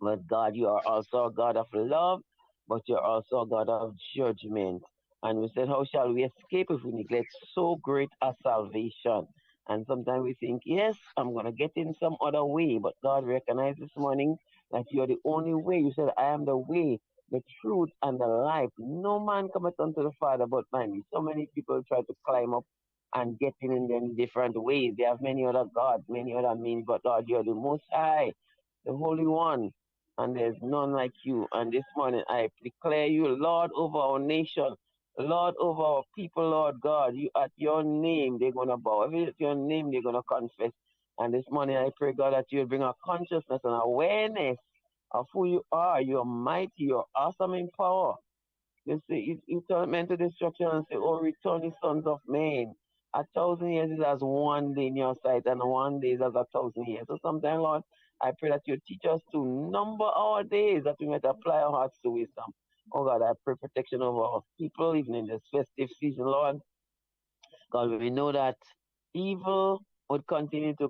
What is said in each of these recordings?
But God, you are also a God of love, but you're also a God of judgment. And we said, how shall we escape if we neglect so great a salvation? And sometimes we think, yes, I'm going to get in some other way. But God recognized this morning that you're the only way. You said, I am the way, the truth, and the life. No man cometh unto the Father but by me. So many people try to climb up and get in them different ways. They have many other gods, many other means, but God, you're the most high, the Holy One, and there's none like you. And this morning I declare you Lord over our nation, Lord over our people, Lord God. You at your name they're gonna bow. Every at your name they're gonna confess. And this morning I pray, God, that you'll bring a consciousness and awareness of who you are. You're mighty, you're awesome in power. You see, you turn men to destruction and say, oh, return the sons of men. 1,000 years is as one day in your sight, and one day is as 1,000 years. So sometimes, Lord, I pray that you teach us to number our days, that we might apply our hearts to wisdom. Oh God, I pray protection over our people, even in this festive season, Lord. God, we know that evil would continue to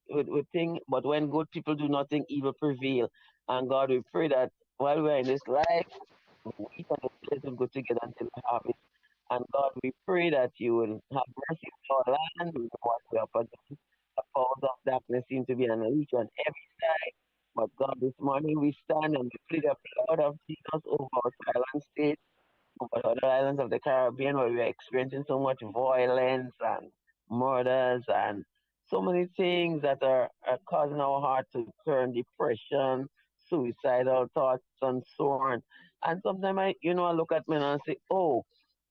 would think, but when good people do nothing, evil prevail. And God, we pray that while we're in this life, wheat and the tares will go together until the harvest. And God, we pray that you will have mercy on our land. We know what we are up against. The powers of darkness seem to be unleashed on every side. But God, this morning we stand and we plead the blood of Jesus over our island state, over other islands of the Caribbean where we are experiencing so much violence and murders and so many things that are causing our heart to turn depression, suicidal thoughts, and so on. And sometimes I look at men and say, oh,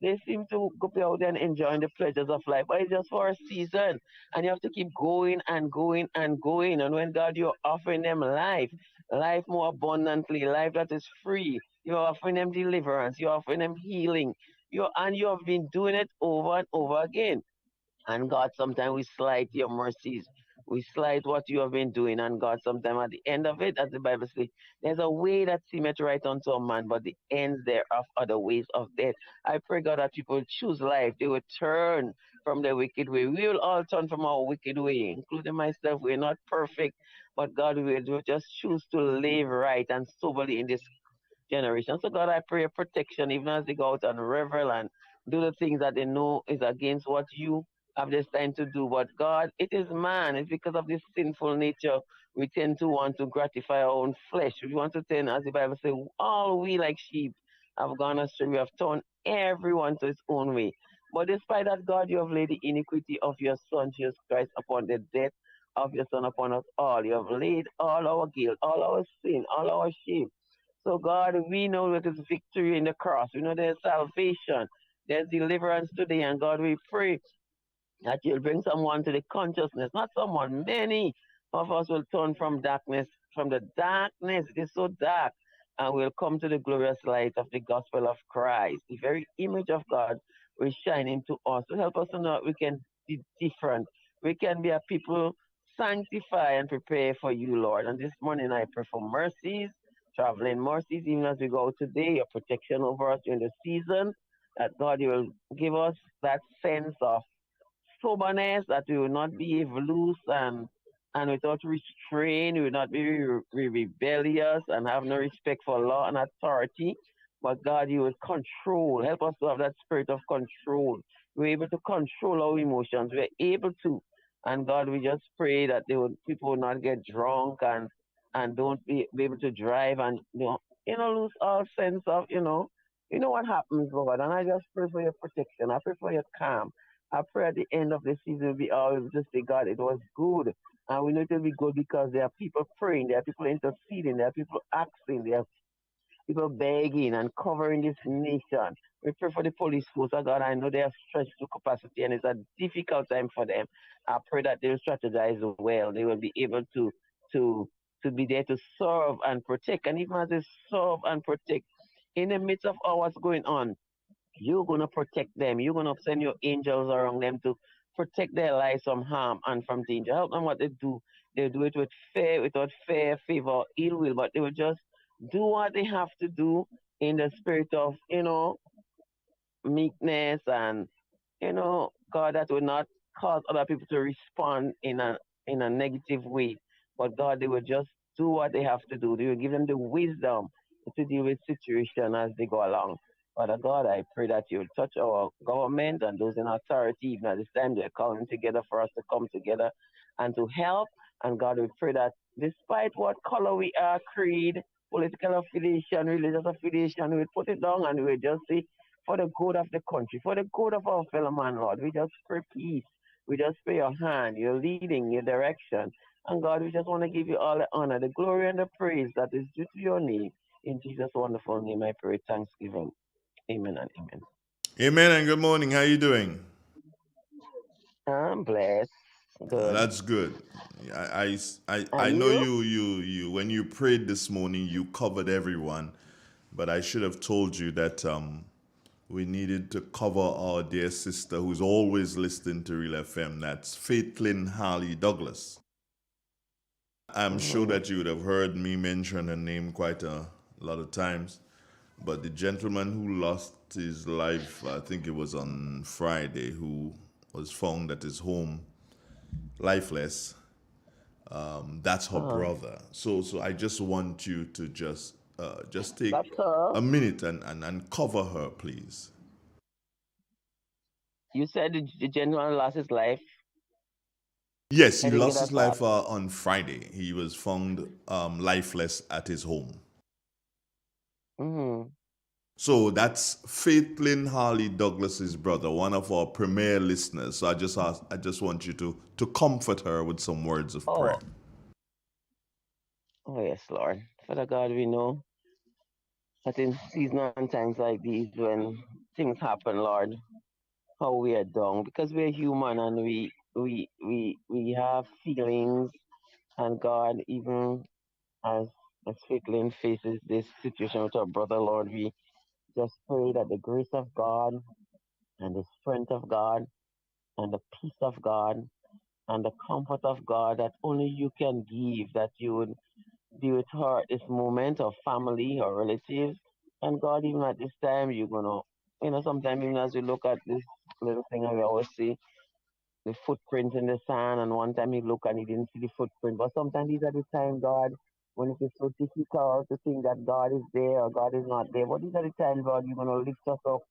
they seem to go be out there and enjoying the pleasures of life, but it's just for a season. And you have to keep going and going and going. And when God, you're offering them life, life more abundantly, life that is free. You're offering them deliverance. You're offering them healing. You have been doing it over and over again. And God, sometimes we slide your mercies. We slide what you have been doing. And God, sometimes at the end of it, as the Bible says, there's a way that seemeth right unto a man, but the ends thereof are the ways of death. I pray, God, that people choose life. They will turn from their wicked way. We will all turn from our wicked way, including myself. We're not perfect, but God will just choose to live right and soberly in this generation. So God, I pray your protection even as they go out and revel and do the things that they know is against what you have destined to do. But God, it is man. It's because of this sinful nature we tend to want to gratify our own flesh. We want to tend, as the Bible says, all we like sheep have gone astray. We have turned everyone to his own way. But despite that, God, you have laid the iniquity of your Son, Jesus Christ, upon the death of your Son upon us all. You have laid all our guilt, all our sin, all our shame. So, God, we know that there's victory in the cross. We know there's salvation, there's deliverance today. And God, we pray that you'll bring someone to the consciousness, not someone, many of us will turn from darkness, from the darkness, it is so dark, and we'll come to the glorious light of the gospel of Christ. The very image of God will shine into us. So help us to know that we can be different. We can be a people sanctify and prepare for you, Lord. And this morning I pray for mercies, traveling mercies, even as we go today, your protection over us during the season, that God, you will give us that sense of soberness, that we will not be loose and without restraint, we will not be rebellious and have no respect for law and authority. But God, you will control. Help us to have that spirit of control. We're able to control our emotions. We're able to. And God, we just pray that people will not get drunk and don't be able to drive and lose all sense of what happens, Lord. And I just pray for your protection. I pray for your calm. I pray at the end of the season we all will just say, God, it was good. And we know it will be good because there are people praying, there are people interceding, there are people asking, there are people begging and covering this nation. We pray for the police force. Oh God, I know they are stretched to capacity and it's a difficult time for them. I pray that they will strategize well. They will be able to to be there to serve and protect. And even as they serve and protect, in the midst of all what's going on, you're going to protect them. You're going to send your angels around them to protect their lives from harm and from danger. Help them what they do. They do it with fear, without fear, favor, ill will, but they will just do what they have to do in the spirit of, meekness and, God, that will not cause other people to respond in a negative way. But God, they will just do what they have to do. You will give them the wisdom to deal with situation as they go along. Father God, I pray that you will touch our government and those in authority, even at this time they're coming together for us to come together and to help. And God, we pray that despite what color we are, creed, political affiliation, religious affiliation, we put it down and we just say, for the good of the country, for the good of our fellow man, Lord, we just pray peace. We just pray your hand, your leading, your direction. And God, we just want to give you all the honor, the glory, and the praise that is due to your name. In Jesus' wonderful name, I pray thanksgiving. Amen and amen. Amen and good morning. How you doing? I'm blessed. Good. That's good. I And know you? you when you prayed this morning you covered everyone, but I should have told you that we needed to cover our dear sister who's always listening to Real FM. That's Faithlin Harley Douglas. I'm sure Mm-hmm. that you would have heard me mention her name quite a lot of times. But the gentleman who lost his life, I think it was on Friday, who was found at his home lifeless, that's her Uh, brother. So I just want you to just take that's her. a minute and cover her, please. You said the gentleman lost his life. Yes, I he didn't get lost his that part. life on Friday. He was found lifeless at his home. Mm-hmm. So that's Faithlin Harley Douglas's brother, one of our premier listeners. So I just want you to comfort her with some words of prayer. Oh, oh yes, Lord. Father God, we know that in seasons and times like these when things happen, Lord, how we are down because we're human and we have feelings and God, even as as Caitlin faces this situation with her brother, Lord, we just pray that the grace of God and the strength of God and the peace of God and the comfort of God that only you can give, that you would be with her at this moment, or family or relatives. And God, even at this time, you're gonna, sometimes even as we look at this little thing, I always see the footprint in the sand, and one time he looked and he didn't see the footprint. But sometimes these are the time, God, when it is so difficult to think that God is there or God is not there. But these are the times, God, you're gonna lift us up,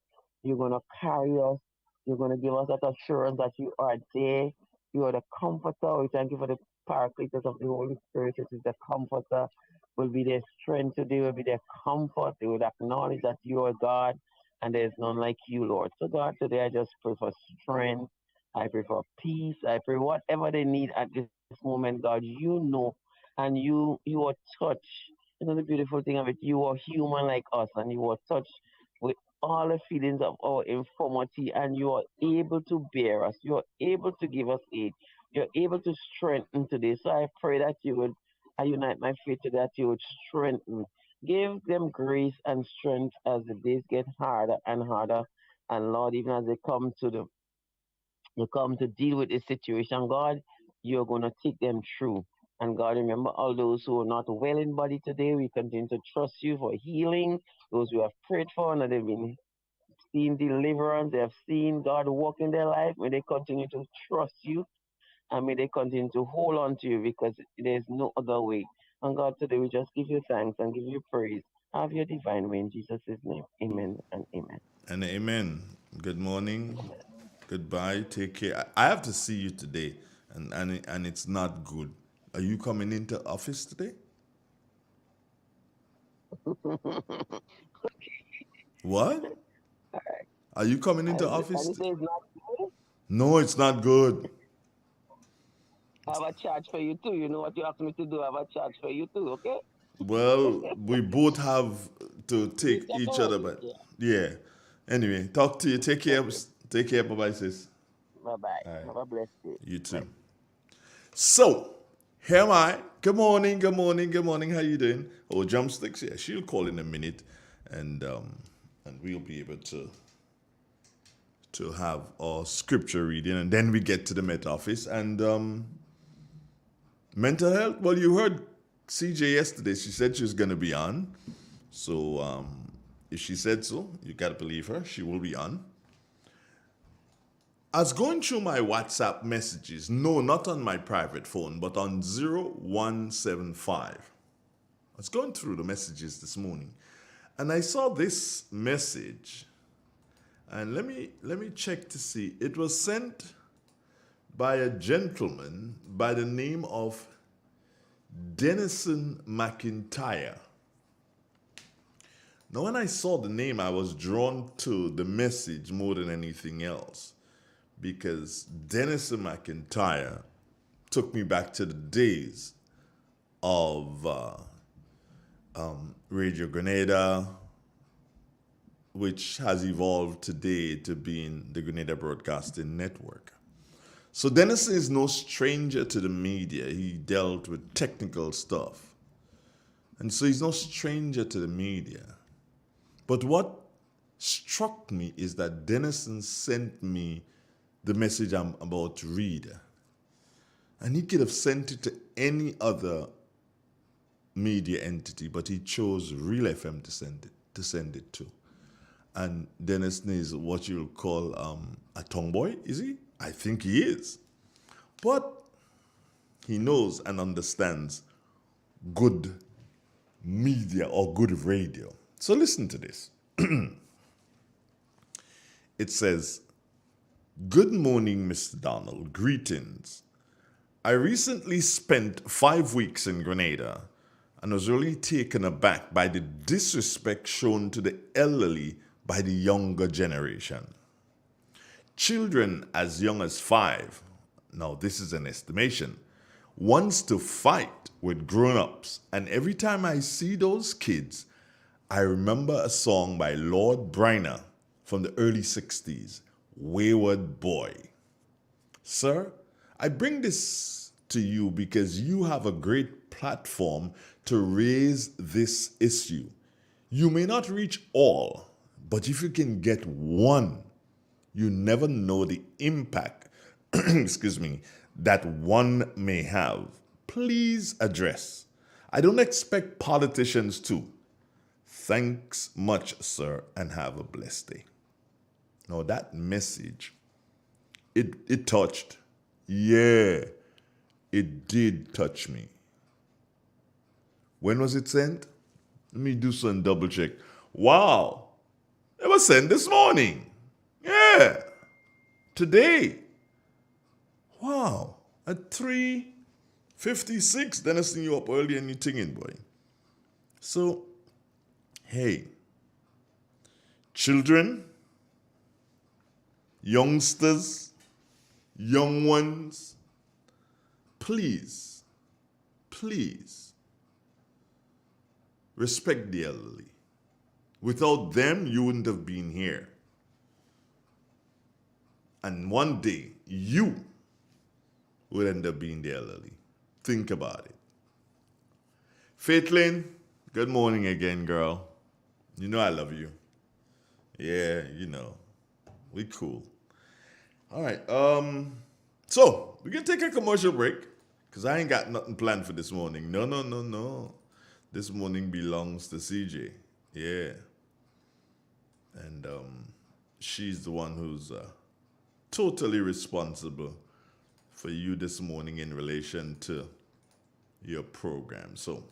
you're gonna carry us, you're gonna give us that assurance that you are there. You are the comforter. We thank you for the paracletus of the Holy Spirit, which is the comforter. Will be their strength today, will be their comfort. They will acknowledge that you are God and there's none like you, Lord. So God, today I just pray for strength. I pray for peace. I pray whatever they need at this moment, God, you know, and you are touched. The beautiful thing of it, you are human like us, and you are touched with all the feelings of our infirmity, and you are able to bear us. You are able to give us aid. You're able to strengthen today. So I pray that you would, I unite my faith to that you would strengthen. Give them grace and strength as the days get harder and harder. And Lord, even as they come to the you come to deal with this situation, God, you're going to take them through. And God, remember all those who are not well in body today. We continue to trust you for healing. Those who have prayed for and they've been seeing deliverance, they have seen God work in their life. May they continue to trust you and may they continue to hold on to you because there's no other way. And God, today we just give you thanks and give you praise. Have your divine way in Jesus' name. Amen and amen. And amen. Good morning. Goodbye. Take care. I have to see you today, and it's not good. Are you coming into office today? What? Are you coming into office? And it is not good. No, it's not good. I have a charge for you too. You know what you asked me to do? I have a charge for you too, okay? Well, we both have to We take each other, separate. but Yeah. yeah. Anyway, talk to you. Take care. Okay. Take care. Bye bye, sis. Bye bye. All right. Have a blessed day. You Bye. too. So, here am I. Good morning. Good morning. Good morning. How you doing? Oh, Jumpsticks. Yeah, she'll call in a minute, and we'll be able to have our scripture reading, and then we get to the Met Office and mental health. Well, you heard CJ yesterday. She said she was going to be on. So if she said so, you got to believe her. She will be on. I was going through my WhatsApp messages. No, not on my private phone, but on 0175. was going through the messages this morning, and I saw this message. And let me check to see. It was sent by a gentleman by the name of Denison McIntyre. Now, when I saw the name, I was drawn to the message more than anything else, because Denison McIntyre took me back to the days of Radio Grenada, which has evolved today to being the Grenada Broadcasting Network. So Denison is no stranger to the media. He dealt with technical stuff. And so he's no stranger to the media. But what struck me is that Denison sent me the message I'm about to read. And he could have sent it to any other media entity, but he chose Real FM to send it to. And Denison is what you'll call a tomboy, is he? I think he is. But he knows and understands good media or good radio. So listen to this. It says, "Good morning, Mr. Donald. Greetings. I recently spent 5 weeks in Grenada and was really taken aback by the disrespect shown to the elderly by the younger generation. Children as young as 5, now this is an estimation, wants to fight with grown-ups, and every time I see those kids, I remember a song by Lord Bryner from the early 60s, Wayward Boy. Sir, I bring this to you because you have a great platform to raise this issue. You may not reach all, but if you can get one, you never know the impact, that one may have. Please address. I don't expect politicians to. Thanks much, sir, and have a blessed day." Now that message, it touched. Yeah, it did touch me. When was it sent? Let me do some double check. Wow, it was sent this morning. Yeah, today. Wow, at 3:56, Denison, you up early and you tinging, boy. So, hey, children, youngsters, young ones, please, respect the elderly. Without them, you wouldn't have been here. And one day, you would end up being the elderly. Think about it. Faithlin, good morning again, girl. You know I love you. Yeah, you know. We cool. All right. So we can take a commercial break because I ain't got nothing planned for this morning. No. This morning belongs to CJ. Yeah. And she's the one who's totally responsible for you this morning in relation to your program. So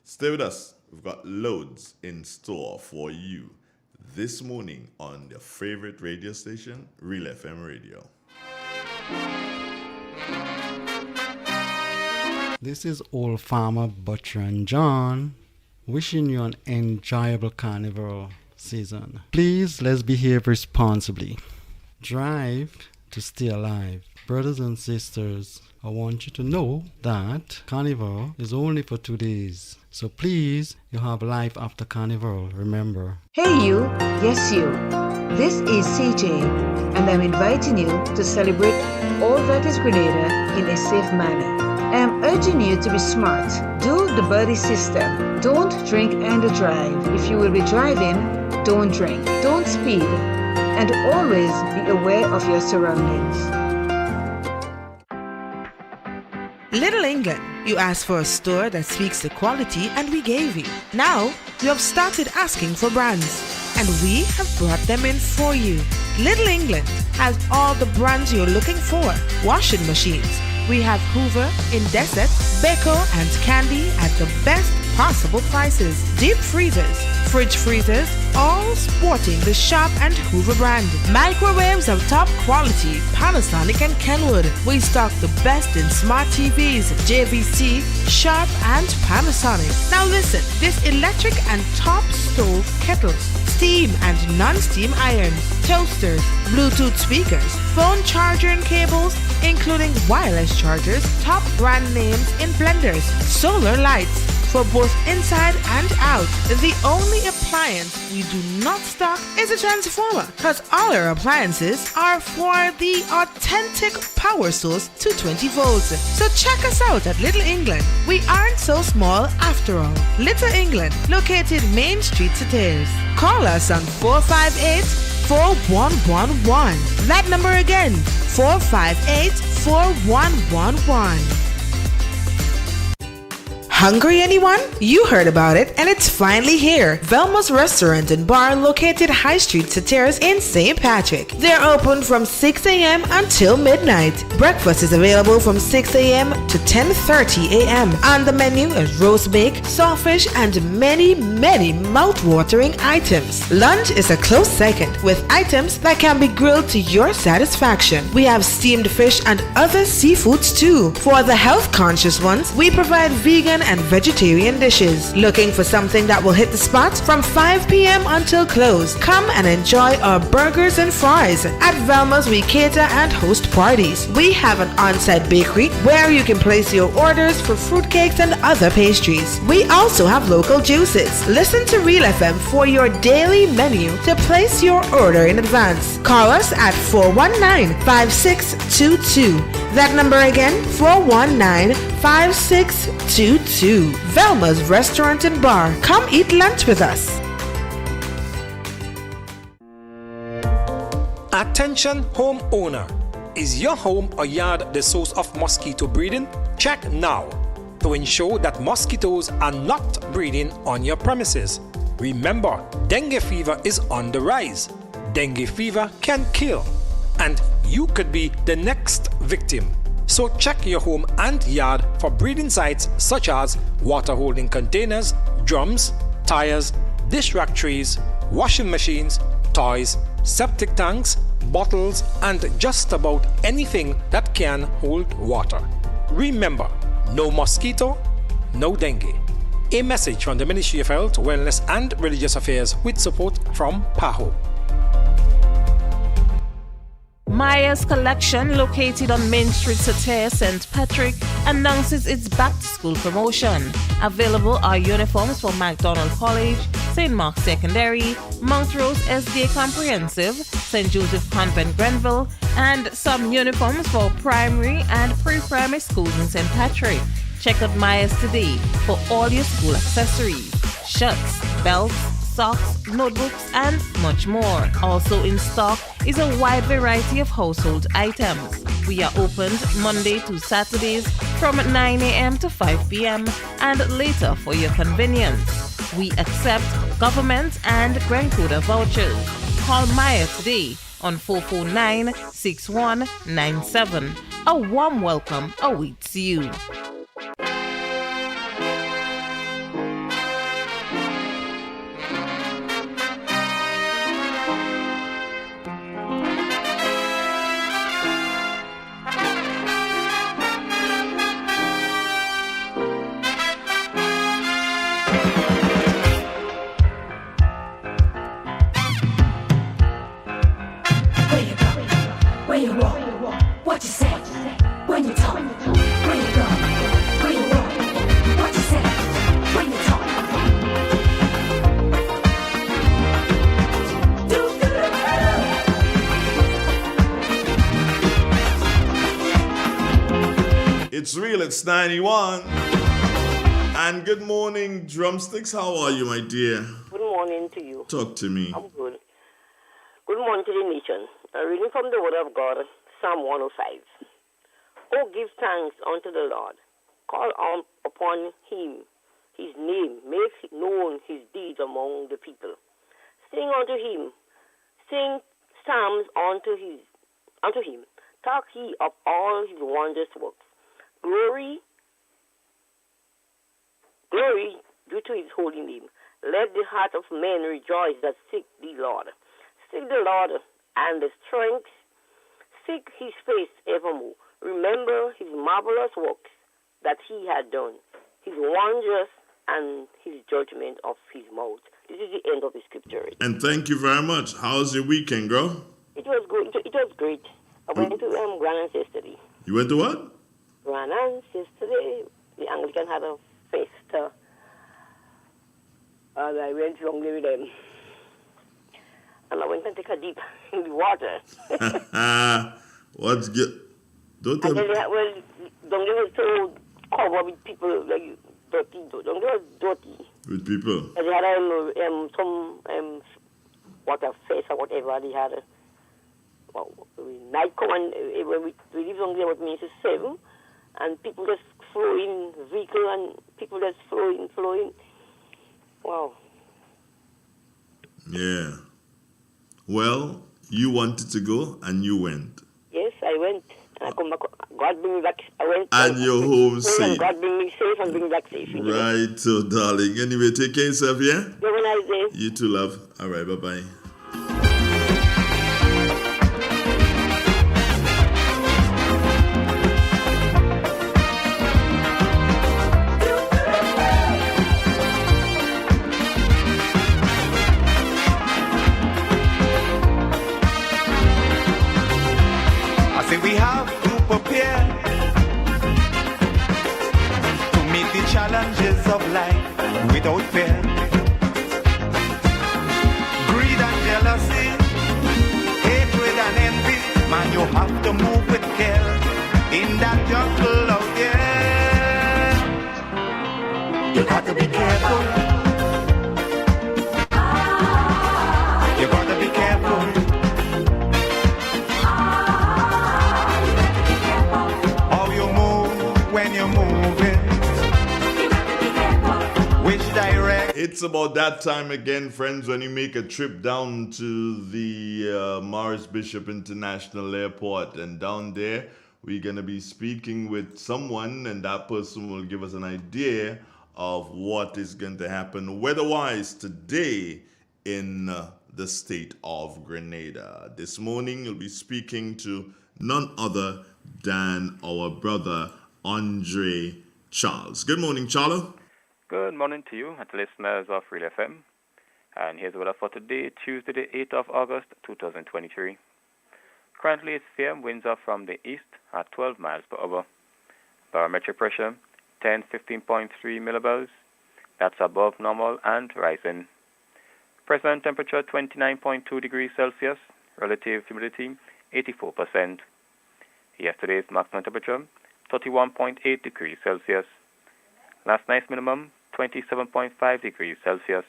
stay with us. We've got loads in store for you this morning on your favorite radio station, Real FM Radio. This is Old Farmer Butcher and John wishing you an enjoyable carnival season. Please, let's behave responsibly. Drive to stay alive. Brothers and sisters, I want you to know that Carnival is only for 2 days. So please, you have life after Carnival, remember. Hey you, yes you. This is CJ, and I'm inviting you to celebrate all that is Grenada in a safe manner. I am urging you to be smart. Do the buddy system. Don't drink and drive. If you will be driving, don't drink. Don't speed. And always be aware of your surroundings. Little England, you asked for a store that speaks the quality and we gave you. Now, you have started asking for brands and we have brought them in for you. Little England has all the brands you're looking for. Washing machines. We have Hoover, Indesit, Beko and Candy at the best possible prices. Deep freezers, fridge freezers, all sporting the Sharp and Hoover brand. Microwaves of top quality, Panasonic and Kenwood. We stock the best in smart TVs, JVC, Sharp and Panasonic. Now listen, this electric and top stove kettles, steam and non-steam irons, toasters, Bluetooth speakers, phone charger and cables, including wireless chargers, top brand names in blenders, solar lights, for both inside and out. The only appliance we do not stock is a transformer, because all our appliances are for the authentic power source to 20 volts. So check us out at Little England. We aren't so small after all. Little England, located Main Street, Satires. Call us on 458-4111. That number again, 458-4111. Hungry, anyone? You heard about it, and it's finally here. Velma's Restaurant and Bar, located High Street, Satires in St. Patrick. They're open from 6 a.m. until midnight. Breakfast is available from 6 a.m. to 10:30 a.m. On the menu is roast bake, sawfish, and many, many mouth-watering items. Lunch is a close second, with items that can be grilled to your satisfaction. We have steamed fish and other seafoods too. For the health-conscious ones, we provide vegan and vegetarian dishes. Looking for something that will hit the spot? From 5 p.m. until close, come and enjoy our burgers and fries. At Velma's, we cater and host parties. We have an on-site bakery where you can place your orders for fruitcakes and other pastries. We also have local juices. Listen to Real FM for your daily menu to place your order in advance. Call us at 419-5622. That number again, 419-5622. Velma's Restaurant and Bar. Come eat lunch with us. Attention homeowner. Is your home or yard the source of mosquito breeding? Check now to ensure that mosquitoes are not breeding on your premises. Remember, dengue fever is on the rise. Dengue fever can kill, and you could be the next victim. So check your home and yard for breeding sites such as water holding containers, drums, tires, dish rack trays, washing machines, toys, septic tanks, bottles, and just about anything that can hold water. Remember, no mosquito, no dengue. A message from the Ministry of Health, Wellness and Religious Affairs with support from PAHO. Maya's Collection, located on Main Street, Satire, St. Patrick, announces its back-to-school promotion. Available are uniforms for MacDonald College, St. Mark's Secondary, Mount Rose SDA Comprehensive, St. Joseph Convent Grenville, and some uniforms for primary and pre-primary schools in St. Patrick. Check out Maya's today for all your school accessories, shirts, belts, socks, notebooks, and much more. Also in stock is a wide variety of household items. We are opened Monday to Saturdays from 9 a.m. to 5 p.m. and later for your convenience. We accept government and Grand Coda vouchers. Call Maya today on 449-6197. A warm welcome awaits you. It's real, it's 91. And good morning, Drumsticks. How are you, my dear? Good morning to you. Talk to me. I'm good. Good morning to the nation. A reading from the Word of God, Psalm 105. Oh, give thanks unto the Lord. Call on upon him, his name. Make known his deeds among the people. Sing unto him. Sing psalms unto him. Talk ye of all his wondrous works. Glory due to his holy name. Let the heart of men rejoice that seek thee, Lord. Seek the Lord and the strength. Seek his face evermore. Remember his marvelous works that he had done, his wonders and his judgment of his mouth. This is the end of the scripture. And thank you very much. How's your weekend, girl? It was good. It was great. I went to Grandaunt's yesterday. You went to what? Grandaunt's yesterday. The Anglican had a festa. And I went along there with them. And I went and take a dip in the water. What's good? Don't tell And me. then well, down there was so covered with people, like dirty. Down there was dirty. With people. And they had some water fest or whatever. They had night come and when we lived down there, what means is 7. And people just flow in, vehicle and people just flow in. Wow. Yeah. Well, you wanted to go and you went. Yes, I went. And I come back. God bring me back. I went. And you're home safe. And God bring me safe and bring me back safe. Right, so darling. Anyway, take care of yourself, yeah? You have a nice day. You too, love. All right, bye-bye. We have to prepare to meet the challenges of life without fear. Greed and jealousy, hatred and envy, man, you have to move with care in that jungle out there. You got to be careful. You got to be careful. When you're moving, which direct? It's about that time again, friends, when you make a trip down to the Morris Bishop International Airport. And down there, we're going to be speaking with someone, and that person will give us an idea of what is going to happen weather-wise today in the state of Grenada. This morning, you'll be speaking to none other than our brother, Andre Charles. Good morning, Charlo. Good morning to you and to listeners of Real FM. And here's the weather for today, Tuesday, the 8th of August, 2023. Currently, it's fair. Winds are from the east at 12 miles per hour. Barometric pressure, 1015.3 millibars. That's above normal and rising. Present temperature, 29.2 degrees Celsius. Relative humidity, 84%. Yesterday's maximum temperature, 31.8 degrees Celsius. Last night's minimum, 27.5 degrees Celsius.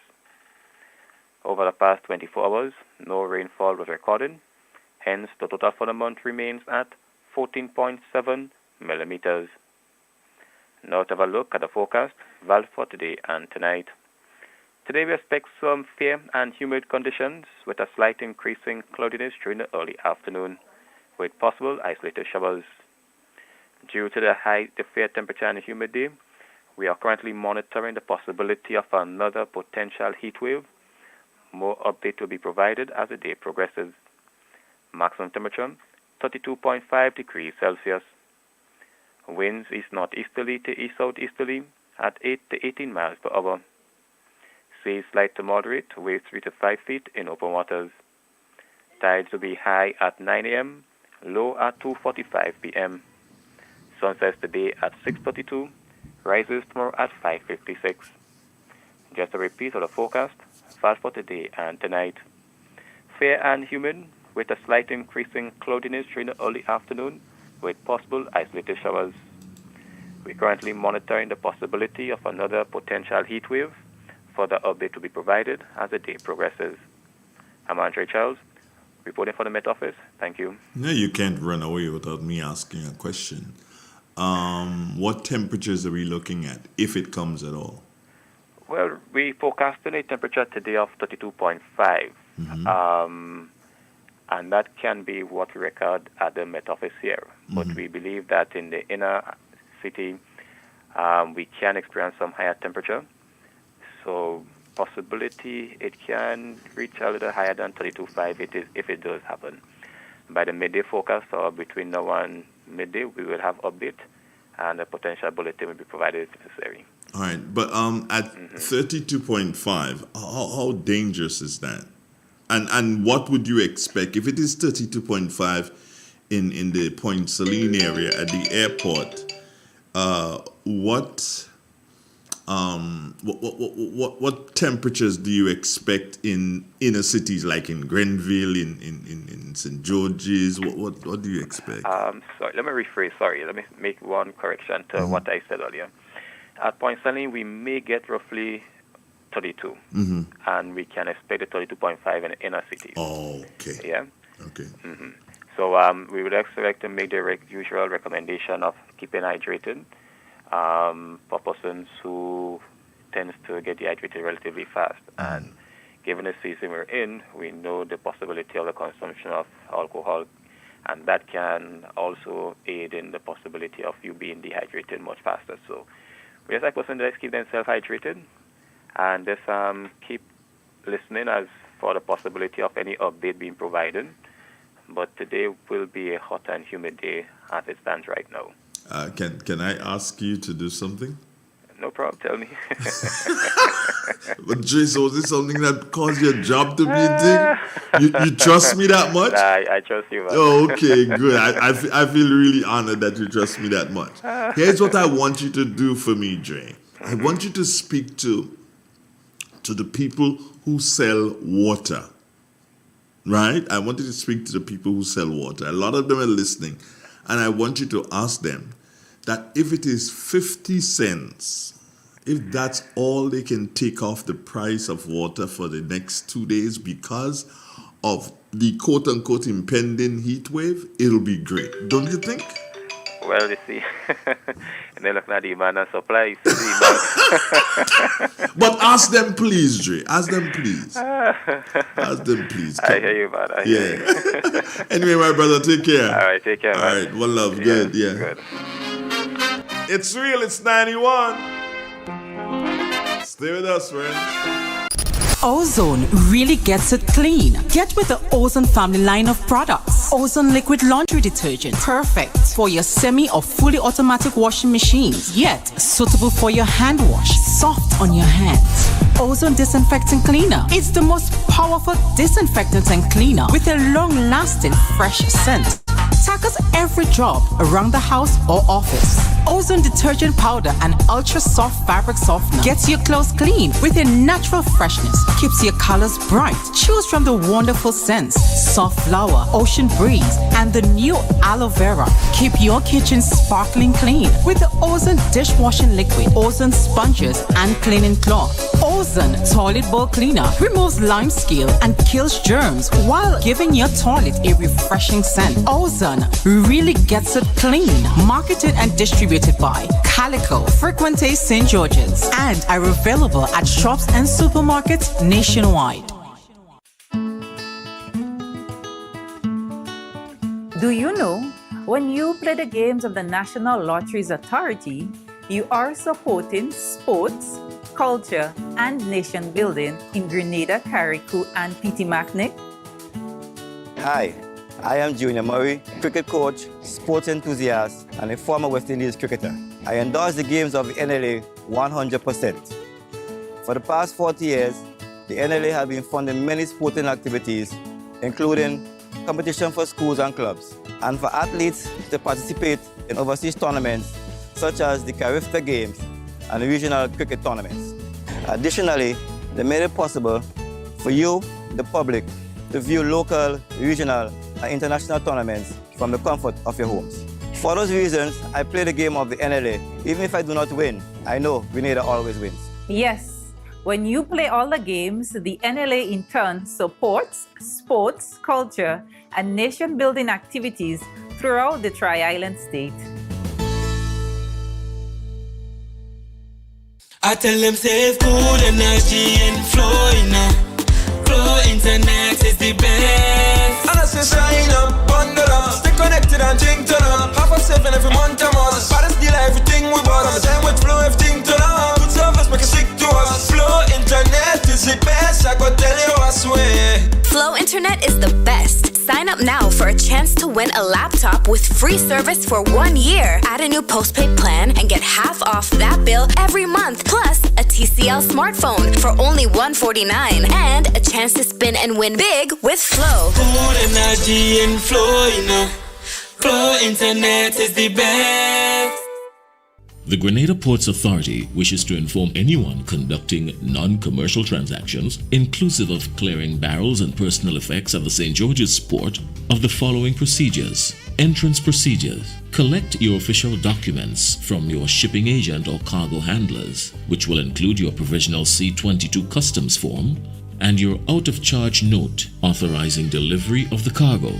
Over the past 24 hours, no rainfall was recorded. Hence, the total for the month remains at 14.7 millimeters. Now to have a look at the forecast, value for today and tonight. Today we expect some fair and humid conditions with a slight increase in cloudiness during the early afternoon, with possible isolated showers. Due to the fair temperature and humidity, we are currently monitoring the possibility of another potential heat wave. More update will be provided as the day progresses. Maximum temperature, 32.5 degrees Celsius. Winds is northeasterly to east southeasterly at 8 to 18 miles per hour. Seas light to moderate, waves 3 to 5 feet in open waters. Tides will be high at 9 a.m., low at 2:45 p.m. Sun sets today at 6:32, rises tomorrow at 5:56. Just a repeat of the forecast, value for today and tonight. Fair and humid, with a slight increase in cloudiness during the early afternoon, with possible isolated showers. We're currently monitoring the possibility of another potential heat wave. Further update to be provided as the day progresses. I'm Andre Charles, reporting for the Met Office. Thank you. No, you can't run away without me asking a question. What temperatures are we looking at, if it comes at all? Well, we forecasted a temperature today of 32.5. And that can be what we record at the Met Office here. But we believe that in the inner city, we can experience some higher temperature. So possibility it can reach a little higher than 32.5 if it does happen. By the midday forecast or between now and midday, we will have update and a potential bulletin will be provided if necessary. All right, but at 32.5, how dangerous is that? And what would you expect if it is 32.5 in the Point Saline area at the airport? What temperatures do you expect in inner cities like in Grenville, in St. George's? What do you expect? Sorry, let me rephrase. Sorry, let me make one correction to what I said earlier. At Point Saline, we may get roughly 32, and we can expect the 32.5 in the inner cities. Oh, okay. Yeah. Okay. So we would expect to make the usual recommendation of keeping hydrated. For persons who tends to get dehydrated relatively fast. And given the season we're in, we know the possibility of the consumption of alcohol, and that can also aid in the possibility of you being dehydrated much faster. So we just like persons to keep themselves hydrated and just keep listening as for the possibility of any update being provided. But today will be a hot and humid day as it stands right now. Can I ask you to do something? No problem, tell me. But Jay, so is this something that caused your job to be a thing? You trust me that much? I trust you, man. Oh, okay, good. I feel really honored that you trust me that much. Here's what I want you to do for me, Dre. I want you to speak to the people who sell water. Right? I want you to speak to the people who sell water. A lot of them are listening. And I want you to ask them that if it is 50 cents, if that's all they can take off the price of water for the next 2 days because of the quote-unquote impending heat wave, it'll be great. Don't you think? Well, you see, and then looking at demand and supply. But ask them, please, Dre. Ask them, please. Ask them, please. I hear you, man. I hear you. Anyway, my brother, take care. All right, take care, man. All right, one love. Good, yeah. Good. It's real. It's 91. Stay with us, friends. Ozone really gets it clean. Get with the Ozone family line of products. Ozone liquid laundry detergent. Perfect for your semi or fully automatic washing machines. Yet suitable for your hand wash. Soft on your hands. Ozone disinfectant cleaner. It's the most powerful disinfectant and cleaner with a long-lasting fresh scent. Tackles every job around the house or office. Ozone detergent powder and ultra soft fabric softener gets your clothes clean with a natural freshness. Keeps your colors bright. Choose from the wonderful scents: soft flower, ocean breeze, and the new aloe vera. Keep your kitchen sparkling clean with the Ozone dishwashing liquid, Ozone sponges, and cleaning cloth. Ozone toilet bowl cleaner removes lime scale and kills germs while giving your toilet a refreshing scent. Ozone really gets it clean. Marketed and distributed by Calico, Frequente St. George's, and are available at shops and supermarkets nationwide. Do you know, when you play the games of the National Lotteries Authority, you are supporting sports, culture, and nation building in Grenada, Carriacou, and Petit-Martinique? Hi, I am Junior Murray, cricket coach, sports enthusiast, and a former West Indies cricketer. I endorse the games of the NLA 100%. For the past 40 years, the NLA has been funding many sporting activities, including competition for schools and clubs, and for athletes to participate in overseas tournaments such as the Carifta Games and the regional cricket tournaments. Additionally, they made it possible for you, the public, to view local, regional, and international tournaments from the comfort of your homes. For those reasons, I play the game of the NLA. Even if I do not win, I know Grenada always wins. Yes, when you play all the games, the NLA in turn supports sports, culture, and nation-building activities throughout the Tri-Island state. I tell them save good energy and flowing. Glow Internet is the best. And I say sign up, bundle up, stay connected and drink turn up. 7:30 every month I'm on. Baddest deal, everything we bought. On the time with flow, everything turn up. Put your lovers make it stick to us. Flow Internet is the best, I go tell you, I swear. Flow Internet is the best. Sign up now for a chance to win a laptop with free service for 1 year. Add a new postpaid plan and get half off that bill every month. Plus a TCL smartphone for only $149 and a chance to spin and win big with Flow. Good energy and flow, you know. Flow Internet is the best. The Grenada Ports Authority wishes to inform anyone conducting non-commercial transactions, inclusive of clearing barrels and personal effects at the St. George's Port, of the following procedures. Entrance procedures. Collect your official documents from your shipping agent or cargo handlers, which will include your provisional C-22 customs form and your out-of-charge note authorizing delivery of the cargo.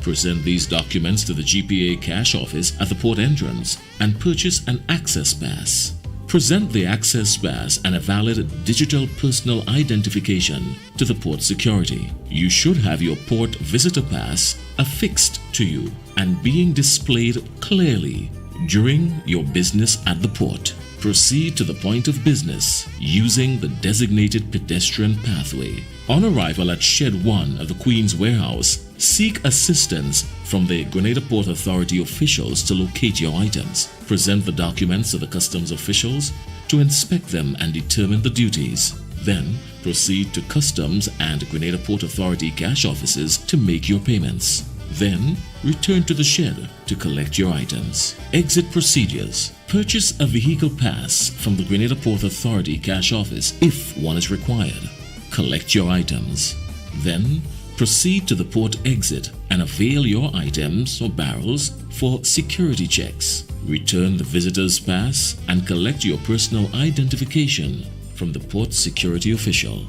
Present these documents to the GPA cash office at the port entrance and purchase an access pass. Present the access pass and a valid digital personal identification to the port security. You should have your port visitor pass affixed to you and being displayed clearly during your business at the port. Proceed to the point of business using the designated pedestrian pathway. On arrival at Shed 1 of the Queen's Warehouse, seek assistance from the Grenada Port Authority officials to locate your items. Present the documents to the customs officials to inspect them and determine the duties. Then proceed to Customs and Grenada Port Authority cash offices to make your payments. Then return to the shed to collect your items. Exit procedures. Purchase a vehicle pass from the Grenada Port Authority cash office if one is required. Collect your items. Then proceed to the port exit and avail your items or barrels for security checks. Return the visitor's pass and collect your personal identification from the port security official.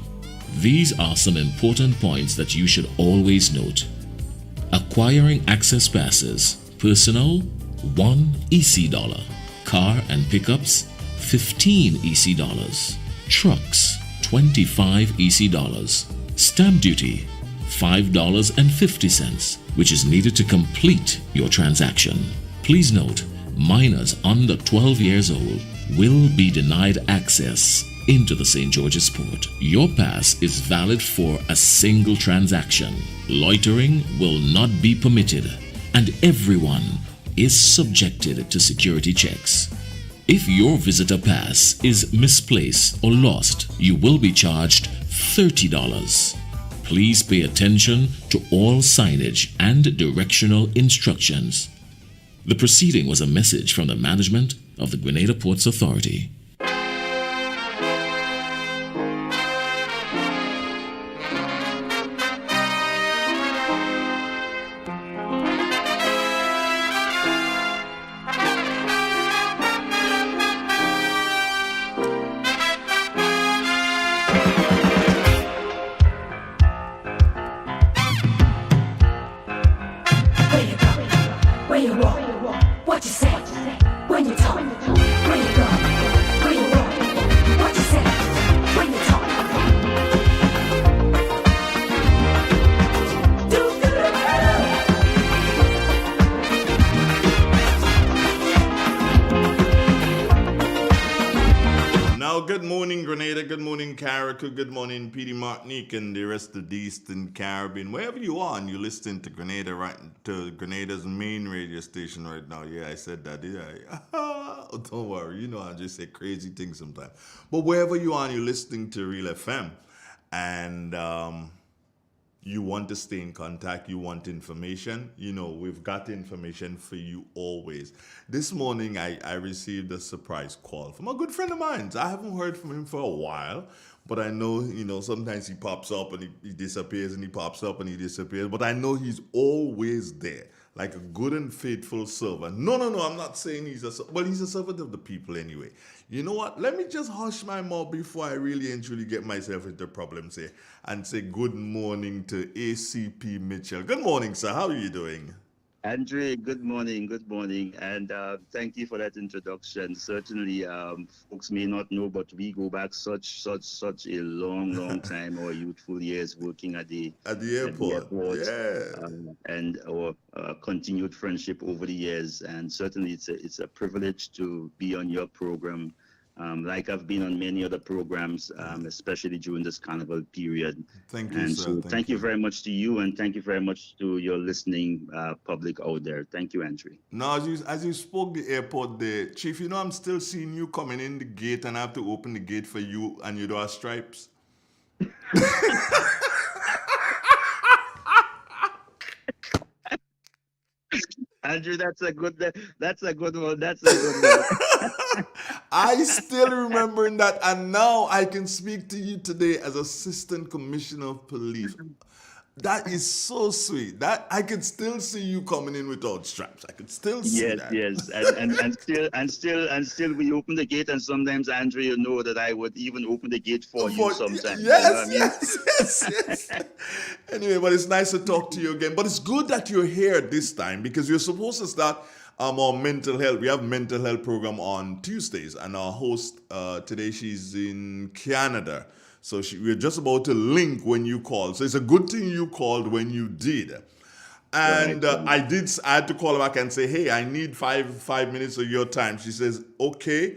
These are some important points that you should always note. Acquiring access passes. Personal, 1 EC dollar. Car and pickups, 15 EC dollars. Trucks, 25 EC dollars. Stamp duty, $5.50, which is needed to complete your transaction. Please note, minors under 12 years old will be denied access into the St. George's Port. Your pass is valid for a single transaction. Loitering will not be permitted, and everyone is subjected to security checks. If your visitor pass is misplaced or lost, you will be charged $30. Please pay attention to all signage and directional instructions. The proceeding was a message from the management of the Grenada Ports Authority. Good morning, PD Martinique and the rest of the Eastern Caribbean. Wherever you are and you're listening to Grenada, right to Grenada's main radio station right now. Yeah, I said that, yeah. Don't worry, you know I just say crazy things sometimes. But wherever you are and you're listening to Real FM and you want to stay in contact, you want information, you know, we've got information for you always. This morning I received a surprise call from a good friend of mine. I haven't heard from him for a while. But I know, you know, sometimes he pops up and he disappears and he pops up and he disappears. But I know he's always there, like a good and faithful servant. No, I'm not saying he's a servant of the people anyway. You know what? Let me just hush my mouth before I really and truly get myself into problems here and say good morning to ACP Mitchell. Good morning, sir. How are you doing? Andre, good morning, and thank you for that introduction. Certainly, folks may not know, but we go back such a long time, our youthful years working at the airport. Yeah. And our continued friendship over the years, and certainly it's a privilege to be on your program like I've been on many other programs, especially during this carnival period. Thank you, And sir. so thank you very much to you, and thank you very much to your listening public out there. Thank you, Andre. Now, as you spoke the airport there, Chief, you know I'm still seeing you coming in the gate, and I have to open the gate for you, and you don't have stripes. Andrew, that's a good one. That's a good one. I still remembering that, and now I can speak to you today as Assistant Commissioner of Police. That is so sweet. That I can still see you coming in without straps. I can still see Yes, that. yes, and still, we open the gate, and sometimes, Andrew, you know that I would even open the gate for you sometimes. Yes, you know what I mean? yes. Anyway, but it's nice to talk to you again. But it's good that you're here this time because you're supposed to start our mental health. We have a mental health program on Tuesdays, and our host today, she's in Canada. So we're just about to link when you called. So it's a good thing you called when you did. And I had to call her back and say, hey, I need five minutes of your time. She says, okay.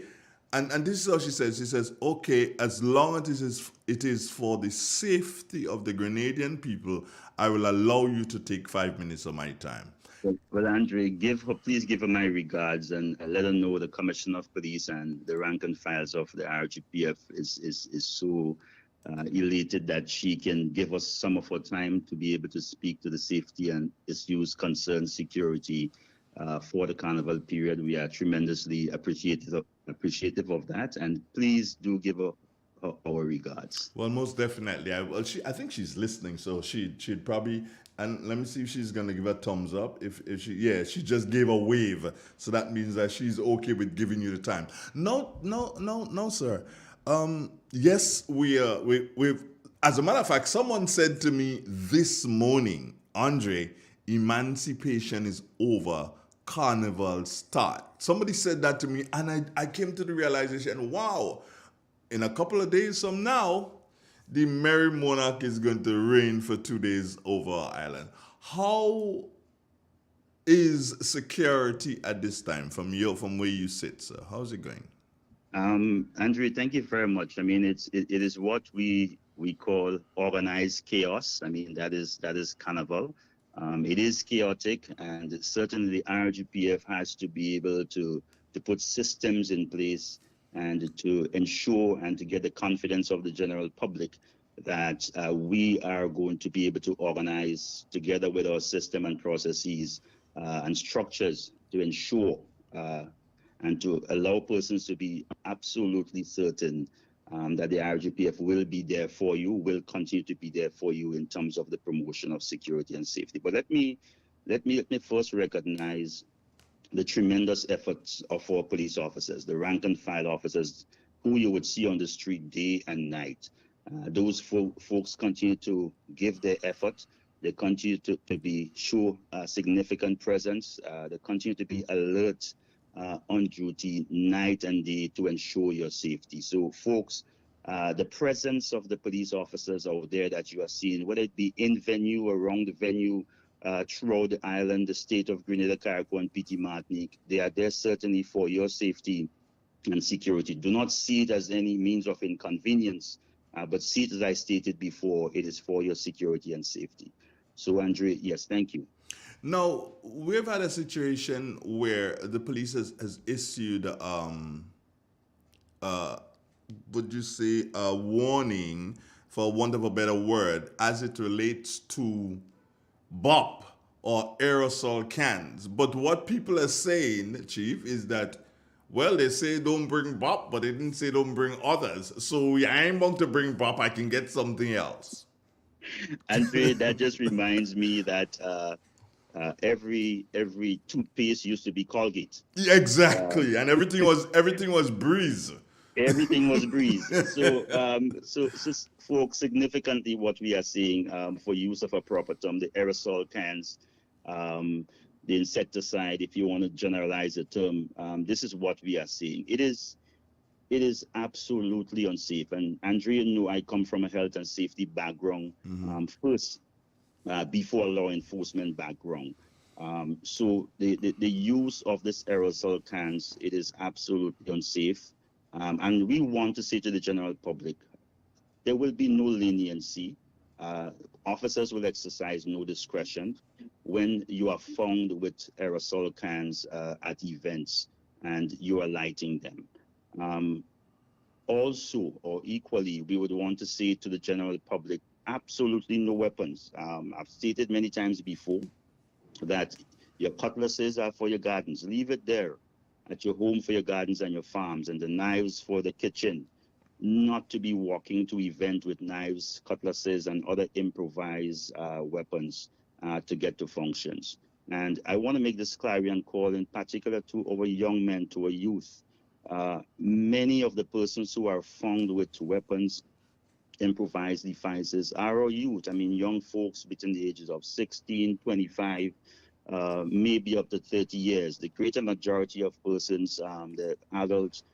And this is how she says. She says, okay, as long as it is for the safety of the Grenadian people, I will allow you to take 5 minutes of my time. Well, Andre, please give her my regards, and let her know the Commissioner of Police and the rank and files of the RGPF is so elated that she can give us some of her time to be able to speak to the safety and issues concern security for the carnival period. We are tremendously appreciative of that, and please do give her our regards. Well, most definitely. I think she's listening, so she'd probably. And let me see if she's gonna give a thumbs up. If she just gave a wave, so that means that she's okay with giving you the time. No, sir. Yes, we've. As a matter of fact, someone said to me this morning, Andre, emancipation is over. Carnival start. Somebody said that to me, and I came to the realization, wow. In a couple of days from now, the Merry Monarch is going to reign for 2 days over our island. How is security at this time from where you sit, sir? How's it going? Andrew, thank you very much. I mean, it is what we call organized chaos. I mean, that is Carnival. It is chaotic, and certainly the RGPF has to be able to put systems in place and to ensure and to get the confidence of the general public that we are going to be able to organize together with our system and processes and structures to ensure and to allow persons to be absolutely certain that the RGPF will be there for you, will continue to be there for you in terms of the promotion of security and safety. But let me first recognize the tremendous efforts of our police officers, the rank and file officers who you would see on the street day and night. Those folks continue to give their effort. They continue to show significant presence. They continue to be alert on duty night and day to ensure your safety. So folks, the presence of the police officers out there that you are seeing, whether it be in venue, around the venue, throughout the island, the state of Grenada, Carriacou, and PT Martinique, they are there certainly for your safety and security. Do not see it as any means of inconvenience, but see it, as I stated before, it is for your security and safety. So, Andre, yes, thank you. Now, we've had a situation where the police has issued, would you say, a warning, for want of a better word, as it relates to BOP or aerosol cans. But what people are saying, Chief, is that, well, they say don't bring BOP, but they didn't say don't bring others. So I ain't going to bring BOP, I can get something else. Andre, that just reminds me that every toothpaste used to be Colgate. Yeah, exactly, and everything was Breeze. Everything was Breeze. So folks, significantly, what we are seeing for use of a proper term, the aerosol cans, the insecticide, if you want to generalize the term, this is what we are seeing. It is absolutely unsafe. And Andrea knew I come from a health and safety background first, before law enforcement background. So the use of this aerosol cans, it is absolutely unsafe. And we want to say to the general public, there will be no leniency. Officers will exercise no discretion when you are found with aerosol cans at events and you are lighting them. Also, or equally, we would want to say to the general public, absolutely no weapons. I've stated many times before that your cutlasses are for your gardens. Leave it there at your home for your gardens and your farms, and the knives for the kitchen. Not to be walking to event with knives, cutlasses, and other improvised weapons to get to functions. And I want to make this clarion call in particular to our young men, to our youth. Many of the persons who are found with weapons, improvised devices, are our youth. I mean, young folks between the ages of 16, 25, maybe up to 30 years. The greater majority of persons, the adults,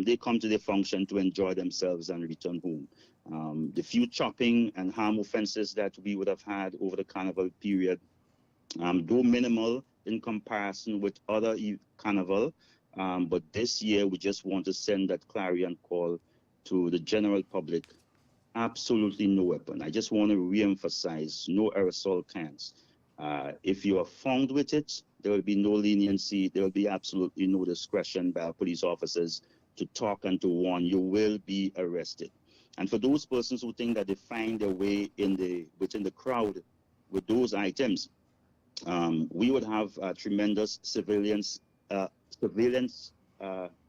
they come to the function to enjoy themselves and return home. The few chopping and harm offenses that we would have had over the carnival period, though minimal in comparison with other carnival, but this year we just want to send that clarion call to the general public. Absolutely no weapon. I just want to re-emphasize, no aerosol cans. If you are found with it, there will be no leniency. There will be absolutely no discretion by our police officers to talk and to warn. You will be arrested. And for those persons who think that they find their way within the crowd with those items, we would have tremendous surveillance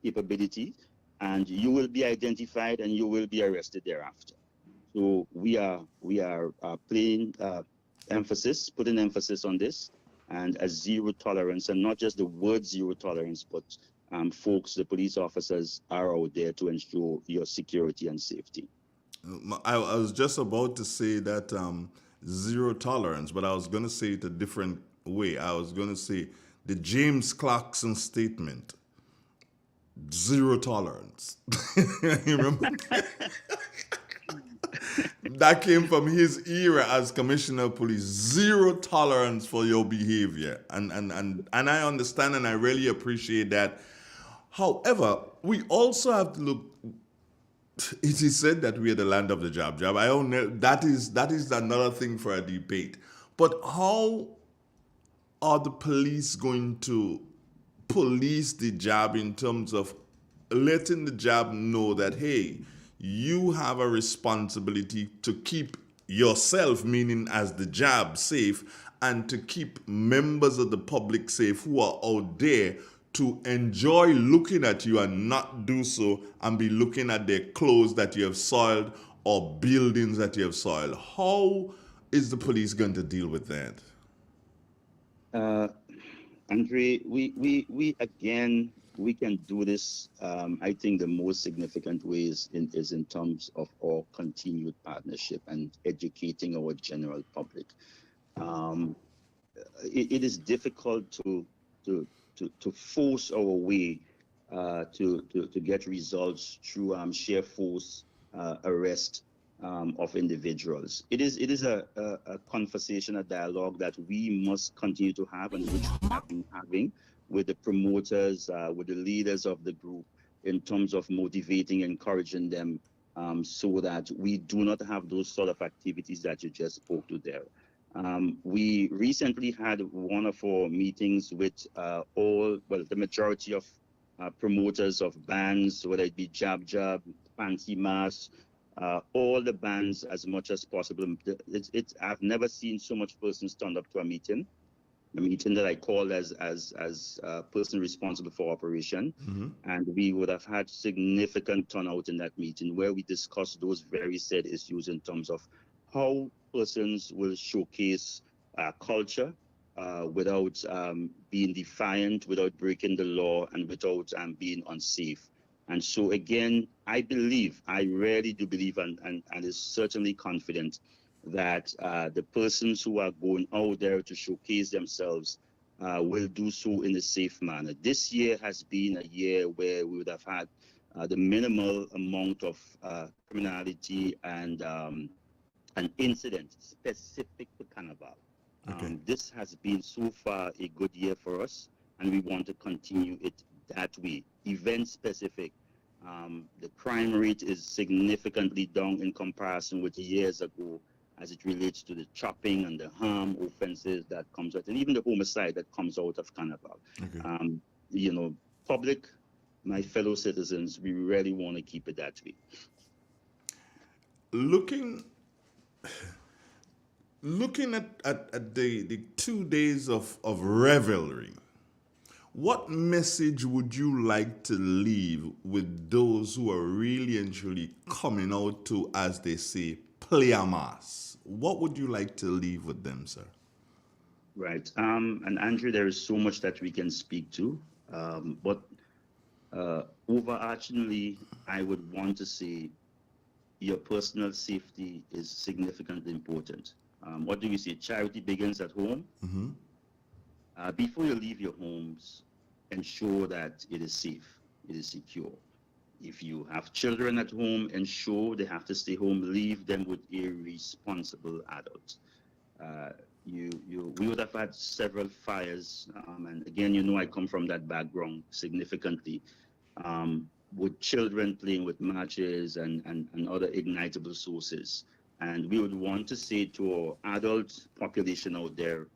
capability, and you will be identified and you will be arrested thereafter. So we are putting emphasis on this, and a zero tolerance, and not just the word zero tolerance, but folks, the police officers are out there to ensure your security and safety. I was just about to say that zero tolerance, but I was going to say it a different way. I was going to say the James Clarkson statement, zero tolerance. You remember? That came from his era as commissioner of police. Zero tolerance for your behavior. And I understand and I really appreciate that. However, we also have to look. It is said that we are the land of the jab. I don't know. That is another thing for a debate. But how are the police going to police the jab in terms of letting the jab know that, hey, you have a responsibility to keep yourself, meaning as the jab, safe, and to keep members of the public safe who are out there to enjoy looking at you and not do so and be looking at their clothes that you have soiled or buildings that you have soiled. How is the police going to deal with that? Andre, we again, we can do this. I think the most significant ways is in terms of our continued partnership and educating our general public. It is difficult to force our way to get results through sheer force arrest of individuals. It is a conversation, a dialogue that we must continue to have, and which we have been having with the promoters, with the leaders of the group, in terms of motivating, encouraging them, so that we do not have those sort of activities that you just spoke to there. We recently had one of our meetings with the majority of promoters of bands, whether it be Jab Jab, Fancy Mass, all the bands as much as possible. I've never seen so much persons stand up to a meeting that I call as a person responsible for operation. Mm-hmm. And we would have had significant turnout in that meeting where we discussed those very said issues in terms of how persons will showcase culture without being defiant, without breaking the law, and without being unsafe. And so again, I really do believe and is certainly confident that the persons who are going out there to showcase themselves will do so in a safe manner. This year has been a year where we would have had the minimal amount of criminality and an incident specific to Carnival. Okay. This has been so far a good year for us, and we want to continue it that way, event specific. The crime rate is significantly down in comparison with years ago as it relates to the chopping and the harm offenses that comes out, and even the homicide that comes out of Carnival. Okay. Public, my fellow citizens, we really want to keep it that way. Looking at the 2 days of revelry, what message would you like to leave with those who are really and truly coming out to, as they say, play a mass? What would you like to leave with them, sir? Right. And Andrew, there is so much that we can speak to. But overarchingly, I would want to say your personal safety is significantly important. What do we say? Charity begins at home. Mm-hmm. Before you leave your homes, ensure that it is safe, it is secure. If you have children at home, ensure they have to stay home. Leave them with a responsible adult. We would have had several fires, and again, I come from that background significantly, with children playing with matches and other ignitable sources. And we would want to say to our adult population out there,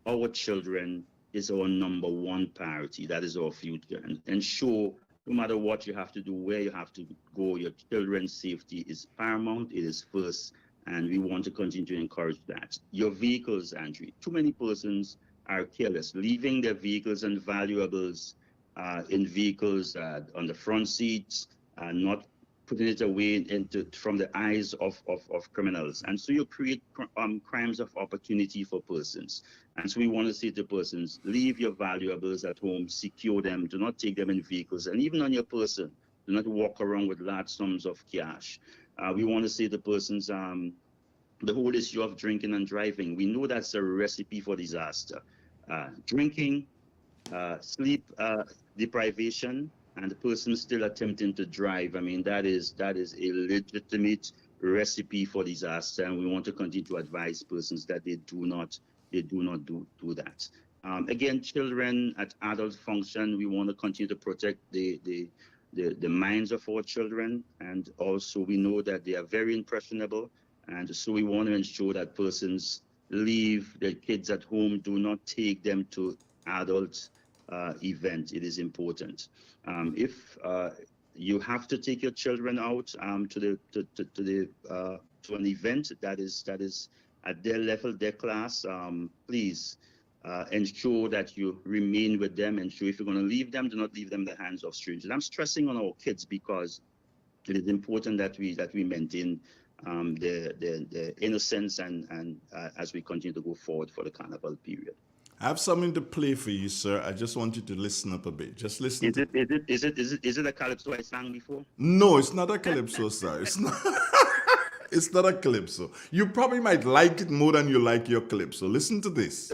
our children is our number one priority. That is our future. And ensure, no matter what you have to do, where you have to go, your children's safety is paramount. It is first. And we want to continue to encourage that. Your vehicles, Andrew, too many persons are careless, leaving their vehicles and valuables in vehicles on the front seats, not putting it away from the eyes of criminals. And so you create crimes of opportunity for persons. And so we want to say to persons, leave your valuables at home, secure them, do not take them in vehicles, and even on your person, do not walk around with large sums of cash. We want to say to persons, the whole issue of drinking and driving, we know that's a recipe for disaster. Drinking, sleep deprivation, and the person still attempting to drive. I mean, that is a legitimate recipe for disaster, and we want to continue to advise persons that they do not do that. Again, children at adult function, we want to continue to protect the minds of our children, and also we know that they are very impressionable, and so we want to ensure that persons leave their kids at home, do not take them to adult event. It is important. If you have to take your children out to an event that is at their level, their class, please ensure that you remain with them. Ensure if you're going to leave them, do not leave them in the hands of strangers. I'm stressing on our kids because it is important that we maintain the innocence and as we continue to go forward for the Carnival period. I have something to play for you, sir. I just want you to listen up a bit. Just listen. Is it a calypso I sang before? No, it's not a calypso, sir. It's not. It's not a calypso. You probably might like it more than you like your calypso. Listen to this.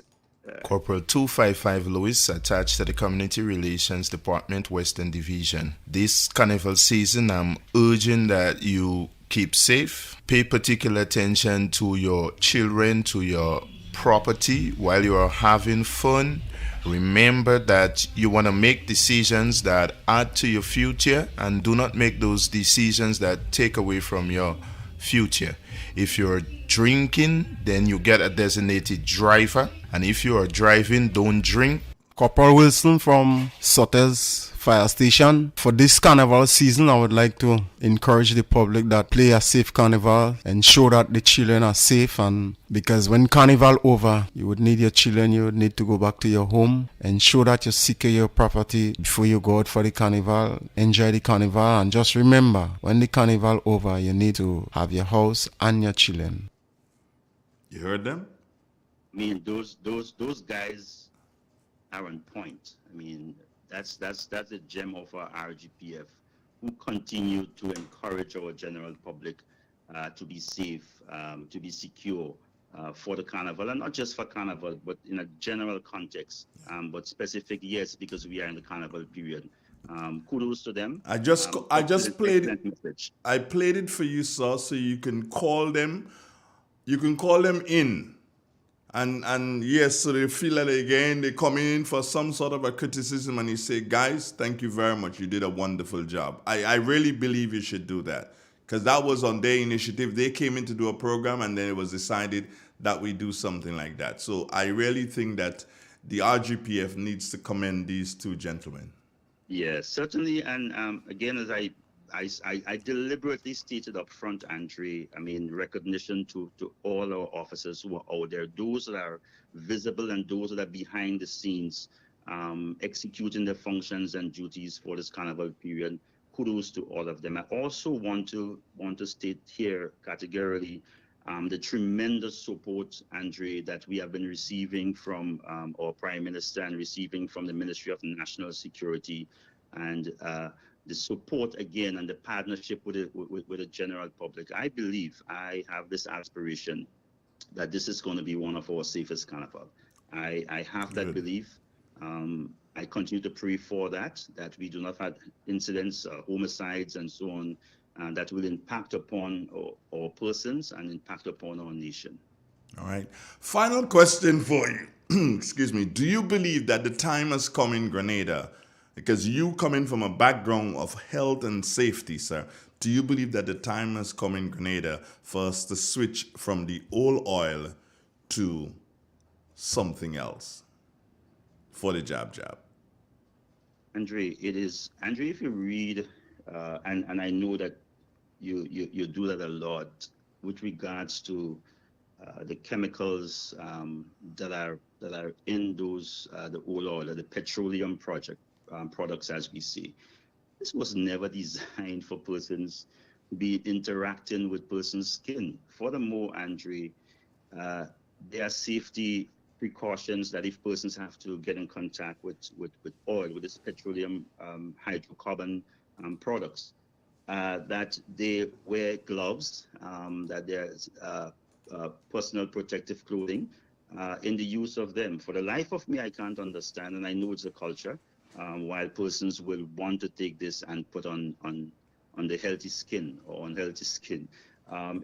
Corporal 255 Lewis, attached to the Community Relations Department, Western Division. This Carnival season, I'm urging that you keep safe, pay particular attention to your children, to your property while you are having fun. Remember that you want to make decisions that add to your future, and do not make those decisions that take away from your future. If you're drinking, then you get a designated driver, and if you are driving, don't drink. Corporal Wilson from Sotters Fire Station. For this carnival season, I would like to encourage the public that play a safe carnival, ensure that the children are safe, and because when carnival over, you would need your children, you would need to go back to your home, ensure that you secure your property before you go out for the carnival, enjoy the carnival, and just remember, when the carnival over, you need to have your house and your children. You heard them? I mean, those guys are on point. I mean, that's a gem of our RGPF, who continue to encourage our general public to be safe, to be secure for the carnival, and not just for carnival, but in a general context, but specific, yes, because we are in the carnival period. Kudos to them. I just played it. I played it for you, sir, so you can call them. You can call them in And yes, so they feel that again, they come in for some sort of a criticism and you say, guys, thank you very much. You did a wonderful job. I really believe you should do that because that was on their initiative. They came in to do a program and then it was decided that we do something like that. So I really think that the RGPF needs to commend these two gentlemen. Yes, certainly. And again, as I deliberately stated up front, Andre, I mean, recognition to all our officers who are out there, those that are visible and those that are behind the scenes, executing their functions and duties for this carnival period. Kudos to all of them. I also want to state here categorically the tremendous support, Andre, that we have been receiving from our Prime Minister and receiving from the Ministry of National Security, and the support again and the partnership with the general public. I believe I have this aspiration that this is going to be one of our safest carnival. I have that belief. I continue to pray for that we do not have incidents, homicides, and so on, that will impact upon our persons and impact upon our nation. All right. Final question for you. Excuse me. Do you believe that the time has come in Grenada, because you come in from a background of health and safety, sir, do you believe that the time has come in Grenada for us to switch from the old oil to something else for the jab? Andre, it is, Andre, if you read, and I know that you do that a lot with regards to the chemicals that are in those the oil oil, the petroleum products, as we see. This was never designed for persons be interacting with person's skin. Furthermore, Andre, there are safety precautions that if persons have to get in contact with oil, with this petroleum hydrocarbon products, that they wear gloves, that there's personal protective clothing in the use of them. For the life of me, I can't understand, and I know it's a culture, while persons will want to take this and put on the healthy skin or unhealthy skin.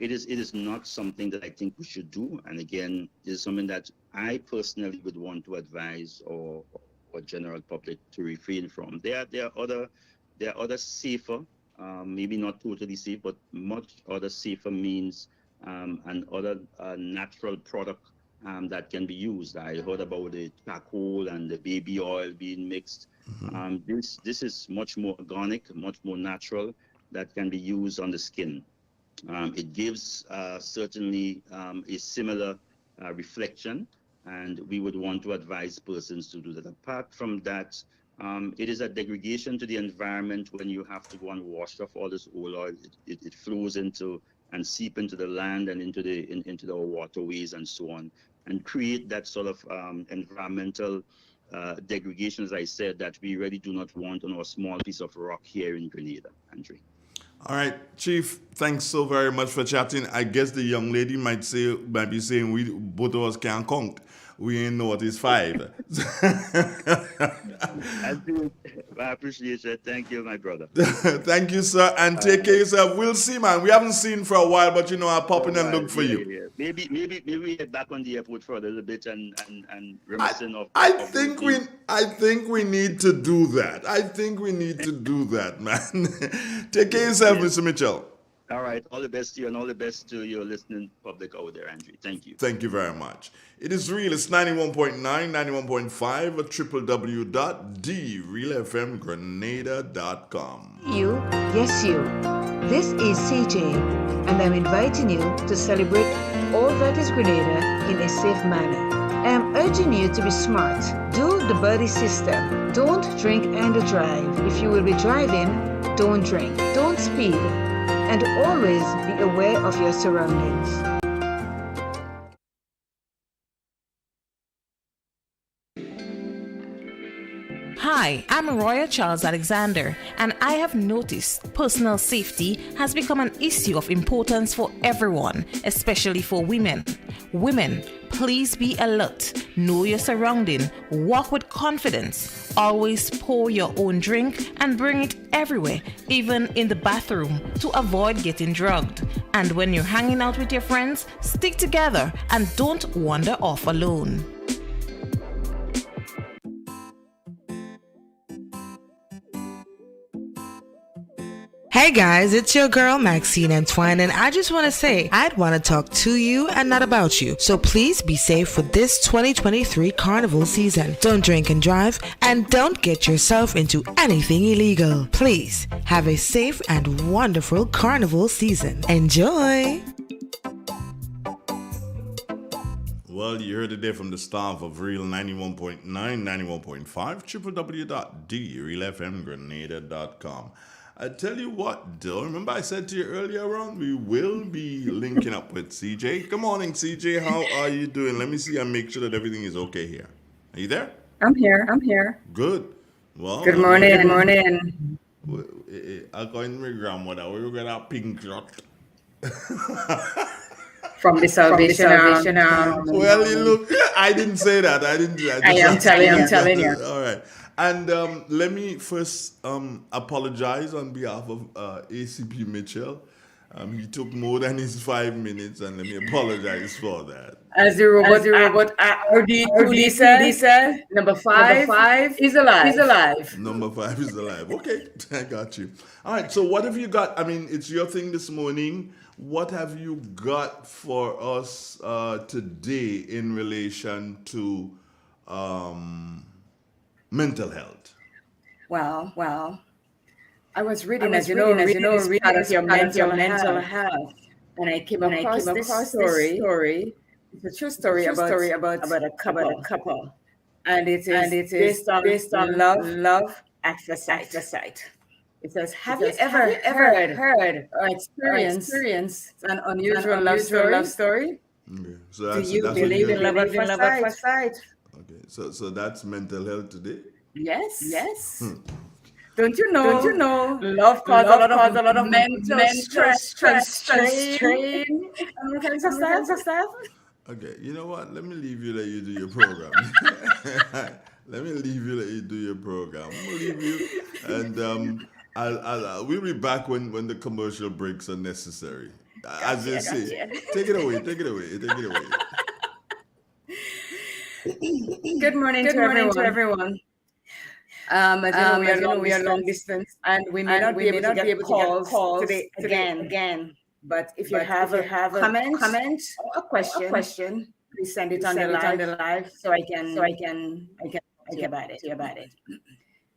It is not something that I think we should do. And again, it is something that I personally would want to advise or general public to refrain from. There are other safer, maybe not totally safe, but much other safer means and other natural product that can be used. I heard about the charcoal and the baby oil being mixed. This is much more organic, much more natural, that can be used on the skin. It gives certainly a similar reflection, and we would want to advise persons to do that. Apart from that, it is a degradation to the environment when you have to go and wash off all this oil. It flows into and seep into the land and into the waterways and so on, and create that sort of environmental degradation, as I said, that we really do not want on our small piece of rock here in Grenada, Andre. All right, Chief, thanks so very much for chatting. I guess the young lady might be saying we both of us can't count. We ain't know what is 5. I appreciate it. Thank you, my brother. Thank you, sir, and take care of yourself. We'll see, man. We haven't seen for a while, but I'll pop in and look for you. Yeah. Maybe we get back on the airport for a little bit and reminiscing of. I think we need to do that. I think we need to do that, man. Take care of yourself, Mr. Mitchell. All right. All the best to you and all the best to your listening public out there, Andrew. Thank you. Thank you very much. It is real. It's 91.9, 91.5 at www.therealfmgrenada.com. You, yes you. This is CJ, and I'm inviting you to celebrate all that is Grenada in a safe manner. I am urging you to be smart. Do the buddy system. Don't drink and drive. If you will be driving, don't drink. Don't speed. And always be aware of your surroundings. Hi, Hi, I'm Roya Charles Alexander, and I have noticed personal safety has become an issue of importance for everyone, especially for women. Women, please be alert, know your surrounding, walk with confidence, always pour your own drink and bring it everywhere, even in the bathroom, to avoid getting drugged. And when you're hanging out with your friends, stick together and don't wander off alone. Hey guys, it's your girl Maxine Antoine, and I just want to say I'd want to talk to you and not about you. So please be safe for this 2023 Carnival season. Don't drink and drive, and don't get yourself into anything illegal. Please have a safe and wonderful Carnival season. Enjoy! Well, you heard it there from the staff of Real 91.9, 91.5, www.realfmgrenada.com. I tell you what, though, remember I said to you earlier on, we will be linking up with CJ. Good morning, CJ. How are you doing? Let me see and make sure that everything is okay here. Are you there? I'm here. Good. Well, Good morning. I'll go in my grandmother. We're going to pink shot. From the Salvation Army. Well, you look, I didn't say that. I am telling you. All right. And let me first apologize on behalf of ACP Mitchell. He took more than his 5 minutes, and let me apologize for that. As the robot, RD2 said, number five is alive. Number 5 is alive. Okay, I got you. All right, so what have you got? I mean, it's your thing this morning. What have you got for us today in relation to mental health? Well, I was reading, as you know, part of your mental health, and I came across this story. It's a true story about a couple, and it is based on love at first sight. It says, have you ever heard or experienced an unusual love story? Okay. So Do you believe in love at first sight? Okay, so that's mental health today? Yes. Don't you know? Love causes a lot of mental stress, strain, and all kinds of stuff. Okay, you know what? Let me leave you, let you do your program. Let me leave you, let you do your program. I'm gonna leave you, and we'll be back when the commercial breaks are necessary. As they say, take it away. Good morning to everyone. As you know, we are long distance, and we may not be able to get calls today again. But if you have a comment or a question, please send it on the live so I can talk about it.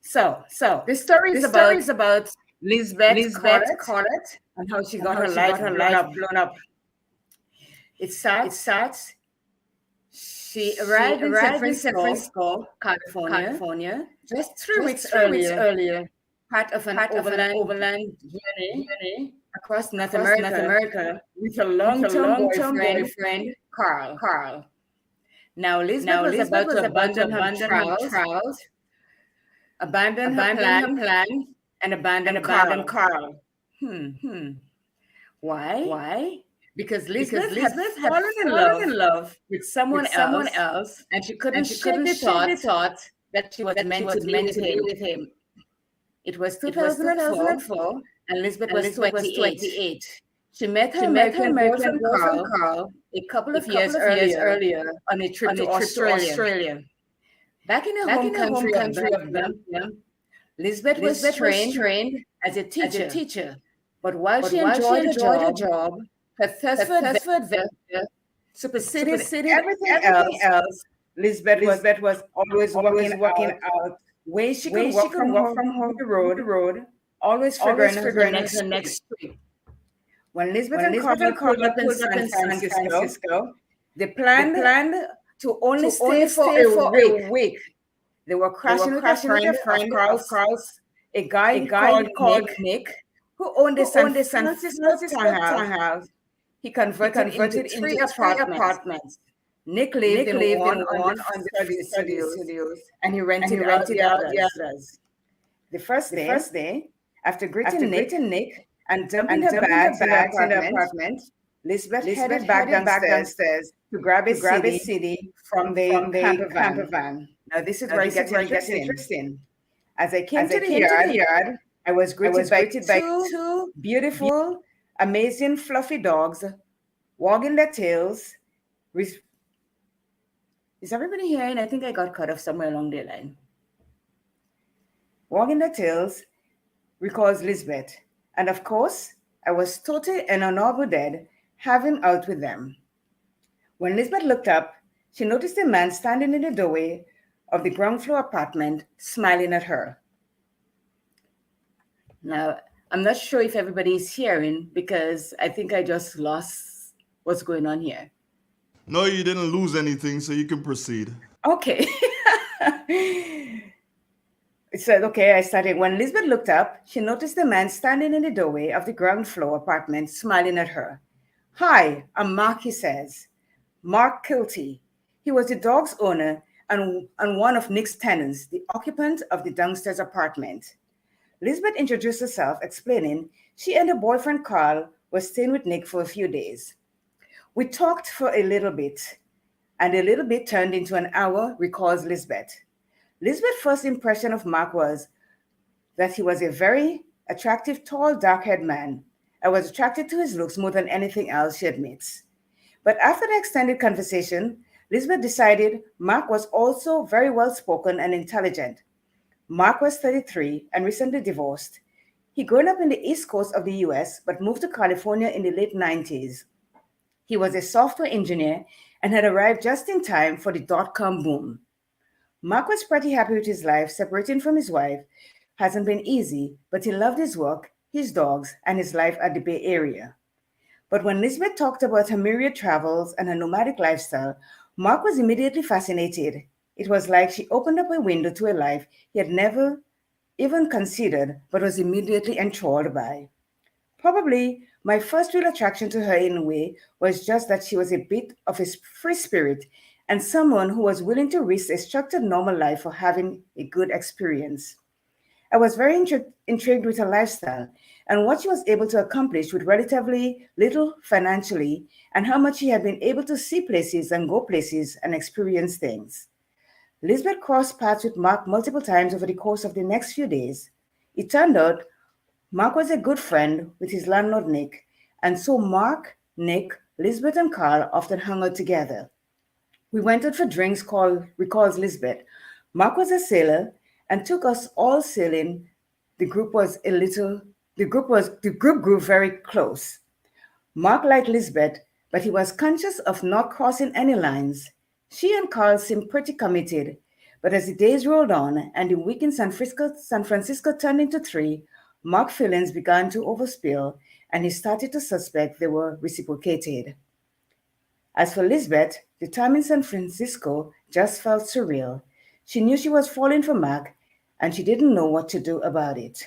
So the story is about Lisbeth Collett and how she got her life blown up. It starts. She arrived in San Francisco, California, just 3 weeks earlier, part of an overland journey across North America with a long-term boyfriend, Carl. Now, Lisbeth was about to abandon her travels, abandon her plan, and abandon Carl. Why? Because Lisbeth had fallen in love with someone else, and she couldn't shake the thought that she was meant to be with him. It was 2004, and Lisbeth was 28. She met her American boyfriend Carl a couple of years earlier on a trip to Australia. Back in her home country of Belgium, Lisbeth was trained as a teacher. But while she enjoyed her job, her thirst for adventure superseded everything else. Lisbeth was always working out ways she could walk from home to the road, always figuring her next trip. When Lisbeth and Carl pulled up in San Francisco, they planned to only stay for a week. They were crashing with a friend of Carl's, a guy called Nick, who owned the San Francisco townhouse. He converted into three apartments. Nick lived in one on the study studios, and he rented out the others. The first day, after greeting Nick and dumping her bags in the apartment, Lisbeth headed back downstairs to grab a CD from the camper van. Now this is where it gets interesting. As I came to the yard, I was greeted by two beautiful, amazing, fluffy dogs wagging their tails. Is everybody hearing? I think I got cut off somewhere along the line. Wagging their tails recalls Lisbeth. And of course, I was totally and honorable dead having out with them. When Lisbeth looked up, she noticed a man standing in the doorway of the ground floor apartment, smiling at her. Now, I'm not sure if everybody is hearing because I think I just lost what's going on here. No, you didn't lose anything, so you can proceed. Okay. It said, okay, I started. When Lisbeth looked up, she noticed the man standing in the doorway of the ground floor apartment, smiling at her. Hi, I'm Mark, he says. Mark Kilty. He was the dog's owner and one of Nick's tenants, the occupant of the downstairs apartment. Lisbeth introduced herself, explaining she and her boyfriend Carl were staying with Nick for a few days. We talked for a little bit, and a little bit turned into an hour, recalls Lisbeth. Lisbeth's first impression of Mark was that he was a very attractive, tall, dark-haired man. I was attracted to his looks more than anything else, she admits. But after the extended conversation, Lisbeth decided Mark was also very well-spoken and intelligent. Mark was 33 and recently divorced. He grew up in the East Coast of the US, but moved to California in the late 90s. He was a software engineer and had arrived just in time for the dot-com boom. Mark was pretty happy with his life. Separating from his wife hasn't been easy, but he loved his work, his dogs, and his life at the Bay Area. But when Lisbeth talked about her myriad travels and her nomadic lifestyle, Mark was immediately fascinated. It was like she opened up a window to a life he had never even considered, but was immediately enthralled by. Probably my first real attraction to her in a way was just that she was a bit of a free spirit and someone who was willing to risk a structured normal life for having a good experience. I was very intrigued with her lifestyle and what she was able to accomplish with relatively little financially and how much she had been able to see places and go places and experience things. Lisbeth crossed paths with Mark multiple times over the course of the next few days. It turned out Mark was a good friend with his landlord Nick, and so Mark, Nick, Lisbeth, and Carl often hung out together. We went out for drinks, recalls Lisbeth. Mark was a sailor and took us all sailing. The group grew very close. Mark liked Lisbeth, but he was conscious of not crossing any lines. She and Carl seemed pretty committed, but as the days rolled on and the week in San Francisco turned into 3, Mark's feelings began to overspill, and he started to suspect they were reciprocated. As for Lisbeth, the time in San Francisco just felt surreal. She knew she was falling for Mark, and she didn't know what to do about it.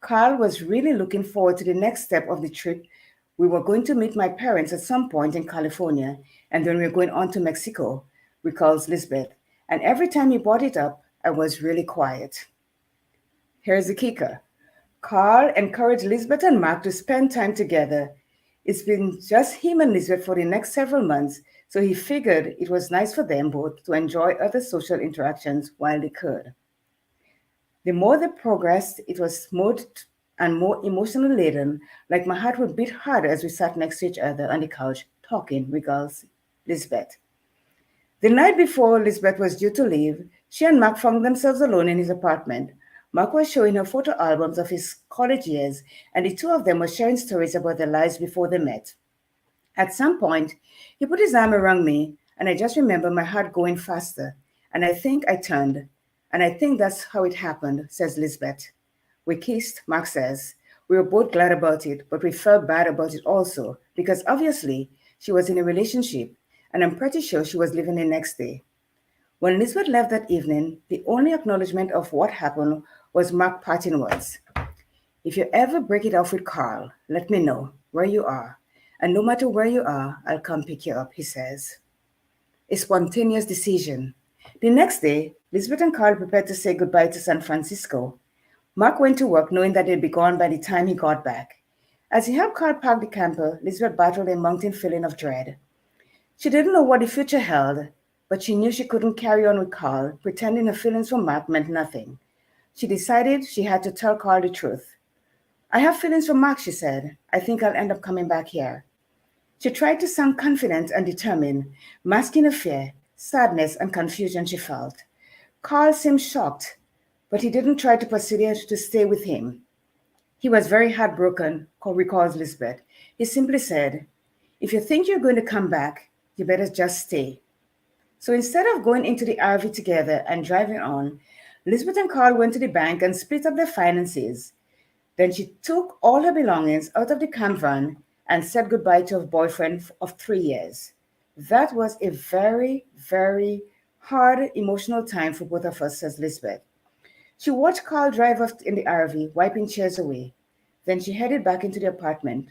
Carl was really looking forward to the next step of the trip. We were going to meet my parents at some point in California, and then we were going on to Mexico, recalls Lisbeth. And every time he brought it up, I was really quiet. Here's the kicker. Carl encouraged Lisbeth and Mark to spend time together. It's been just him and Lisbeth for the next several months, so he figured it was nice for them both to enjoy other social interactions while they could. The more they progressed, it was more and more emotionally laden, like my heart would beat harder as we sat next to each other on the couch talking, recalls Lisbeth. The night before Lisbeth was due to leave, she and Mark found themselves alone in his apartment. Mark was showing her photo albums of his college years, and the two of them were sharing stories about their lives before they met. At some point, he put his arm around me, and I just remember my heart going faster, and I think I turned, and I think that's how it happened, says Lisbeth. We kissed, Mark says. We were both glad about it, but we felt bad about it also, because obviously she was in a relationship, and I'm pretty sure she was leaving the next day. When Lisbeth left that evening, the only acknowledgement of what happened was Mark's parting words. If you ever break it off with Carl, let me know where you are. And no matter where you are, I'll come pick you up, he says. a spontaneous decision. The next day, Lisbeth and Carl prepared to say goodbye to San Francisco. Mark went to work knowing that they'd be gone by the time he got back. As he helped Carl park the camper, Lisbeth battled a mounting feeling of dread. She didn't know what the future held, but she knew she couldn't carry on with Carl, pretending her feelings for Mark meant nothing. She decided she had to tell Carl the truth. I have feelings for Mark, she said. I think I'll end up coming back here. She tried to sound confident and determined, masking the fear, sadness, and confusion she felt. Carl seemed shocked, but he didn't try to persuade her to stay with him. He was very heartbroken, recalls Lisbeth. He simply said, "If you think you're going to come back, you better just stay." So instead of going into the RV together and driving on, Lisbeth and Carl went to the bank and split up their finances. Then she took all her belongings out of the camp van and said goodbye to her boyfriend of 3 years. That was a very, very hard emotional time for both of us, says Lisbeth. She watched Carl drive off in the RV, wiping tears away. Then she headed back into the apartment,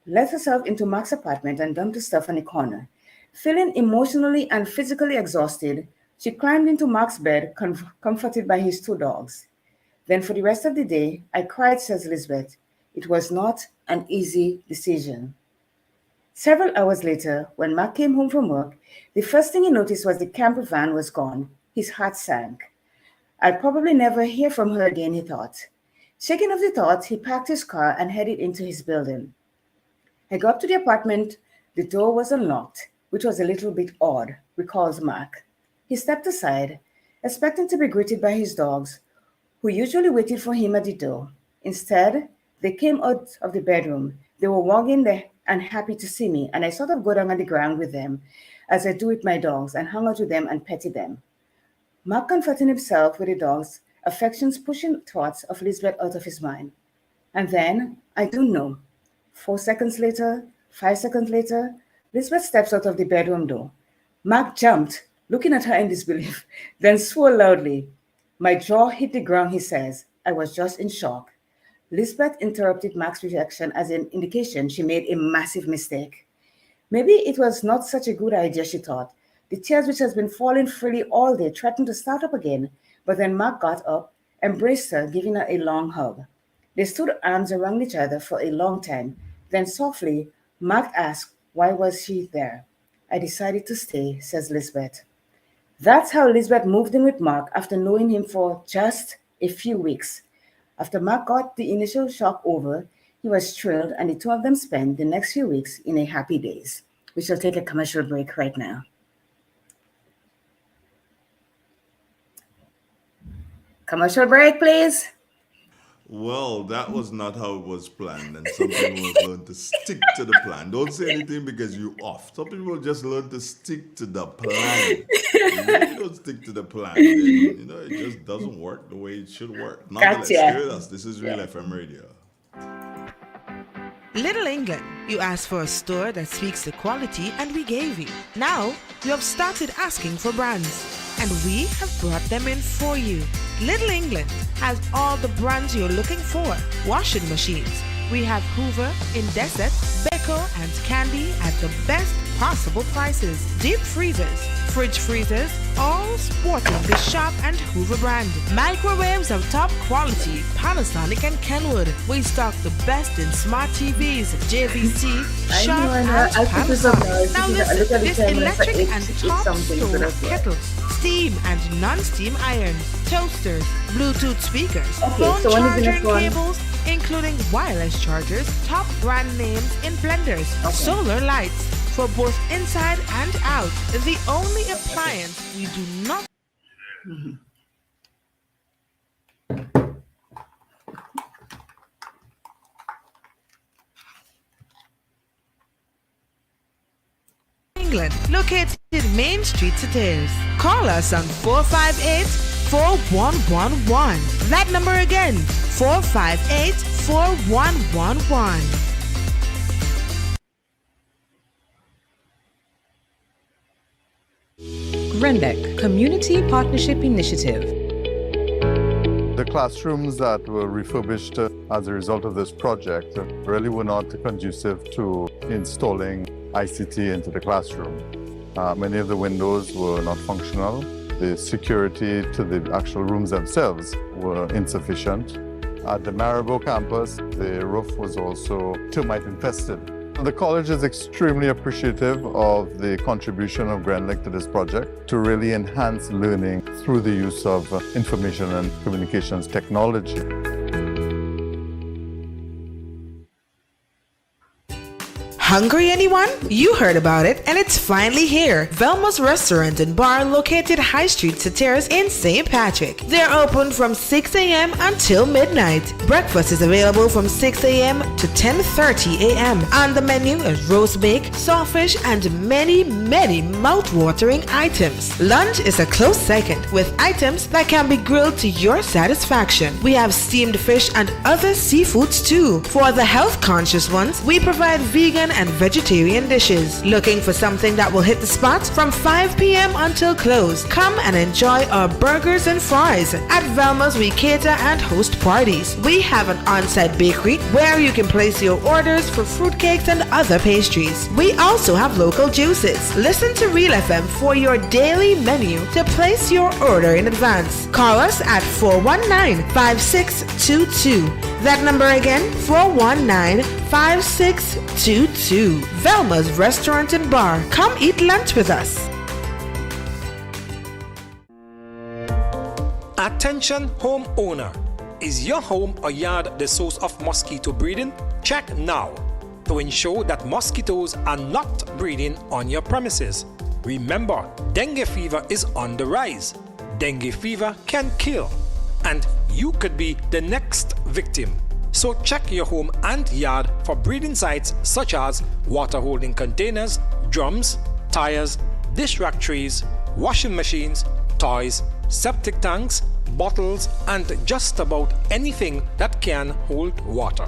let herself into Mark's apartment, and dumped the stuff on the corner. Feeling emotionally and physically exhausted, she climbed into Mark's bed, comforted by his 2 dogs. Then for the rest of the day, I cried, says Lisbeth. It was not an easy decision. Several hours later, when Mark came home from work, the first thing he noticed was the camper van was gone. His heart sank. I'll probably never hear from her again, he thought. Shaking off the thought, he packed his car and headed into his building. I got to the apartment. The door was unlocked, which was a little bit odd, recalls Mark. He stepped aside, expecting to be greeted by his dogs, who usually waited for him at the door. Instead, they came out of the bedroom. They were walking there and happy to see me, and I sort of got down on the ground with them, as I do with my dogs, and hung out with them and petted them. Mark comforting himself with the dogs, affections pushing thoughts of Lisbeth out of his mind. And then, I don't know, 4 seconds later, 5 seconds later, Lisbeth steps out of the bedroom door. Mark jumped, looking at her in disbelief, then swore loudly. My jaw hit the ground, he says. I was just in shock. Lisbeth interrupted Mark's reaction as an indication she made a massive mistake. Maybe it was not such a good idea, she thought. The tears which has been falling freely all day threatened to start up again, but then Mark got up, embraced her, giving her a long hug. They stood arms around each other for a long time. Then softly, Mark asked, why was she there? I decided to stay, says Lisbeth. That's how Lisbeth moved in with Mark after knowing him for just a few weeks. After Mark got the initial shock over, he was thrilled, and the 2 of them spent the next few weeks in a happy days. We shall take a commercial break right now. Commercial break, please. Well, that was not how it was planned, and some people have learned to stick to the plan. Don't say anything because you're off. Some people just learn to stick to the plan. If you don't stick to the plan, then, it just doesn't work the way it should work. Nonetheless, stay with us. This is Real FM Radio. Little England, you asked for a store that speaks the quality, and we gave you. Now, you have started asking for brands, and we have brought them in for you. Little England has all the brands you're looking for. Washing machines. We have Hoover, Indesit, Beko, and Candy at the best possible prices. Deep freezers, fridge freezers, all sporting the Sharp and Hoover brand. Microwaves of top quality, Panasonic and Kenwood. We stock the best in smart TVs, JVC, Sharp and Panasonic. Now listen, this electric and top stove kettles, steam and non-steam irons, toasters, Bluetooth speakers, phone charger cables, including wireless chargers, top brand names in blenders, solar lights for both inside and out. The only appliance we do not England, located Main Street to Tears. Call us on 458-4111. That number again, 458-4111. Rendeck Community Partnership Initiative. The classrooms that were refurbished as a result of this project really were not conducive to installing ICT into the classroom. Many of the windows were not functional. The security to the actual rooms themselves were insufficient. At the Maribor campus, the roof was also termite infested. The college is extremely appreciative of the contribution of GrenLink to this project to really enhance learning through the use of information and communications technology. Hungry, anyone? You heard about it, and it's finally here. Velma's Restaurant and Bar, located High Street Terrace in St. Patrick. They're open from 6 a.m. until midnight. Breakfast is available from 6 a.m. to 10:30 a.m. On the menu is roast bake, sawfish, and many, many mouth-watering items. Lunch is a close second, with items that can be grilled to your satisfaction. We have steamed fish and other seafoods too. For the health-conscious ones, we provide vegan and vegetarian dishes. Looking for something that will hit the spot? From 5 p.m. until close, come and enjoy our burgers and fries. At Velma's, we cater and host parties. We have an on-site bakery where you can place your orders for fruitcakes and other pastries. We also have local juices. Listen to Real FM for your daily menu to place your order in advance. Call us at 419-5622. That number again, 419-5622. Velma's Restaurant and Bar. Come eat lunch with us. Attention homeowner. Is your home or yard the source of mosquito breeding? Check now to ensure that mosquitoes are not breeding on your premises. Remember, dengue fever is on the rise. Dengue fever can kill, and you could be the next victim. So check your home and yard for breeding sites such as water holding containers, drums, tires, dish rack trays, washing machines, toys, septic tanks, bottles, and just about anything that can hold water.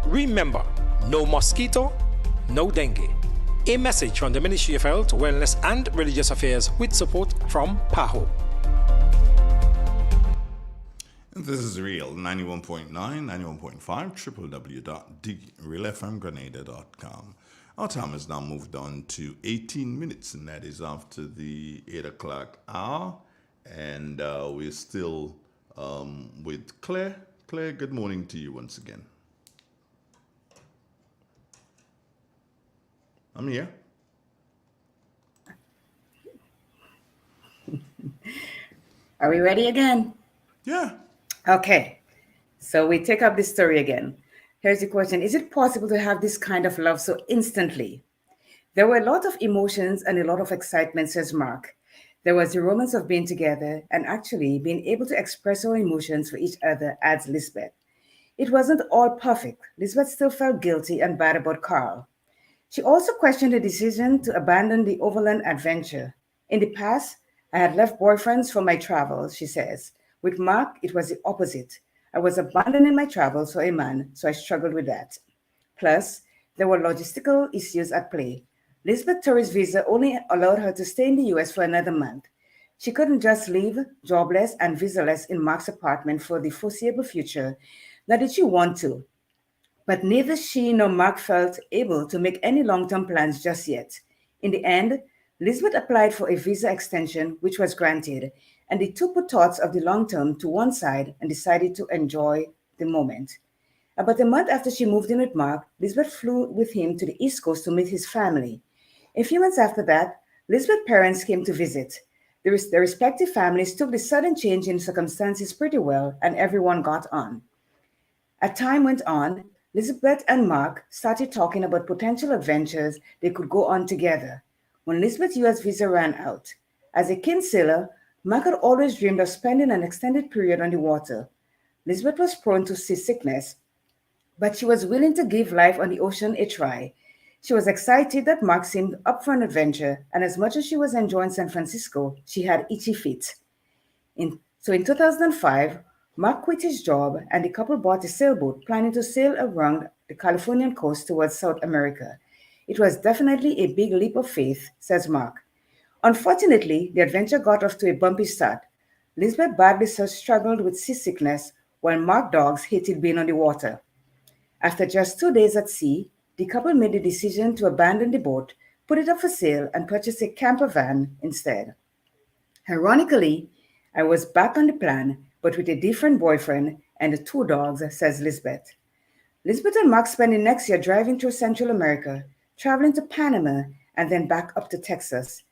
Remember, no mosquito, no dengue. A message from the Ministry of Health, Wellness and Religious Affairs with support from PAHO. This is Real 91.9, 91.5, www.realfmgrenada.com. Our time has now moved on to 18 minutes, and that is after the 8 o'clock hour. And we're still with Claire. Claire, good morning to you once again. I'm here. Are we ready again? Yeah. Okay. So we take up this story again. Here's the question. Is it possible to have this kind of love so instantly? There were a lot of emotions and a lot of excitement, says Mark. There was the romance of being together and actually being able to express our emotions for each other, adds Lisbeth. It wasn't all perfect. Lisbeth still felt guilty and bad about Carl. She also questioned the decision to abandon the overland adventure. In the past, I had left boyfriends for my travels, she says. With Mark, it was the opposite. I was abandoning my travels for a man, so I struggled with that. Plus, there were logistical issues at play. Lisbeth's tourist visa only allowed her to stay in the US for another month. She couldn't just leave jobless and visaless in Mark's apartment for the foreseeable future, nor did she want to. But neither she nor Mark felt able to make any long-term plans just yet. In the end, Lisbeth applied for a visa extension, which was granted, and the two put thoughts of the long term to one side and decided to enjoy the moment. About a month after she moved in with Mark, Lisbeth flew with him to the East Coast to meet his family. A few months after that, Lisbeth's parents came to visit. The respective families took the sudden change in circumstances pretty well, and everyone got on. As time went on, Lisbeth and Mark started talking about potential adventures they could go on together. When Lisbeth's US visa ran out, as a keen sailor, Mark had always dreamed of spending an extended period on the water. Lisbeth was prone to seasickness, but she was willing to give life on the ocean a try. She was excited that Mark seemed up for an adventure, and as much as she was enjoying San Francisco, she had itchy feet. So in 2005, Mark quit his job and the couple bought a sailboat, planning to sail around the Californian coast towards South America. It was definitely a big leap of faith, says Mark. Unfortunately, the adventure got off to a bumpy start. Lisbeth badly struggled with seasickness, while Mark's dogs hated being on the water. After just 2 days at sea, the couple made the decision to abandon the boat, put it up for sale, and purchased a camper van instead. Ironically, I was back on the plan, but with a different boyfriend and the 2 dogs, says Lisbeth. Lisbeth and Mark spent the next year driving through Central America, traveling to Panama, and then back up to Texas.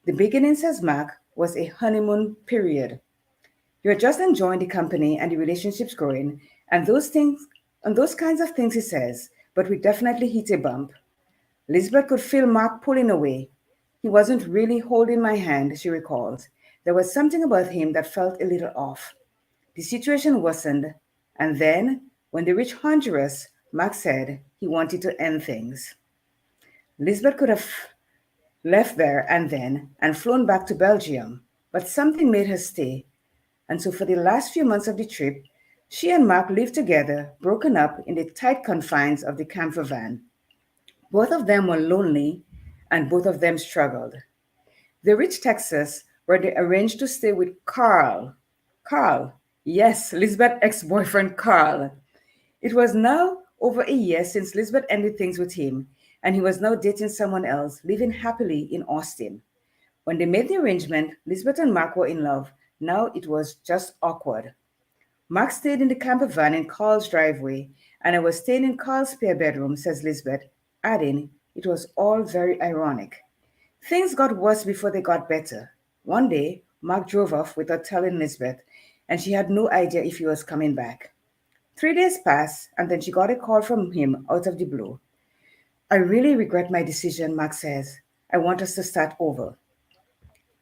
The beginning, says Mark, was a honeymoon period. You're just enjoying the company and the relationships growing, and those kinds of things, he says, but we definitely hit a bump. Lisbeth could feel Mark pulling away. He wasn't really holding my hand, she recalls. There was something about him that felt a little off. The situation worsened, and then, when they reached Honduras, Mark said he wanted to end things. Lisbeth could have left there and then and flown back to Belgium, but something made her stay. And so for the last few months of the trip, she and Mark lived together, broken up in the tight confines of the camper van. Both of them were lonely, and both of them struggled. They reached Texas, where they arranged to stay with Carl. Carl, yes, Lisbeth's ex-boyfriend Carl. It was now over a year since Lisbeth ended things with him, and he was now dating someone else, living happily in Austin. When they made the arrangement, Lisbeth and Mark were in love. Now it was just awkward. Mark stayed in the camper van in Carl's driveway, and I was staying in Carl's spare bedroom, says Lisbeth, adding, it was all very ironic. Things got worse before they got better. One day, Mark drove off without telling Lisbeth, and she had no idea if he was coming back. 3 days passed, and then she got a call from him out of the blue. I really regret my decision, Mark says. I want us to start over.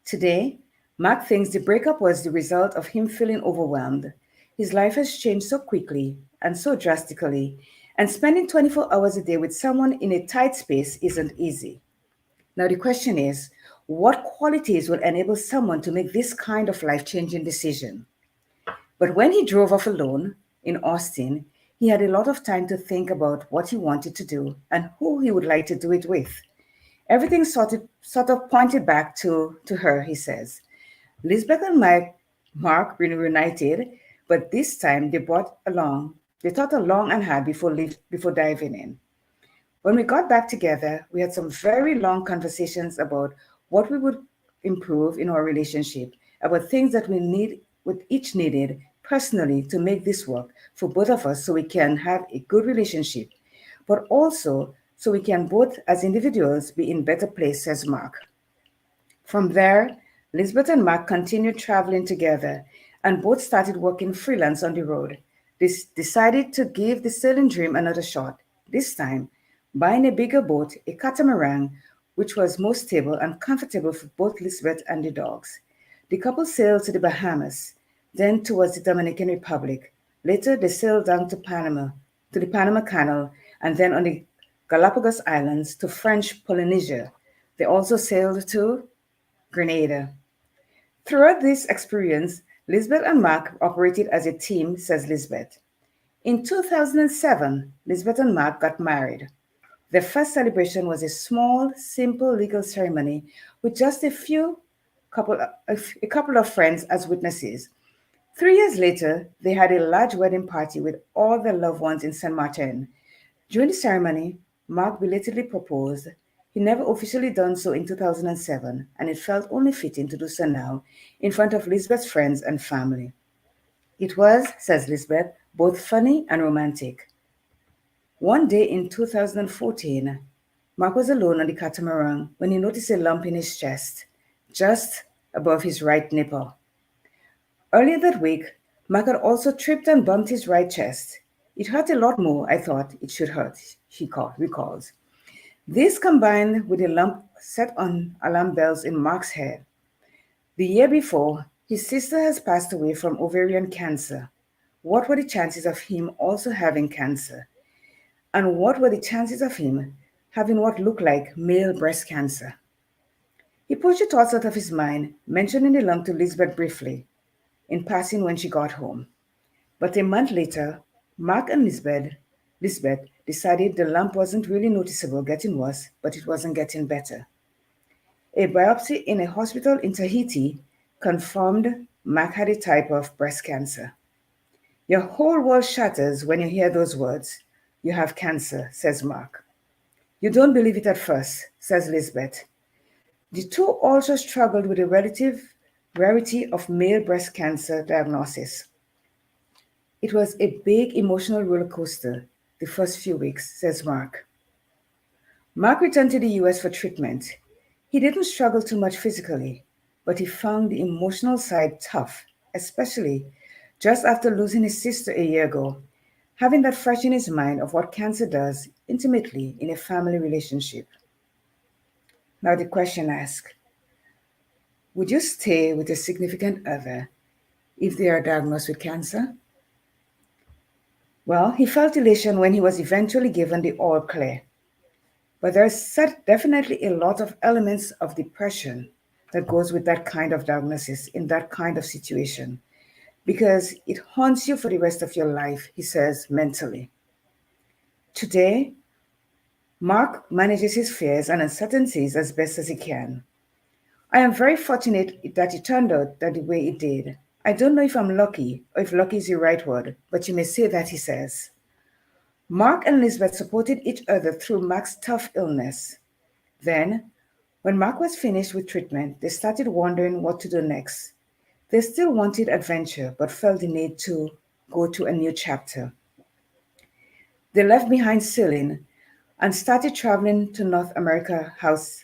Today, Mark thinks the breakup was the result of him feeling overwhelmed. His life has changed so quickly and so drastically, and spending 24 hours a day with someone in a tight space isn't easy. Now the question is, what qualities will enable someone to make this kind of life-changing decision? But when he drove off alone in Austin, he had a lot of time to think about what he wanted to do and who he would like to do it with. Everything sort of pointed back to her, he says. Lisbeth and Mark reunited, but this time they thought long and hard before diving in. When we got back together, we had some very long conversations about what we would improve in our relationship, about things that we each needed personally to make this work for both of us so we can have a good relationship, but also so we can both as individuals be in better place, says Mark. From there, Lisbeth and Mark continued traveling together and both started working freelance on the road. They decided to give the sailing dream another shot, this time buying a bigger boat, a catamaran, which was more stable and comfortable for both Lisbeth and the dogs. The couple sailed to the Bahamas, then towards the Dominican Republic. Later, they sailed down to the Panama Canal, and then on the Galapagos Islands to French Polynesia. They also sailed to Grenada. Throughout this experience, Lisbeth and Mark operated as a team, says Lisbeth. In 2007, Lisbeth and Mark got married. Their first celebration was a small, simple legal ceremony with just a couple of friends as witnesses. 3 years later, they had a large wedding party with all their loved ones in Saint Martin. During the ceremony, Mark belatedly proposed. He never officially done so in 2007, and it felt only fitting to do so now in front of Lisbeth's friends and family. It was, says Lisbeth, both funny and romantic. One day in 2014, Mark was alone on the catamaran when he noticed a lump in his chest, just above his right nipple. Earlier that week, Mark had also tripped and bumped his right chest. It hurt a lot more, I thought it should hurt, he recalls. This combined with a lump set on alarm bells in Mark's head. The year before, his sister has passed away from ovarian cancer. What were the chances of him also having cancer? And what were the chances of him having what looked like male breast cancer? He pushed the thoughts out of his mind, mentioning the lump to Lisbeth briefly, in passing when she got home. But a month later, Mark and Lisbeth decided the lump wasn't really noticeable, getting worse, but it wasn't getting better. A biopsy in a hospital in Tahiti confirmed Mark had a type of breast cancer. Your whole world shatters when you hear those words. You have cancer, says Mark. You don't believe it at first, says Lisbeth. The two also struggled with the relative rarity of male breast cancer diagnosis. It was a big emotional roller coaster the first few weeks, says Mark. Mark returned to the US for treatment. He didn't struggle too much physically, but he found the emotional side tough, especially just after losing his sister a year ago, having that fresh in his mind of what cancer does intimately in a family relationship. Now the question asked, would you stay with a significant other if they are diagnosed with cancer? Well, he felt elation when he was eventually given the all clear. But there's definitely a lot of elements of depression that goes with that kind of diagnosis in that kind of situation, because it haunts you for the rest of your life, he says, mentally. Today, Mark manages his fears and uncertainties as best as he can. I am very fortunate that it turned out that the way it did. I don't know if I'm lucky or if lucky is the right word, but you may say that, he says. Mark and Lisbeth supported each other through Mark's tough illness. Then, when Mark was finished with treatment, they started wondering what to do next. They still wanted adventure, but felt the need to go to a new chapter. They left behind sailing and started traveling to North America, house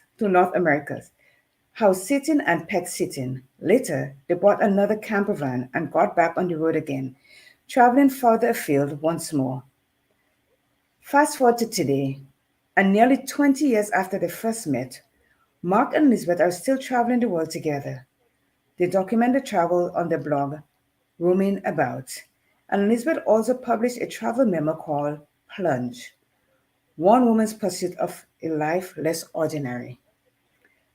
sitting and pet sitting. Later, they bought another camper van and got back on the road again, traveling farther afield once more. Fast forward to today, and nearly 20 years after they first met, Mark and Lisbeth are still traveling the world together. They document the travel on their blog, Roaming About, and Lisbeth also published a travel memo called Plunge, One Woman's Pursuit of a Life Less Ordinary.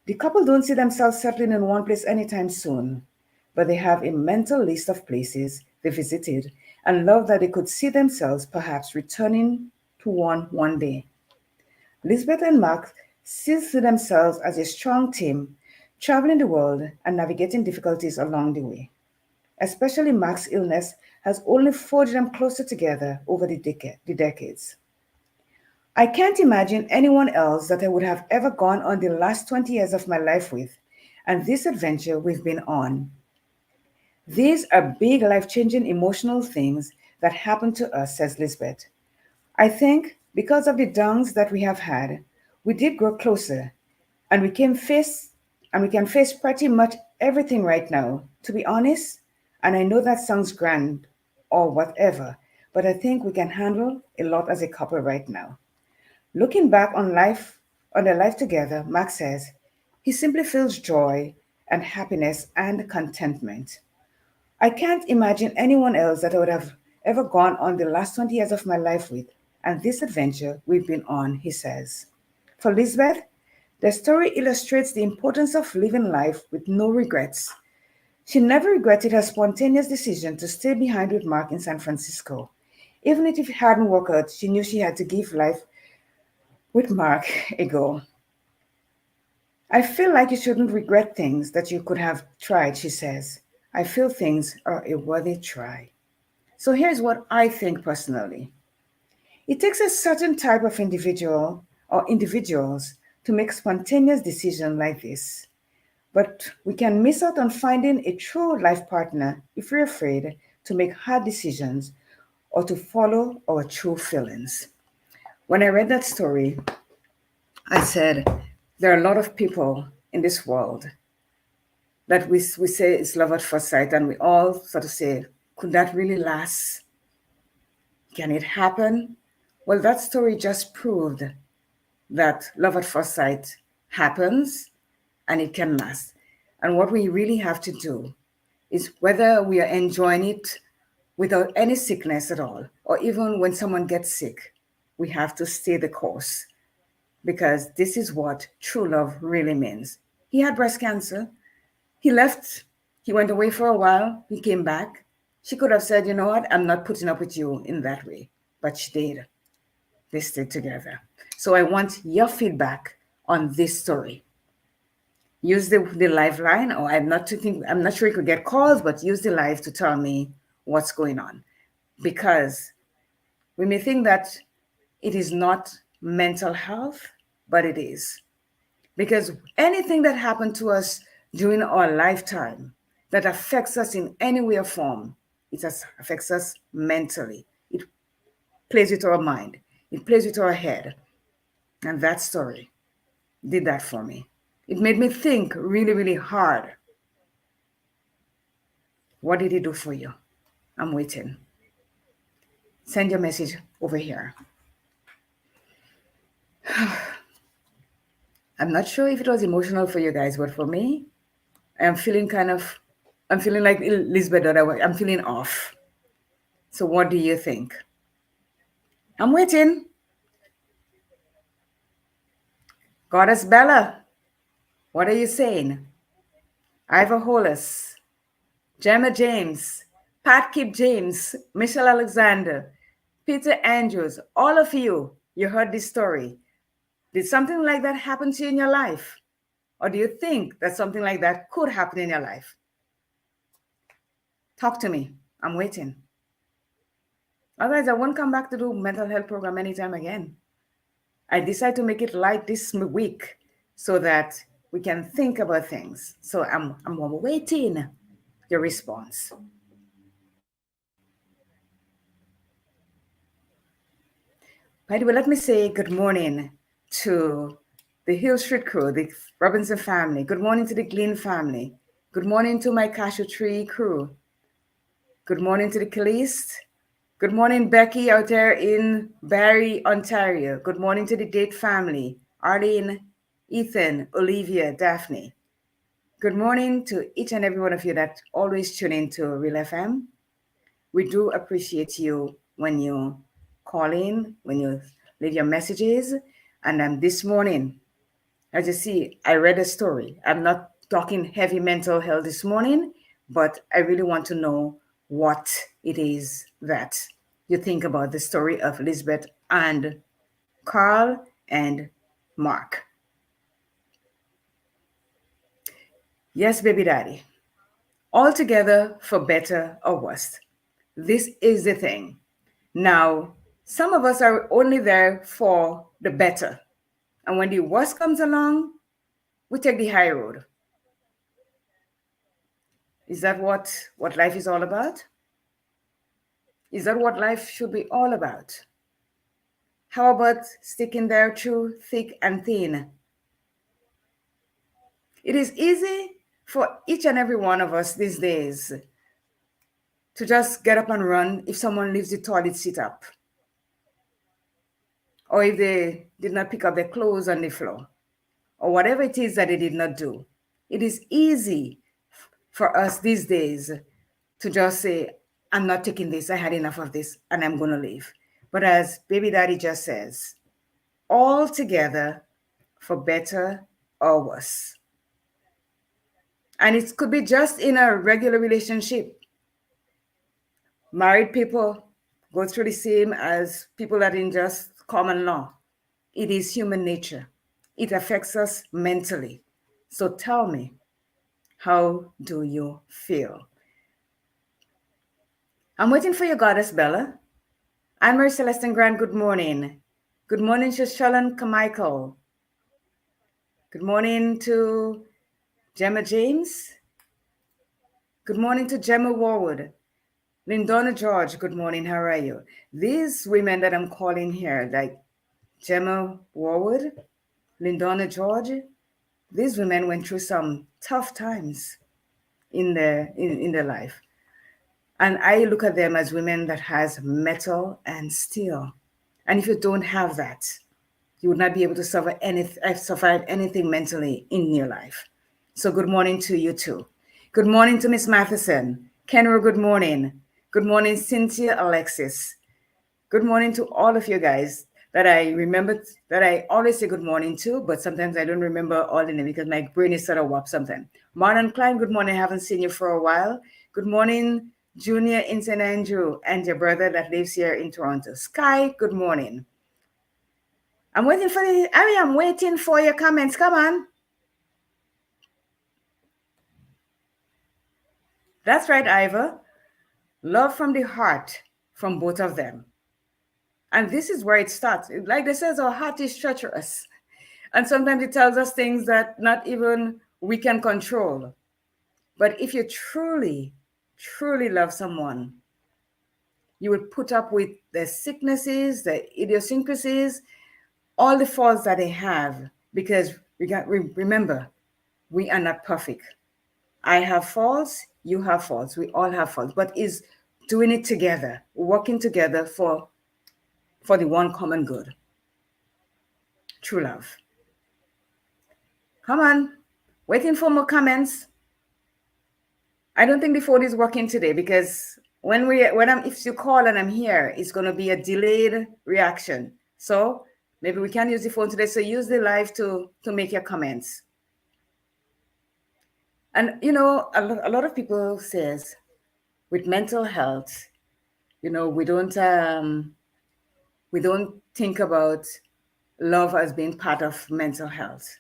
The couple don't see themselves settling in one place anytime soon, but they have a mental list of places they visited and love that they could see themselves perhaps returning to one day. Lisbeth and Mark still see themselves as a strong team, traveling the world and navigating difficulties along the way. Especially Mark's illness has only forged them closer together over the decades. I can't imagine anyone else that I would have ever gone on the last 20 years of my life with, and this adventure we've been on. These are big, life-changing emotional things that happen to us, says Lisbeth. I think because of the downs that we have had, we did grow closer, and we can face pretty much everything right now, to be honest. And I know that sounds grand or whatever, but I think we can handle a lot as a couple right now. Looking back on their life together, Mark says, he simply feels joy and happiness and contentment. I can't imagine anyone else that I would have ever gone on the last 20 years of my life with, and this adventure we've been on, he says. For Lisbeth, the story illustrates the importance of living life with no regrets. She never regretted her spontaneous decision to stay behind with Mark in San Francisco. Even if it hadn't worked out, she knew she had to give life with Mark a go. I feel like you shouldn't regret things that you could have tried, she says. I feel things are a worthy try. So here's what I think personally. It takes a certain type of individual or individuals to make spontaneous decisions like this. But we can miss out on finding a true life partner if we're afraid to make hard decisions or to follow our true feelings. When I read that story, I said, there are a lot of people in this world that we say it's love at first sight, and we all sort of say, could that really last? Can it happen? Well, that story just proved that love at first sight happens and it can last. And what we really have to do is, whether we are enjoying it without any sickness at all, or even when someone gets sick, we have to stay the course, because this is what true love really means. He had breast cancer. He left. He went away for a while. He came back. She could have said, you know what, I'm not putting up with you in that way. But she did. They stayed together. So I want your feedback on this story. Use the live line, or I'm not sure you could get calls, but use the live to tell me what's going on. Because we may think that it is not mental health, but it is. Because anything that happened to us during our lifetime that affects us in any way or form, affects us mentally. It plays with our mind, it plays with our head. And that story did that for me. It made me think really, really hard. What did he do for you? I'm waiting. Send your message over here. I'm not sure if it was emotional for you guys, but for me, I'm feeling like Elizabeth, I'm feeling off. So what do you think? I'm waiting. Goddess Bella, what are you saying? Ivor Hollis, Gemma James, Pat Kip James, Michelle Alexander, Peter Andrews, all of you, you heard this story. Did something like that happen to you in your life? Or do you think that something like that could happen in your life? Talk to me. I'm waiting. Otherwise, I won't come back to do mental health program anytime again. I decided to make it light this week so that we can think about things. So I'm waiting your response. By the way, let me say good morning to the Hill Street crew, the Robinson family. Good morning to the Glean family. Good morning to my Cashew Tree crew. Good morning to the Caliste. Good morning, Becky, out there in Barrie, Ontario. Good morning to the Date family, Arlene, Ethan, Olivia, Daphne. Good morning to each and every one of you that always tune in to Real FM. We do appreciate you when you call in, when you leave your messages. And this morning, as you see, I read a story. I'm not talking heavy mental health this morning, but I really want to know what it is that you think about the story of Elizabeth and Carl and Mark. Yes, baby daddy. All together for better or worse. This is the thing. Now, some of us are only there for the better. And when the worst comes along, we take the high road. Is that what life is all about? Is that what life should be all about? How about sticking there through thick and thin? It is easy for each and every one of us these days to just get up and run if someone leaves the toilet seat up, or if they did not pick up their clothes on the floor, or whatever it is that they did not do. It is easy for us these days to just say, I'm not taking this, I had enough of this, and I'm going to leave. But as baby daddy just says, all together for better or worse. And it could be just in a regular relationship. Married people go through the same as people that in just common law. It is human nature. It affects us mentally. So tell me, how do you feel? I'm waiting for your goddess, Bella. Anne-Marie Celestine Grant, good morning. Good morning to Shalon Carmichael. Good morning to Gemma James. Good morning to Gemma Warwood. Lindona George, good morning. How are you? These women that I'm calling here, like Gemma Warwood, Lindona George, these women went through some tough times in their life. And I look at them as women that has metal and steel. And if you don't have that, you would not be able to survive anything mentally in your life. So good morning to you too. Good morning to Miss Matheson. Kenro, good morning. Good morning, Cynthia Alexis. Good morning to all of you guys that I remember, that I always say good morning to, but sometimes I don't remember all the names because my brain is sort of warped sometimes. Marlon Klein, good morning. I haven't seen you for a while. Good morning, Junior in St. Andrew, and your brother that lives here in Toronto. Sky, good morning. I'm waiting for your comments. Come on. That's right, Ivor. Love from the heart from both of them. And this is where it starts. Like they says, our heart is treacherous. And sometimes it tells us things that not even we can control. But if you truly, truly love someone, you will put up with the sicknesses, the idiosyncrasies, all the faults that they have, because remember, we are not perfect. I have faults, you have faults, we all have faults, but is doing it together, working together for the one common good. True love. Come on, waiting for more comments. I don't think the phone is working today because if you call and I'm here, it's going to be a delayed reaction. So maybe we can use the phone today. So use the live to make your comments. And you know, a lot of people says with mental health, you know, we don't think about love as being part of mental health,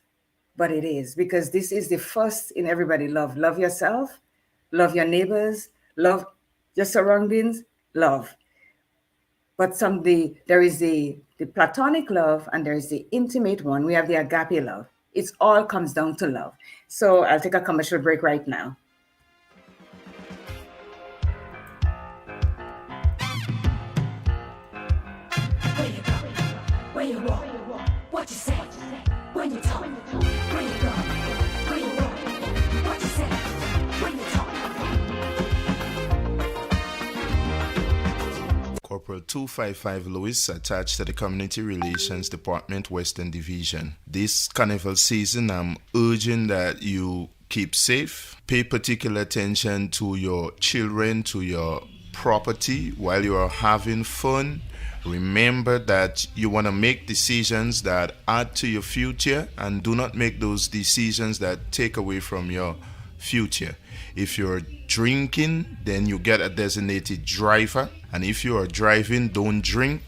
but it is, because this is the first in everybody. Love yourself, love your neighbors, love your surroundings, love. But there is the platonic love and there is the intimate one. We have the agape love. It all comes down to love. So I'll take a commercial break right now. Where you go? Where you walk? What you say? When you talk? Where you go? Where you walk? What you say? When you talk? Corporal 255 Lewis, attached to the Community Relations Department, Western Division. This carnival season, I'm urging that you keep safe, pay particular attention to your children, to your property while you are having fun. Remember that you want to make decisions that add to your future, and do not make those decisions that take away from your future. If you're drinking, then you get a designated driver, and if you are driving, don't drink.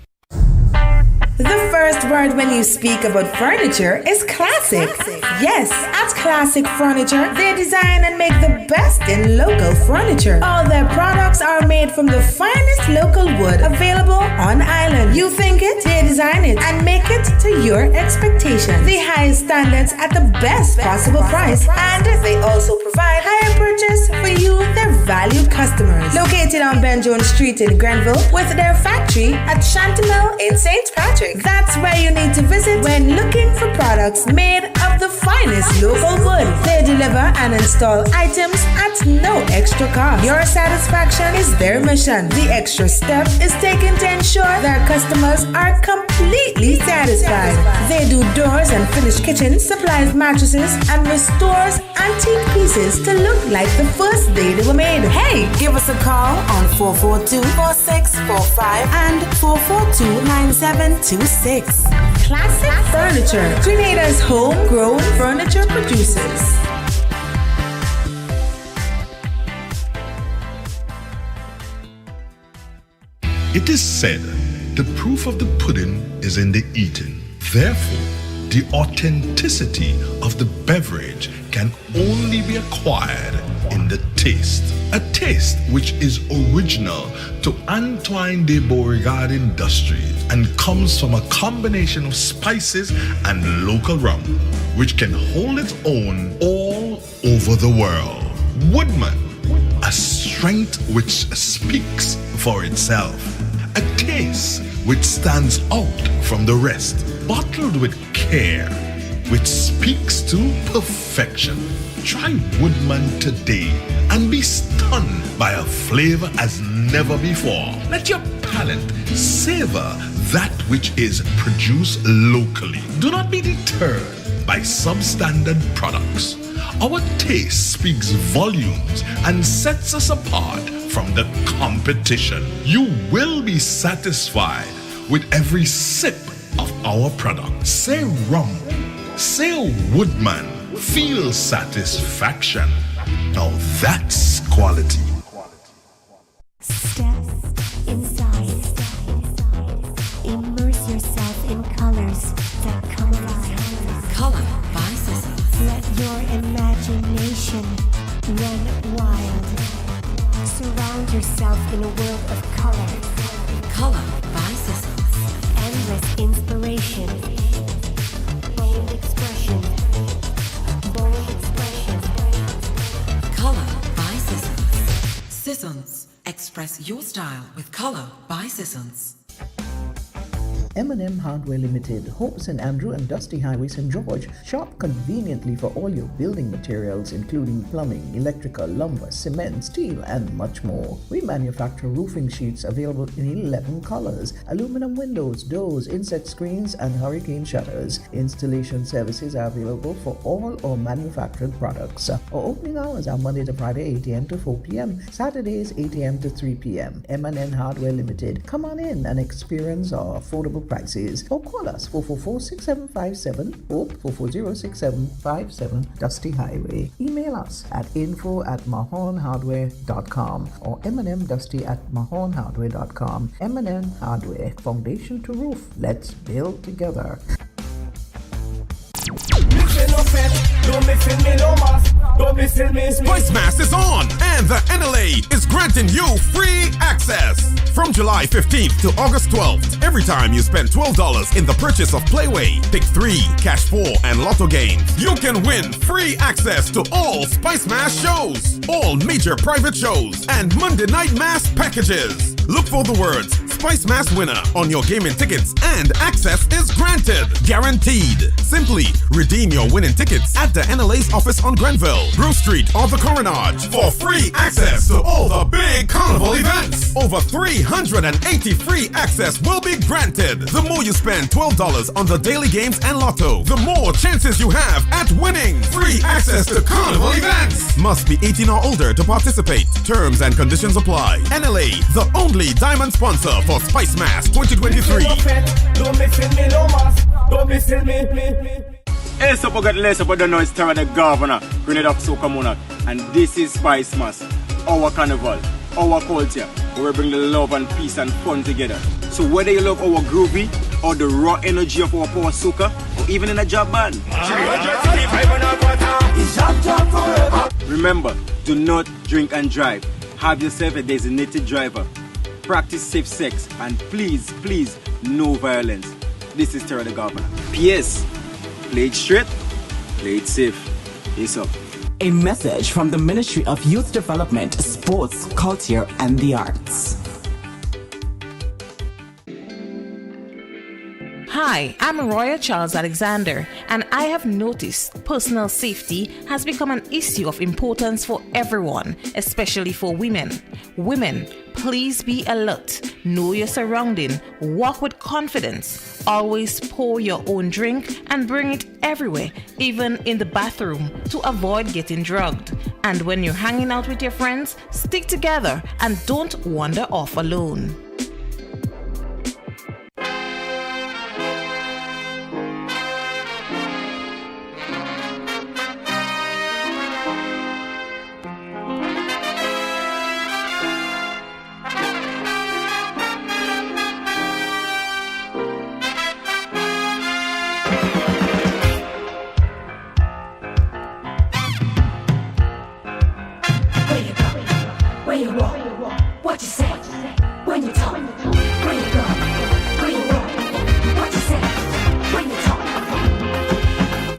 The first word when you speak about furniture is classic. Yes, at Classic Furniture, they design and make the best in local furniture. All their products are made from the finest local wood available on island. You think it, they design it and make it to your expectations. The highest standards at the best possible price, and they also provide higher purchase for you, their valued customers. Located on Ben Jones Street in Grenville, with their factory at Chantimel in St. Patrick. That's where you need to visit when looking for products made of the finest local wood. They deliver and install items at no extra cost. Your satisfaction is their mission. The extra step is taken to ensure their customers are completely satisfied. They do doors and finished kitchens, supplies mattresses, and restores antique pieces to look like the first day they were made. Hey, give us a call on 442-4645 and 442-9726. Classic Furniture, Grenada's homegrown furniture producers. It is said, the proof of the pudding is in the eating. Therefore, the authenticity of the beverage can only be acquired in the taste. A taste which is original to Antoine de Beauregard Industries and comes from a combination of spices and local rum, which can hold its own all over the world. Woodman, a strength which speaks for itself. A taste which stands out from the rest, bottled with care, which speaks to perfection. Try Woodman today and be stunned by a flavor as never before. Let your palate savor that which is produced locally. Do not be deterred by substandard products. Our taste speaks volumes and sets us apart from the competition. You will be satisfied with every sip of our product. Say rum, say Woodman, feel satisfaction. Now that's quality. Step inside. Immerse yourself in colors that come alive. Color by Sissy. Let your imagination run wild. Surround yourself in a world of color. Color by Sissy. endless inspiration. Bold expression. Bold expression. Color by Sissons. Sissons. Express your style with color by Sissons. M&M Hardware Limited, Hope St. Andrew and Dusty Highway, St. George. Shop conveniently for all your building materials, including plumbing, electrical, lumber, cement, steel, and much more. We manufacture roofing sheets available in 11 colors, aluminum windows, doors, insect screens, and hurricane shutters. Installation services are available for all our manufactured products. Our opening hours are Monday to Friday, 8 a.m. to 4 p.m., Saturdays, 8 a.m. to 3 p.m. M&M Hardware Limited. Come on in and experience our affordable prices, or call us 444-6757 or 440-6757 Dusty Highway. Email us at info@mahonhardware.com or mnmdusty@mahonhardware.com. M&M Hardware, foundation to roof. Let's build together. Spice Mass is on, and the NLA is granting you free access. From July 15th to August 12th, every time you spend $12 in the purchase of Playway, Pick 3, Cash 4, and Lotto games, you can win free access to all Spice Mass shows, all major private shows, and Monday Night Mass packages. Look for the words Spice Mass winner on your gaming tickets, and access is granted. Guaranteed. Simply redeem your winning tickets at the NLA's office on Grenville, Brew Street, or the Coronage for free access to all the big Carnival events. Over 380 free access will be granted. The more you spend $12 on the daily games and Lotto, the more chances you have at winning free access to Carnival events. Must be 18 or older to participate. Terms and conditions apply. NLA, the only diamond sponsor for Spice Mass 2023. Don't miss me, no mas. Don't miss me. Hey, so forget less about the noise, Terra the Governor, Grenada Soca Monarch, and this is Spice Mass, our carnival, our culture, where we bring the love and peace and fun together. So whether you love our groovy or the raw energy of our power soca, or even in a job band, remember, do not drink and drive. Have yourself a designated driver. Practice safe sex, and please, no violence. This is Terra the Governor. P.S. Play it straight, play it safe. Peace up. A message from the Ministry of Youth Development, Sports, Culture, and the Arts. Hi, I'm Roya Charles Alexander, and I have noticed personal safety has become an issue of importance for everyone, especially for women. Women, please be alert, know your surrounding, walk with confidence, always pour your own drink and bring it everywhere, even in the bathroom, to avoid getting drugged. And when you're hanging out with your friends, stick together and don't wander off alone.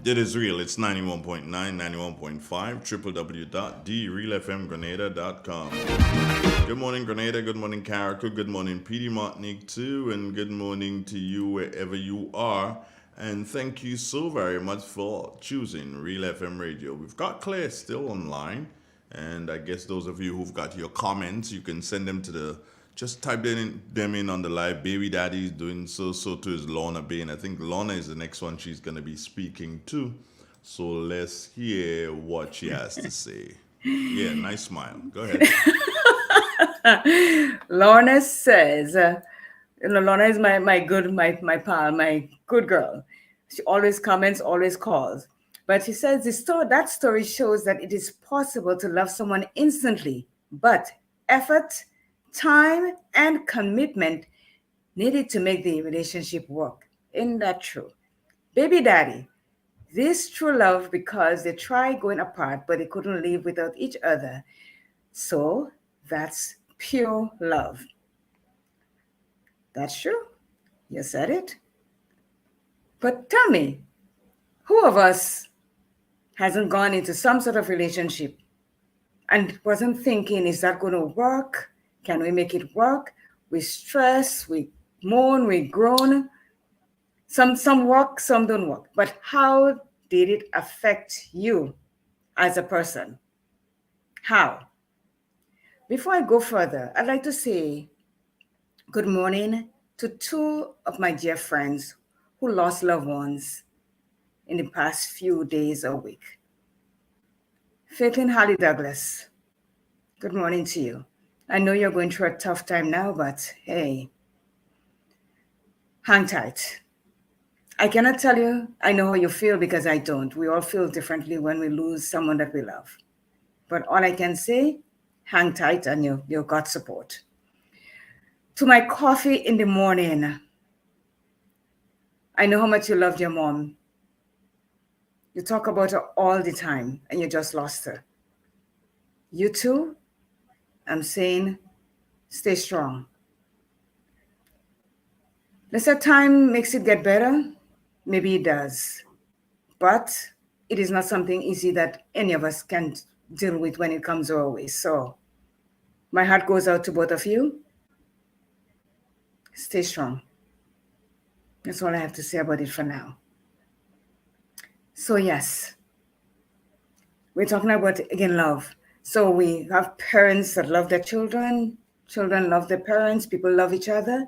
It is real. It's 91.9, 91.5, www.drealfmgrenada.com. Good morning, Grenada. Good morning, Carriacou. Good morning, PD Martinique, too. And good morning to you wherever you are. And thank you so very much for choosing Real FM Radio. We've got Claire still online. And I guess those of you who've got your comments, you can send them to the... Just type them in on the live. Baby Daddy's doing so to his Lorna Bay. And I think Lorna is the next one she's going to be speaking to. So let's hear what she has to say. Yeah, nice smile. Go ahead. Lorna says, Lorna is my pal, my good girl. She always comments, always calls. But she says that story shows that it is possible to love someone instantly, but effort, time, and commitment needed to make the relationship work. Isn't that true? Baby Daddy, this true love because they tried going apart, but they couldn't live without each other. So that's pure love. That's true. You said it. But tell me, who of us hasn't gone into some sort of relationship and wasn't thinking, is that going to work? Can we make it work? We stress, we moan, we groan. Some work, some don't work. But how did it affect you as a person? How? Before I go further, I'd like to say good morning to two of my dear friends who lost loved ones in the past few days or week. Faith and Holly Douglas, good morning to you. I know you're going through a tough time now, but hey, hang tight. I cannot tell you I know how you feel because I don't. We all feel differently when we lose someone that we love. But all I can say, hang tight and you've got support. To my coffee in the morning, I know how much you loved your mom. You talk about her all the time and you just lost her. You too, I'm saying, stay strong. Let's say time makes it get better. Maybe it does. But it is not something easy that any of us can deal with when it comes our way. So my heart goes out to both of you. Stay strong. That's all I have to say about it for now. So yes, we're talking about, again, love. So we have parents that love their children, children love their parents, people love each other,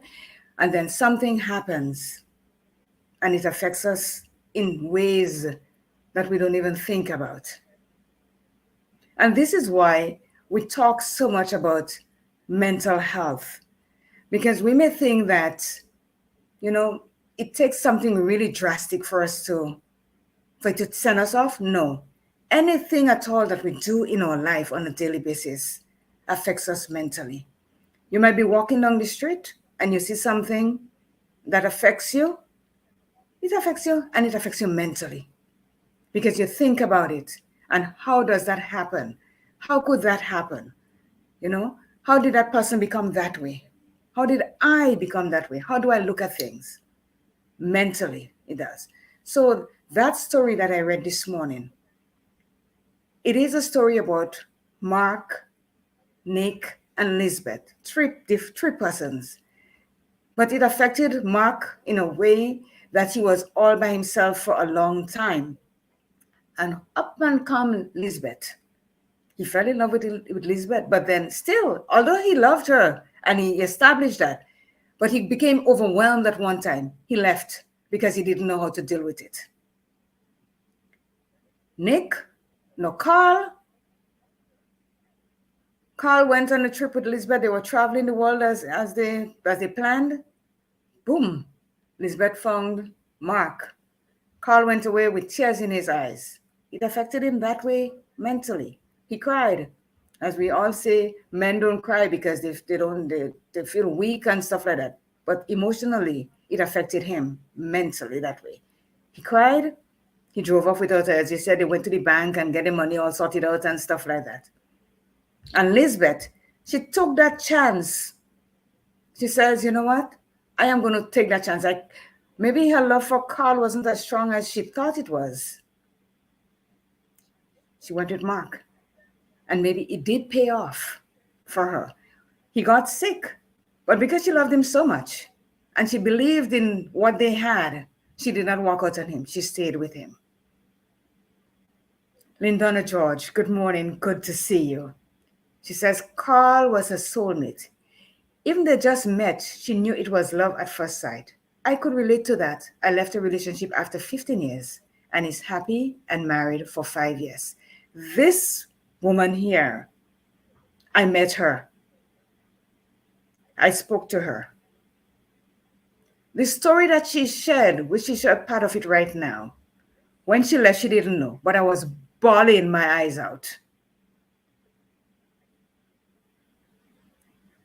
and then something happens and it affects us in ways that we don't even think about. And this is why we talk so much about mental health, because we may think that, it takes something really drastic for us for it to send us off. No. Anything at all that we do in our life on a daily basis affects us mentally. You might be walking down the street and you see something that affects you. It affects you and it affects you mentally because you think about it. And how does that happen? How could that happen? How did that person become that way? How did I become that way? How do I look at things? Mentally, it does. So that story that I read this morning, it is a story about Mark, Nick, and Lisbeth, three persons. But it affected Mark in a way that he was all by himself for a long time. And up and come Lisbeth. He fell in love with Lisbeth, but then still, although he loved her and he established that, but he became overwhelmed at one time. He left because he didn't know how to deal with it. Carl went on a trip with Lisbeth. They were traveling the world as they planned. Boom, Lisbeth found Mark. Carl went away with tears in his eyes. It affected him that way mentally. He cried. As we all say, men don't cry because they feel weak and stuff like that. But emotionally, it affected him mentally that way. He cried. He drove off without her. As you said, they went to the bank and get the money all sorted out and stuff like that. And Lisbeth, she took that chance. She says, you know what? I am going to take that chance. Maybe her love for Carl wasn't as strong as she thought it was. She went with Mark. And maybe it did pay off for her. He got sick, but because she loved him so much and she believed in what they had, she did not walk out on him. She stayed with him. Lindona George, good morning. Good to see you. She says, Carl was a soulmate. Even they just met, she knew it was love at first sight. I could relate to that. I left a relationship after 15 years and is happy and married for 5 years. This woman here, I met her. I spoke to her. The story that she shared, which is a part of it right now, when she left, she didn't know, but I was bawling my eyes out.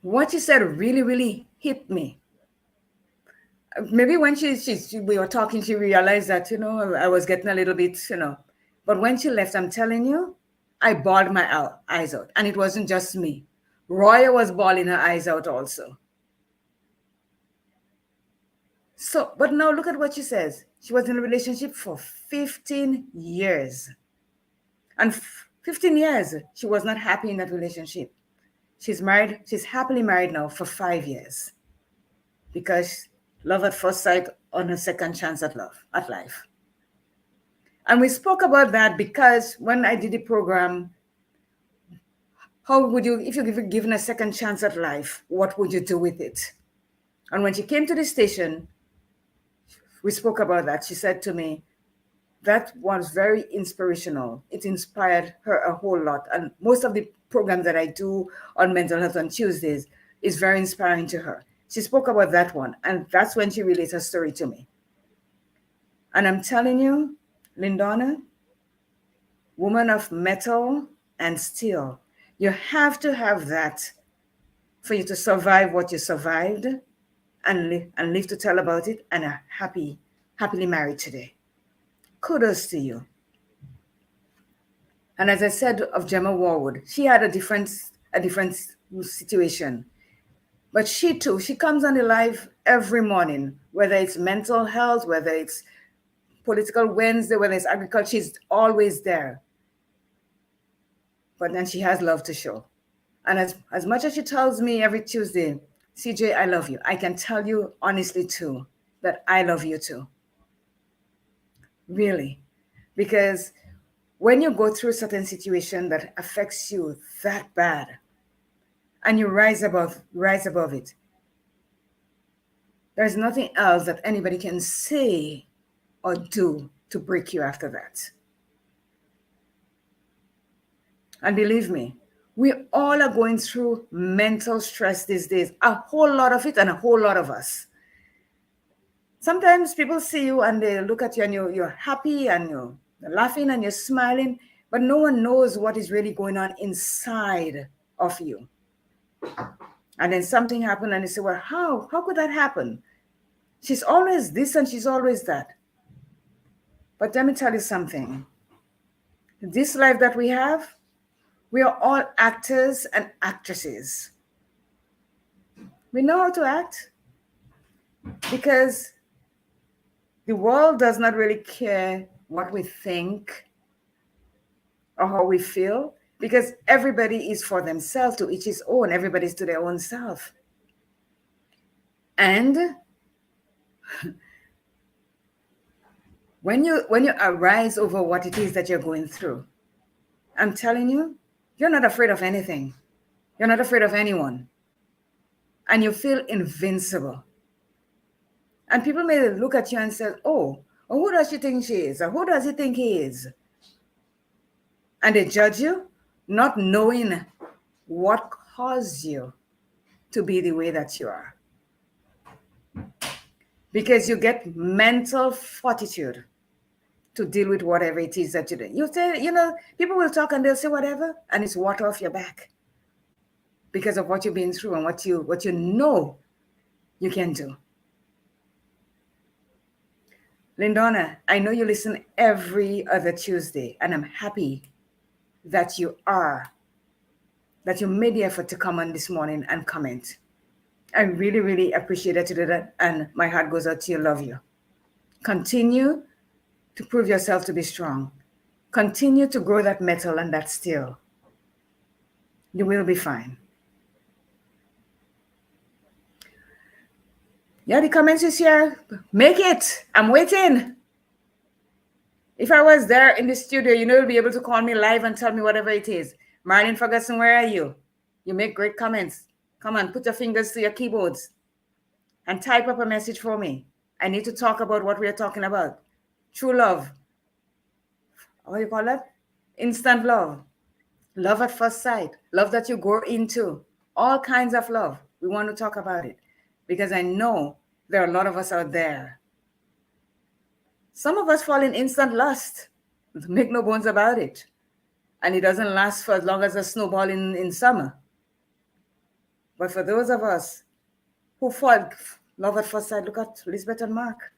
What she said really, really hit me. Maybe when we were talking, she realized that, I was getting a little bit, But when she left, I'm telling you, I bawled my eyes out. And it wasn't just me. Roya was bawling her eyes out also. So, but now look at what she says. She was in a relationship for 15 years. And 15 years, she was not happy in that relationship. She's married, she's happily married now for 5 years. Because love at first sight on her second chance at life. And we spoke about that because when I did the program, how would you, if you're given a second chance at life, what would you do with it? And when she came to the station, we spoke about that. She said to me, that was very inspirational. It inspired her a whole lot. And most of the programs that I do on mental health on Tuesdays is very inspiring to her. She spoke about that one. And that's when she related her story to me. And I'm telling you, Lindona, woman of metal and steel, you have to have that for you to survive what you survived and live to tell about it and are happily married today. Kudos to you. And as I said of Gemma Warwood, she had a different situation. But she too, she comes on the live every morning, whether it's mental health, whether it's political Wednesday, whether it's agriculture, she's always there. But then she has love to show. And as much as she tells me every Tuesday, CJ, I love you, I can tell you honestly too, that I love you too. Really. Because when you go through a certain situation that affects you that bad, and you rise above it, there's nothing else that anybody can say or do to break you after that. And believe me, we all are going through mental stress these days, a whole lot of it and a whole lot of us. Sometimes people see you and they look at you and you're happy and you're laughing and you're smiling, but no one knows what is really going on inside of you. And then something happened and you say, well, how could that happen? She's always this and she's always that. But let me tell you something. This life that we have, we are all actors and actresses. We know how to act because the world does not really care what we think or how we feel, because everybody is for themselves, to each his own. Everybody's to their own self. And when you arise over what it is that you're going through, I'm telling you, you're not afraid of anything. You're not afraid of anyone. And you feel invincible. And people may look at you and say, oh, who does she think she is? Or who does he think he is? And they judge you, not knowing what caused you to be the way that you are. Because you get mental fortitude to deal with whatever it is that you do. You say, people will talk and they'll say whatever, and it's water off your back because of what you've been through and what you know you can do. Lindona, I know you listen every other Tuesday, and I'm happy that you made the effort to come on this morning and comment. I really, really appreciate that you did that, and my heart goes out to you. Love you. Continue to prove yourself to be strong. Continue to grow that metal and that steel. You will be fine. Yeah, the comments is here. Make it. I'm waiting. If I was there in the studio, you'll be able to call me live and tell me whatever it is. Marlene Ferguson, where are you? You make great comments. Come on, put your fingers to your keyboards and type up a message for me. I need to talk about what we are talking about. True love. What do you call that? Instant love. Love at first sight. Love that you grow into. All kinds of love. We want to talk about it because I know there are a lot of us out there. Some of us fall in instant lust. Make no bones about it. And it doesn't last for as long as a snowball in summer. But for those of us who fall love at first sight, look at Lisbeth and Mark.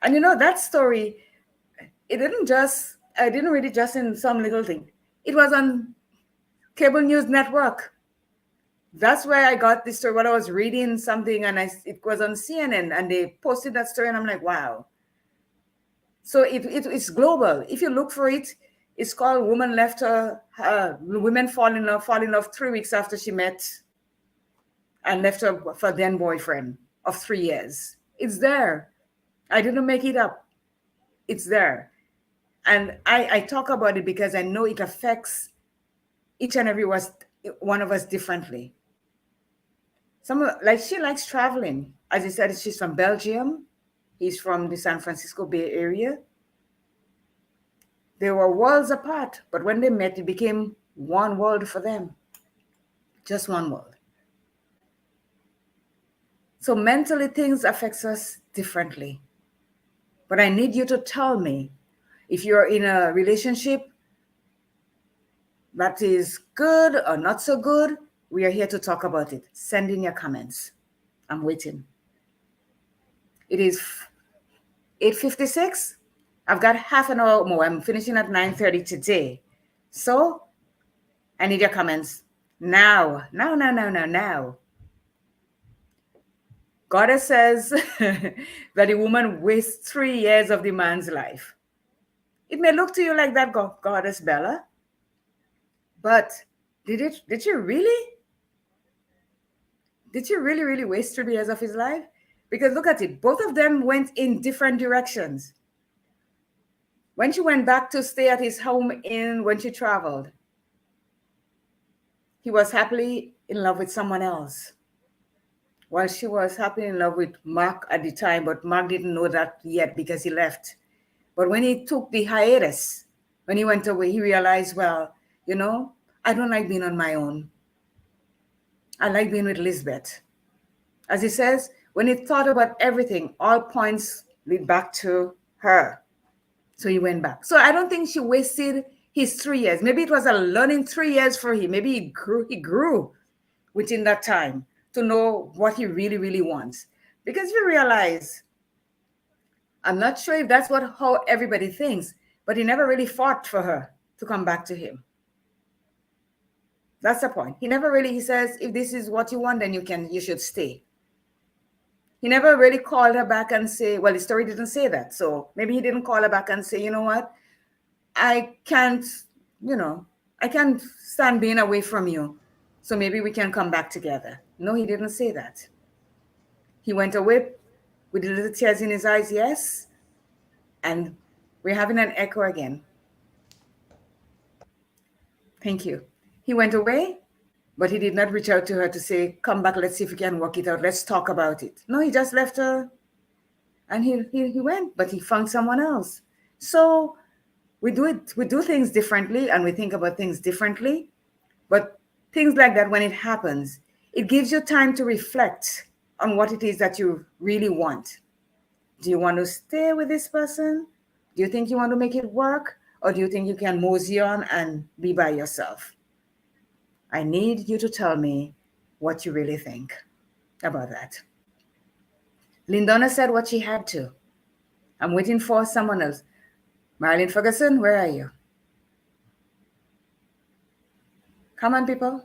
And that story, I didn't read it just in some little thing. It was on cable news network. That's where I got this story. When I was reading something and it was on CNN and they posted that story and I'm like, wow. So it's global. If you look for it, it's called Woman Left Her, Women Fall in Love 3 weeks after she met and left her for then boyfriend of 3 years. It's there. I didn't make it up. It's there. And I talk about it because I know it affects each and every one of us differently. She likes traveling. As I said, she's from Belgium. He's from the San Francisco Bay Area. They were worlds apart, but when they met, it became one world for them. Just one world. So mentally, things affect us differently. But I need you to tell me if you're in a relationship that is good or not so good. We are here to talk about it. Send in your comments. I'm waiting. It is 8:56. I've got half an hour more. I'm finishing at 9:30 today. So I need your comments now. Now. Goddess says that a woman wastes 3 years of the man's life. It may look to you like that, Goddess Bella. But did you really? Did you really waste 3 years of his life? Because look at it. Both of them went in different directions. When she went back to stay at his home when she traveled, he was happily in love with someone else. While she was happily in love with Mark at the time, but Mark didn't know that yet because he left. But when he took the hiatus, when he went away, he realized, well, I don't like being on my own. I like being with Lisbeth. As he says, when he thought about everything, all points lead back to her. So he went back. So I don't think she wasted his 3 years. Maybe it was a learning 3 years for him. Maybe he grew within that time to know what he really wants. Because you realize, I'm not sure if that's how everybody thinks, but he never really fought for her to come back to him. That's the point. He says, if this is what you want, then you should stay. He never really called her back and say, well, the story didn't say that. So maybe he didn't call her back and say, you know what? I can't stand being away from you. So maybe we can come back together. No, he didn't say that. He went away with the little tears in his eyes, yes. And we're having an echo again. Thank you. He went away, but he did not reach out to her to say, come back, let's see if we can work it out. Let's talk about it. No, he just left her and he went, but he found someone else. So we do things differently and we think about things differently. But things like that, when it happens, it gives you time to reflect on what it is that you really want. Do you want to stay with this person? Do you think you want to make it work? Or do you think you can mosey on and be by yourself? I need you to tell me what you really think about that. Lindona said what she had to. I'm waiting for someone else. Marilyn Ferguson, where are you? Come on, people.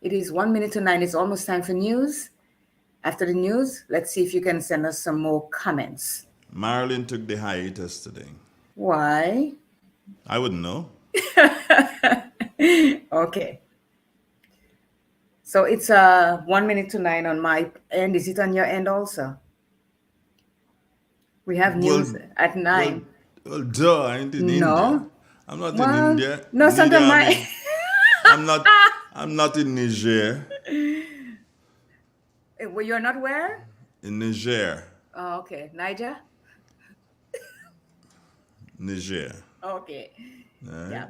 It is 1 minute to 9. It's almost time for news. After the news, let's see if you can send us some more comments. Marilyn took the hiatus today. Why? I wouldn't know. Okay. So it's 1 minute to 9 on my end. Is it on your end also? We have news at 9. Well, duh, I ain't in India. I'm not in India. No, sometimes I'm not in Niger. Well, you're not where? In Niger. Oh, okay. Niger? Niger. Okay. Right. Yeah.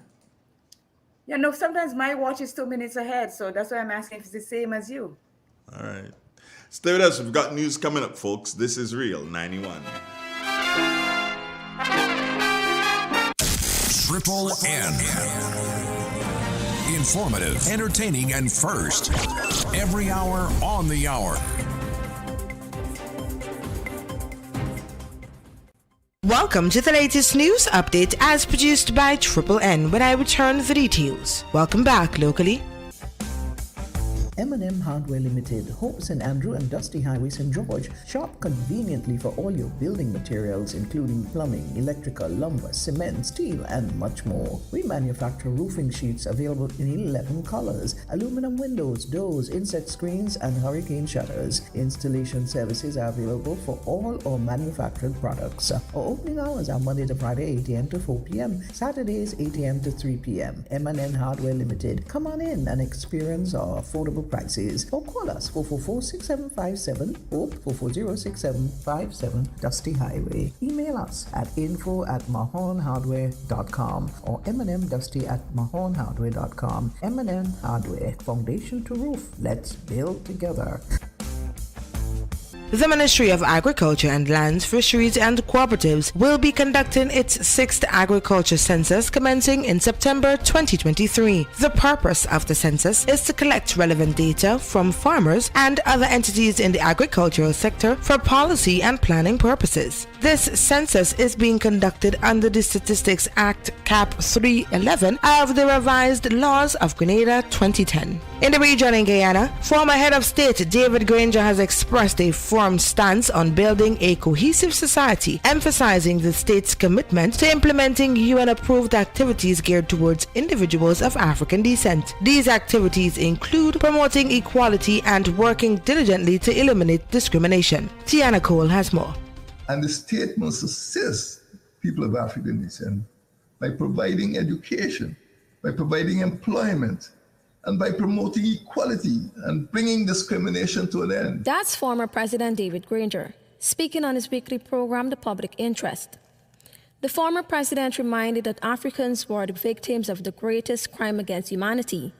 Yeah, no, sometimes my watch is 2 minutes ahead, so that's why I'm asking if it's the same as you. All right. Stay with us. We've got news coming up, folks. This is Real 91. Triple N. Informative, entertaining, and first. Every hour on the hour. Welcome to the latest news update as produced by Triple N when I return the details. Welcome back locally. M&M Hardware Limited, Hope St. Andrew and Dusty Highway, St. George. Shop conveniently for all your building materials, including plumbing, electrical, lumber, cement, steel, and much more. We manufacture roofing sheets available in 11 colors, aluminum windows, doors, insect screens, and hurricane shutters. Installation services are available for all our manufactured products. Our opening hours are Monday to Friday, 8 a.m. to 4 p.m., Saturdays, 8 a.m. to 3 p.m. M&N Hardware Limited. Come on in and experience our affordable prices, or call us 444-6757 or 440-6757 Dusty Highway. Email us at info@mahonhardware.com or mnmdusty@mahonhardware.com. M&N Hardware, foundation to roof. Let's build together. The Ministry of Agriculture and Lands, Fisheries and Cooperatives will be conducting its 6th Agriculture Census commencing in September 2023. The purpose of the census is to collect relevant data from farmers and other entities in the agricultural sector for policy and planning purposes. This census is being conducted under the Statistics Act Cap 311 of the revised laws of Grenada 2010. In the region in Guyana, former head of state David Granger has expressed a firm stance on building a cohesive society, emphasizing the state's commitment to implementing UN-approved activities geared towards individuals of African descent. These activities include promoting equality and working diligently to eliminate discrimination. Tiana Cole has more. And the state must assist people of African descent by providing education, by providing employment, and by promoting equality and bringing discrimination to an end. That's former President David Granger, speaking on his weekly program, The Public Interest. The former president reminded that Africans were the victims of the greatest crime against humanity.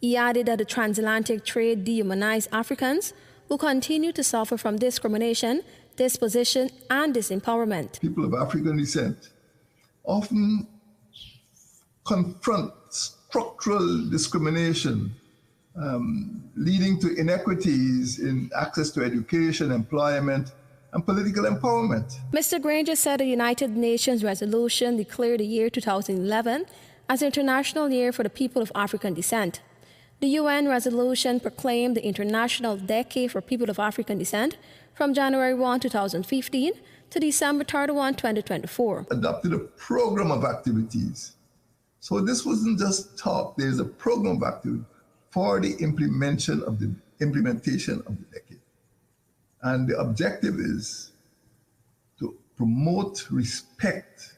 He added that the transatlantic trade dehumanized Africans who continue to suffer from discrimination, dispossession, and disempowerment. People of African descent often confront structural discrimination, leading to inequities in access to education, employment, and political empowerment. Mr. Granger said the United Nations resolution declared the year 2011 as International Year for the People of African Descent. The UN resolution proclaimed the International Decade for People of African Descent from January 1, 2015 to December 31, 2024. Adopted a program of activities. So this wasn't just talk, there's a program of activity for the implementation of the decade. And the objective is to promote respect,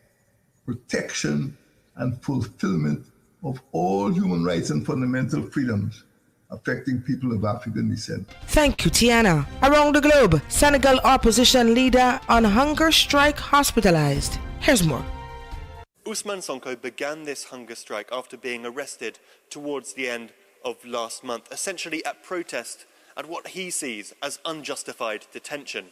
protection, and fulfillment of all human rights and fundamental freedoms affecting people of African descent. Thank you, Tiana. Around the globe, Senegal opposition leader on hunger strike hospitalized. Here's more. Ousmane Sonko began this hunger strike after being arrested towards the end of last month, essentially at protest at what he sees as unjustified detention.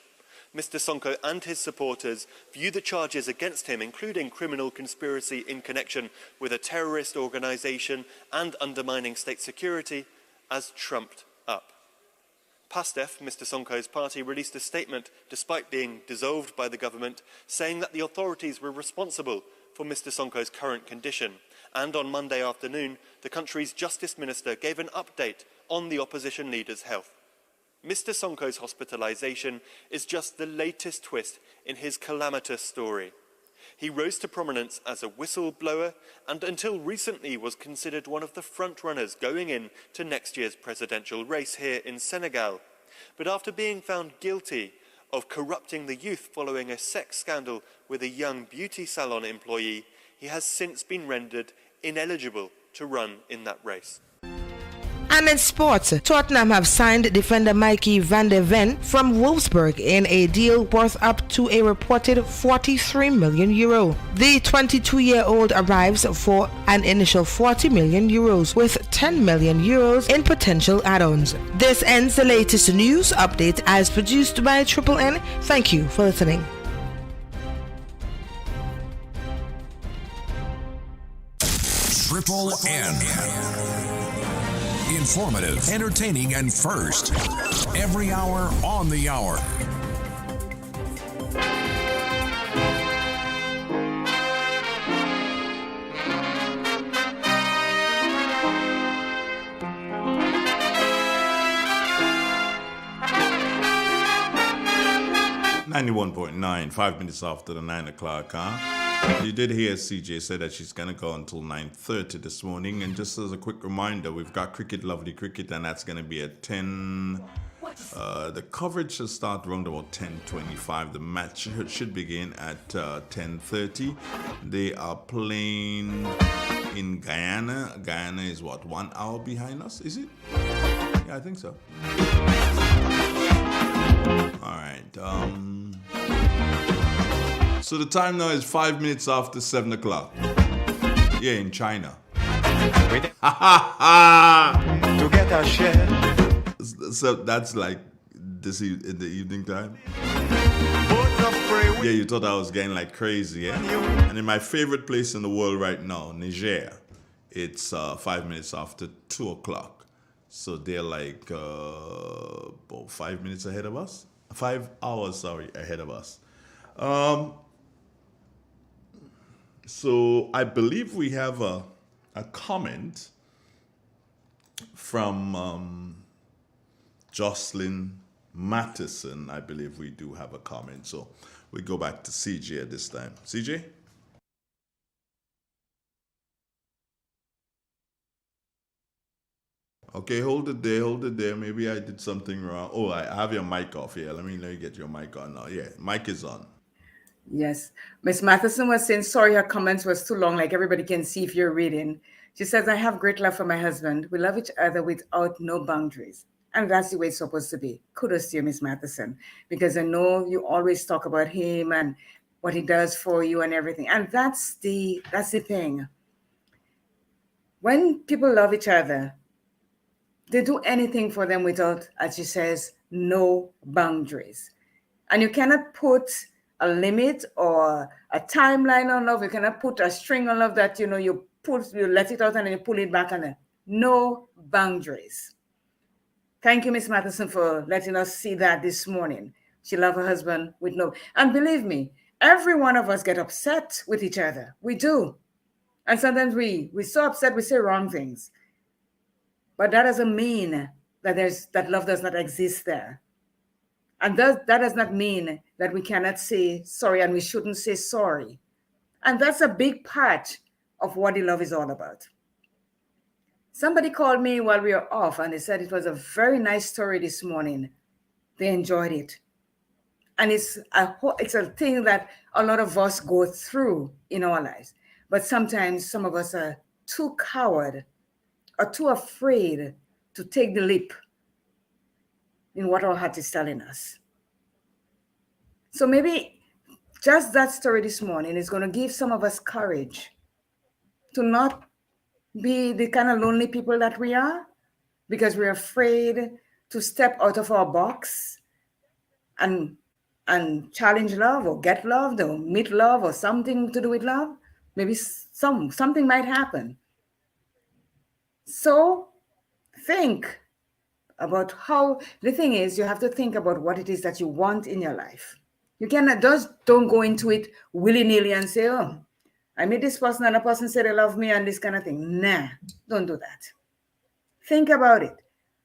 Mr. Sonko and his supporters view the charges against him, including criminal conspiracy in connection with a terrorist organization and undermining state security, as trumped up. PASTEF, Mr. Sonko's party, released a statement despite being dissolved by the government, saying that the authorities were responsible for Mr. Sonko's current condition. And on Monday afternoon, the country's Justice Minister gave an update on the opposition leader's health. Mr. Sonko's hospitalization is just the latest twist in his calamitous story. He rose to prominence as a whistleblower and until recently was considered one of the frontrunners going in to next year's presidential race here in Senegal. But after being found guilty of corrupting the youth following a sex scandal with a young beauty salon employee, he has since been rendered ineligible to run in that race. And in sports, Tottenham have signed defender Mikey van der Ven from Wolfsburg in a deal worth up to a reported €43 million. The 22-year-old arrives for an initial €40 million with €10 million in potential add-ons. This ends the latest news update as produced by Triple N. Thank you for listening. Triple N. Informative, entertaining, and first. Every hour on the hour. 91.9, 5 minutes after the 9 o'clock, huh? You did hear CJ say that she's going to go until 9:30 this morning. And just as a quick reminder, we've got Cricket, Lovely Cricket, and that's going to be at 10. The coverage should start around about 10:25. The match should begin at 10:30. They are playing in Guyana. Guyana is what, 1 hour behind us, is it? Yeah, I think so. All right. So the time now is 5 minutes after 7 o'clock. Yeah, in China. To get our share. So that's like this in the evening time. Yeah, you thought I was getting like crazy, yeah? And in my favorite place in the world right now, Niger, it's 5 minutes after 2 o'clock. So they're like about 5 minutes ahead of us. 5 hours, ahead of us. So I believe we have a comment from Jocelyn Mattison. I believe we do have a comment. So we go back to CJ at this time. CJ? Okay, hold it there. Maybe I did something wrong. Oh, I have your mic off here. Let me get your mic on now. Yeah, mic is on. Yes. Miss Matheson was saying, sorry, her comments was too long, like everybody can see if you're reading. She says, I have great love for my husband. We love each other without no boundaries. And that's the way it's supposed to be. Kudos to you, Miss Matheson, because I know you always talk about him and what he does for you and everything. And that's the thing. When people love each other, they do anything for them without, as she says, no boundaries. And you cannot put a limit or a timeline on love. You cannot put a string on love that, you let it out and then you pull it back and then no boundaries. Thank you, Miss Matheson, for letting us see that this morning. She loved her husband with no, and believe me, every one of us get upset with each other. We do. And sometimes we're so upset we say wrong things. But that doesn't mean that love does not exist there. And that does not mean that we cannot say sorry and we shouldn't say sorry. And that's a big part of what the love is all about. Somebody called me while we were off and they said it was a very nice story this morning. They enjoyed it. And it's a thing that a lot of us go through in our lives. But sometimes some of us are too coward or too afraid to take the leap in what our heart is telling us. So maybe just that story this morning is going to give some of us courage to not be the kind of lonely people that we are, because we're afraid to step out of our box and challenge love or get loved or meet love or something to do with love. Maybe something might happen. So think about how, the thing is, you have to think about what it is that you want in your life. You cannot just don't go into it willy-nilly and say, oh, I met this person and the person said they love me and this kind of thing. Nah, don't do that. Think about it.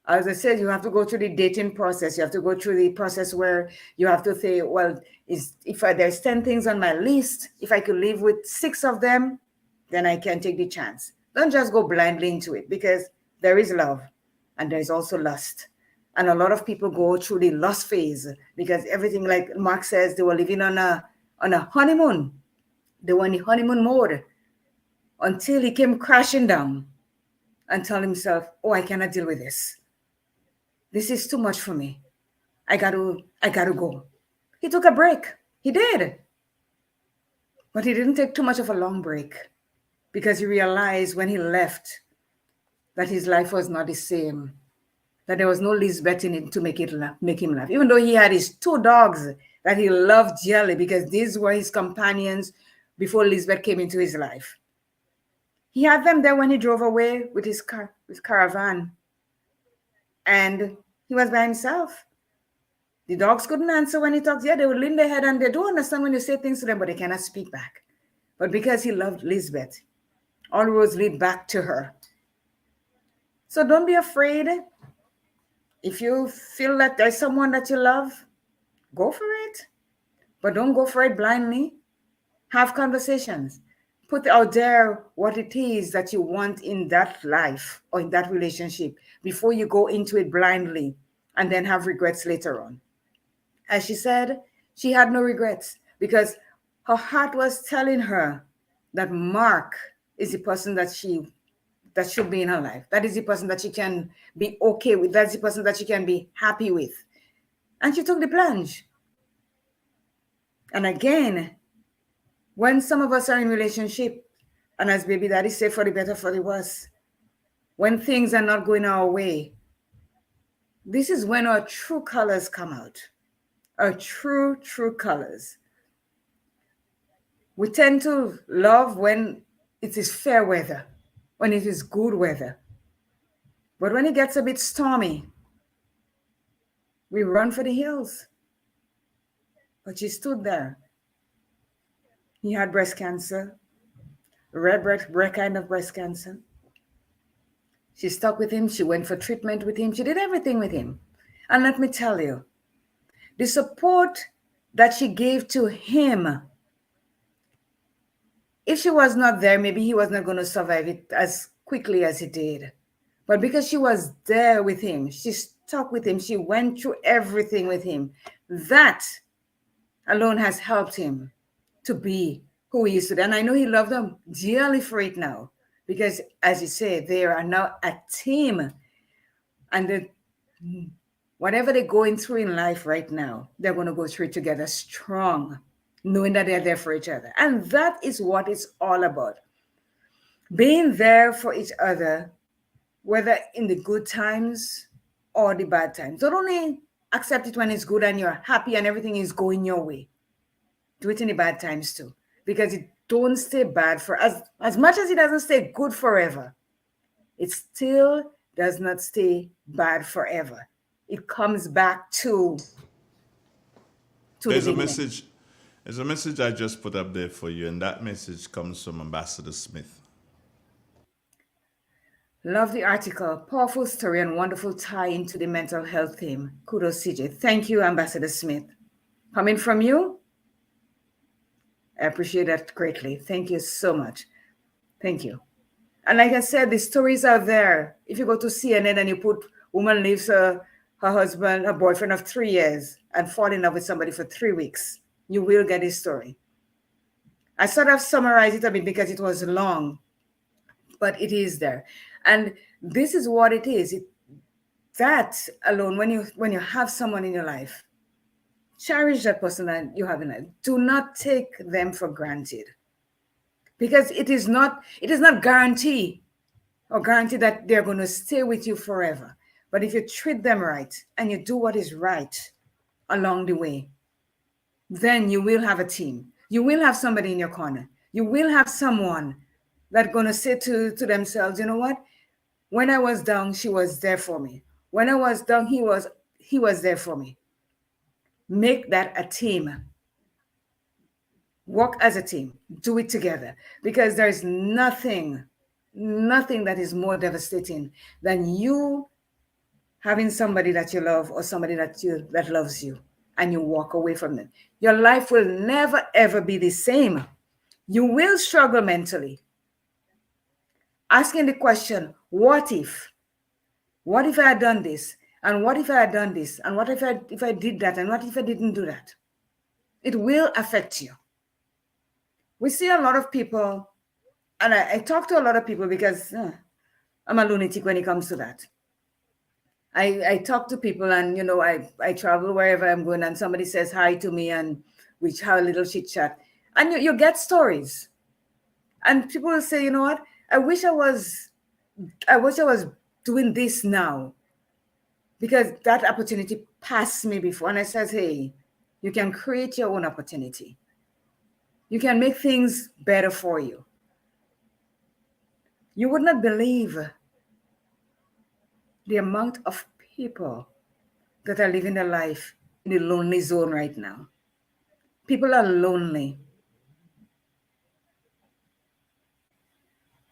As I said, you have to go through the dating process. You have to go through the process where you have to say, well, there's 10 things on my list, if I could live with 6 of them, then I can take the chance. Don't just go blindly into it, because there is love and there's also lust. And a lot of people go through the lust phase because everything, like Mark says, they were living on a honeymoon. They were in the honeymoon mode until he came crashing down and told himself, oh, I cannot deal with this. This is too much for me. I got to go. He took a break. He did. But he didn't take too much of a long break, because he realized when he left that his life was not the same, that there was no Lisbeth in it to make him laugh. Even though he had his 2 dogs that he loved dearly, because these were his companions before Lisbeth came into his life. He had them there when he drove away with his caravan. And he was by himself. The dogs couldn't answer when he talks. Yeah, they would lean their head and they do understand when you say things to them, but they cannot speak back. But because he loved Lisbeth, all roads lead back to her. So don't be afraid. If you feel that there's someone that you love, go for it. But don't go for it blindly. Have conversations. Put out there what it is that you want in that life or in that relationship before you go into it blindly and then have regrets later on. As she said, she had no regrets because her heart was telling her that Mark is the person that should be in her life. That is the person that she can be okay with. That's the person that she can be happy with. And she took the plunge. And again, when some of us are in relationship, and as baby daddy said, for the better, for the worse, when things are not going our way, this is when our true colors come out. Our true colors. We tend to love when it is fair weather, when it is good weather. But when it gets a bit stormy, we run for the hills. But she stood there. He had breast cancer, rare kind of breast cancer. She stuck with him. She went for treatment with him. She did everything with him. And let me tell you, the support that she gave to him, if she was not there, maybe he was not going to survive it as quickly as he did. But because she was there with him, she stuck with him, she went through everything with him, that alone has helped him to be who he is today. And I know he loved them dearly for it now. Because as you say, they are now a team. And whatever they're going through in life right now, they're going to go through it together strong, knowing that they're there for each other. And that is what it's all about. Being there for each other, whether in the good times or the bad times. Don't only accept it when it's good and you're happy and everything is going your way. Do it in the bad times too. Because it don't stay bad for as much as it doesn't stay good forever. It still does not stay bad forever. It comes back to There's the a beginning. message. There's a message I just put up there for you, and that message comes from Ambassador Smith. Love the article. Powerful story and wonderful tie into the mental health theme. Kudos, CJ. Thank you, Ambassador Smith. Coming from you, I appreciate that greatly. Thank you so much. Thank you. And like I said, the stories are there. If you go to CNN and you put woman leaves her husband, her boyfriend of 3 years and fall in love with somebody for 3 weeks, you will get his story. I sort of summarized it a bit because it was long, but it is there. And this is what it is. That alone, when you have someone in your life, cherish that person that you have in life. Do not take them for granted. Because it is not guaranteed that they're going to stay with you forever. But if you treat them right and you do what is right along the way, then you will have a team. You will have somebody in your corner. You will have someone that's going to say to themselves, you know what? When I was down, she was there for me. When I was down, he was there for me. Make that a team. Work as a team. Do it together. Because there's nothing that is more devastating than you having somebody that you love or somebody that loves you and you walk away from them. Your life will never, ever be the same. You will struggle mentally. Asking the question, what if? What if I had done this? And what if I had done this? And what if I did that? And what if I didn't do that? It will affect you. We see a lot of people, and I talk to a lot of people because I'm a lunatic when it comes to that. I talk to people and, I travel wherever I'm going and somebody says hi to me and we have a little chit chat. And you get stories. And people will say, you know what? I wish I was doing this now because that opportunity passed me before. And I says, hey, you can create your own opportunity. You can make things better for you. You would not believe the amount of people that are living their life in the lonely zone right now. People are lonely.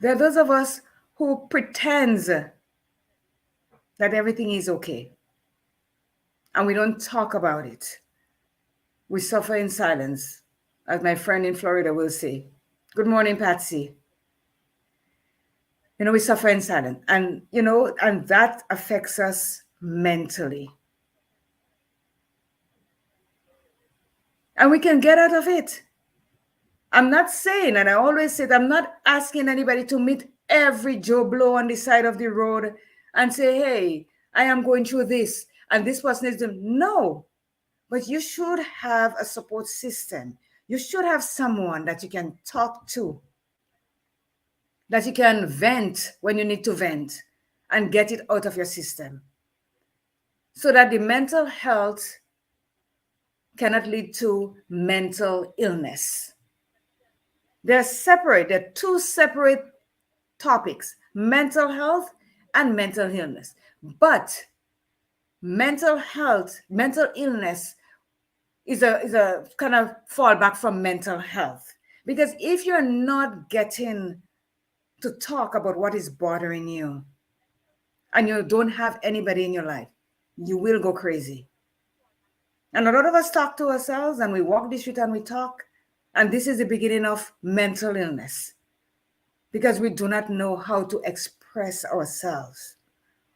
There are those of us who pretends that everything is okay. And we don't talk about it. we suffer in silence, as my friend in Florida will say. Good morning, Patsy. We suffer in silence. And, and that affects us mentally. And we can get out of it. I'm not saying, and I always say, I'm not asking anybody to meet every Joe Blow on the side of the road and say, hey, I am going through this, and this person is doing. No, but you should have a support system. You should have someone that you can talk to, that you can vent when you need to vent and get it out of your system, so that the mental health cannot lead to mental illness. They're separate. They're two separate topics, mental health and mental illness. But mental health, mental illness is a kind of fallback from mental health. Because if you're not getting to talk about what is bothering you and you don't have anybody in your life, you will go crazy. And a lot of us talk to ourselves and we walk the street and we talk. And this is the beginning of mental illness, because we do not know how to express ourselves.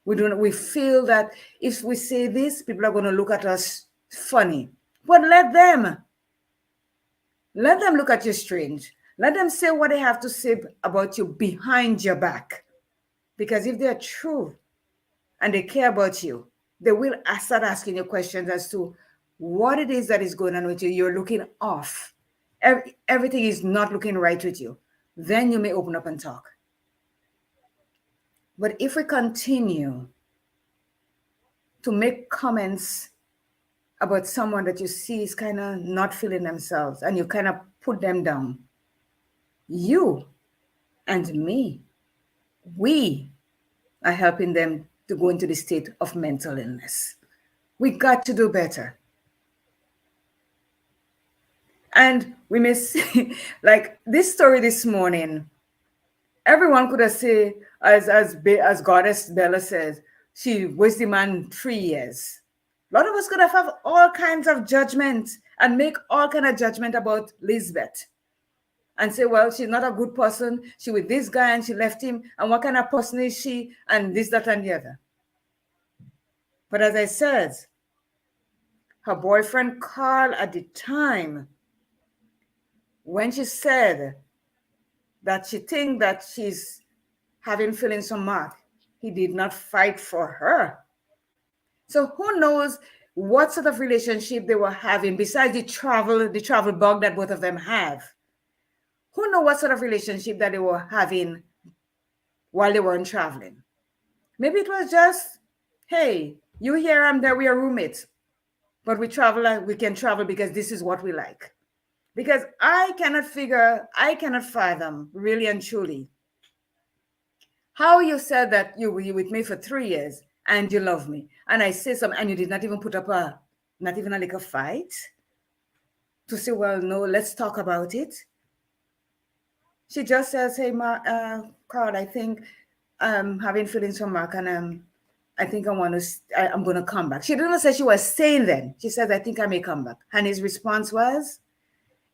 We feel that if we say this, people are going to look at us funny. But let them look at you strange. Let them say what they have to say about you behind your back. Because if they're true and they care about you, they will start asking you questions as to what it is that is going on with you. You're looking off. Everything is not looking right with you. Then you may open up and talk. But if we continue to make comments about someone that you see is kind of not feeling themselves and you kind of put them down, you and me, we are helping them to go into the state of mental illness. We got to do better. And we may see, like this story this morning, everyone could have said, as Goddess Bella says, she was the man 3 years. A lot of us could have all kinds of judgment and make all kind of judgment about Lisbeth and say, well, she's not a good person. She with this guy and she left him. And what kind of person is she? And this, that, and the other. But as I said, her boyfriend Carl at the time, when she said that she thinks that she's having feelings for Mark, he did not fight for her. So who knows what sort of relationship they were having besides the travel bug that both of them have. Who knows what sort of relationship that they were having while they weren't traveling. Maybe it was just, hey, you here, I'm there, we are roommates. But we can travel because this is what we like. Because I cannot fathom, really and truly, how you said that you were with me for 3 years and you love me. And I say something and you did not even put up not even a fight to say, well, no, let's talk about it. She just says, hey, Carl, I think I'm having feelings for Mark and I think I'm going to come back. She didn't say she was saying then. She says, I think I may come back. And his response was,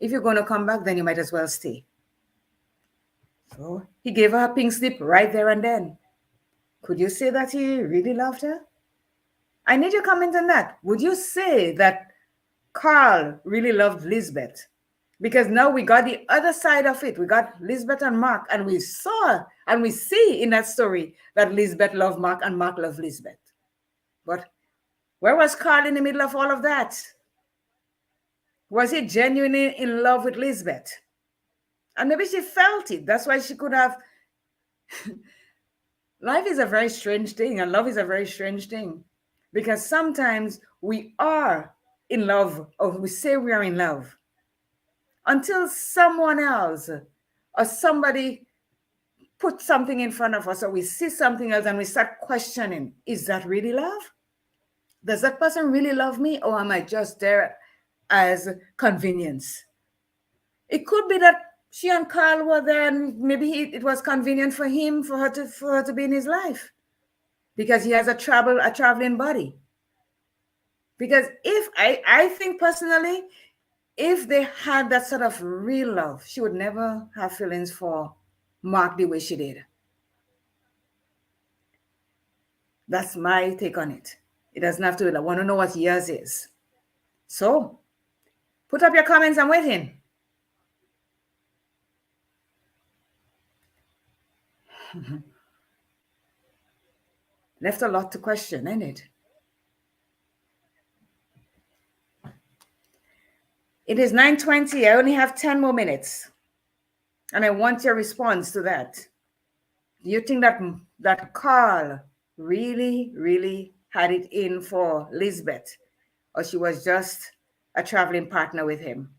if you're going to come back, then you might as well stay. So he gave her a pink slip right there and then. Could you say that he really loved her? I need your comment on that. Would you say that Carl really loved Lisbeth? Because now we got the other side of it. We got Lisbeth and Mark, and we saw and we see in that story that Lisbeth loved Mark and Mark loved Lisbeth. But where was Carl in the middle of all of that? Was he genuinely in love with Lisbeth? And maybe she felt it. That's why she could have. Life is a very strange thing, and love is a very strange thing. Because sometimes we are in love, or we say we are in love, until someone else or somebody puts something in front of us, or we see something else and we start questioning, is that really love? Does that person really love me, or am I just there as convenience? It could be that she and Carl were there and maybe it was convenient for him, for her to be in his life because he has a traveling body. Because if I think personally, if they had that sort of real love, she would never have feelings for Mark the way she did. That's my take on it. It doesn't have to be. I want to know what yours is. So, put up your comments. I'm waiting. Left a lot to question, ain't it? It is 9:20. I only have 10 more minutes. And I want your response to that. Do you think that Carl really had it in for Lisbeth? Or she was just a traveling partner with him?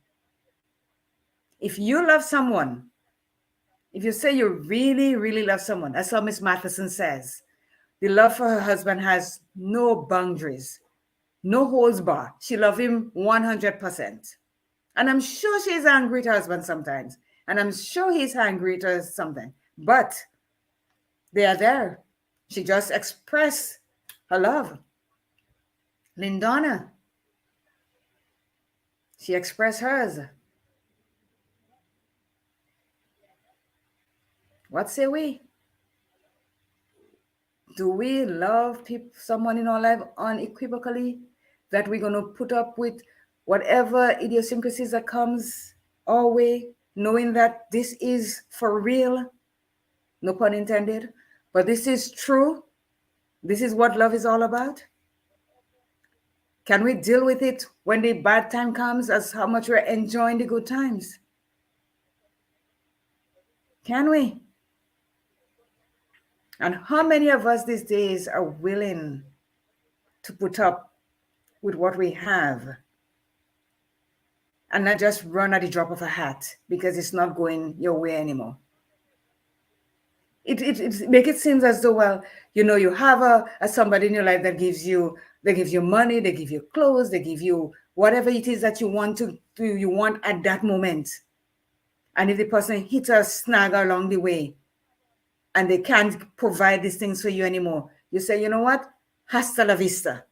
If you love someone, if you say you really love someone, as Miss Matheson says, the love for her husband has no boundaries, no holds bar. She loves him 100%. And I'm sure she's angry at her husband sometimes. And I'm sure he's angry at her sometimes. But they are there. She just expressed her love. Lindana, she expressed hers. What say we? Do we love someone in our life unequivocally, that we're going to put up with whatever idiosyncrasies that comes our way, knowing that this is for real? No pun intended. But this is true. This is what love is all about. Can we deal with it when the bad time comes as how much we're enjoying the good times? Can we? And how many of us these days are willing to put up with what we have and not just run at the drop of a hat because it's not going your way anymore? It make it seem as though, well, you have a somebody in your life that gives you money, they give you clothes, they give you whatever it is that you want to do, you want at that moment. And if the person hits a snag along the way and they can't provide these things for you anymore, you say, you know what? Hasta la vista.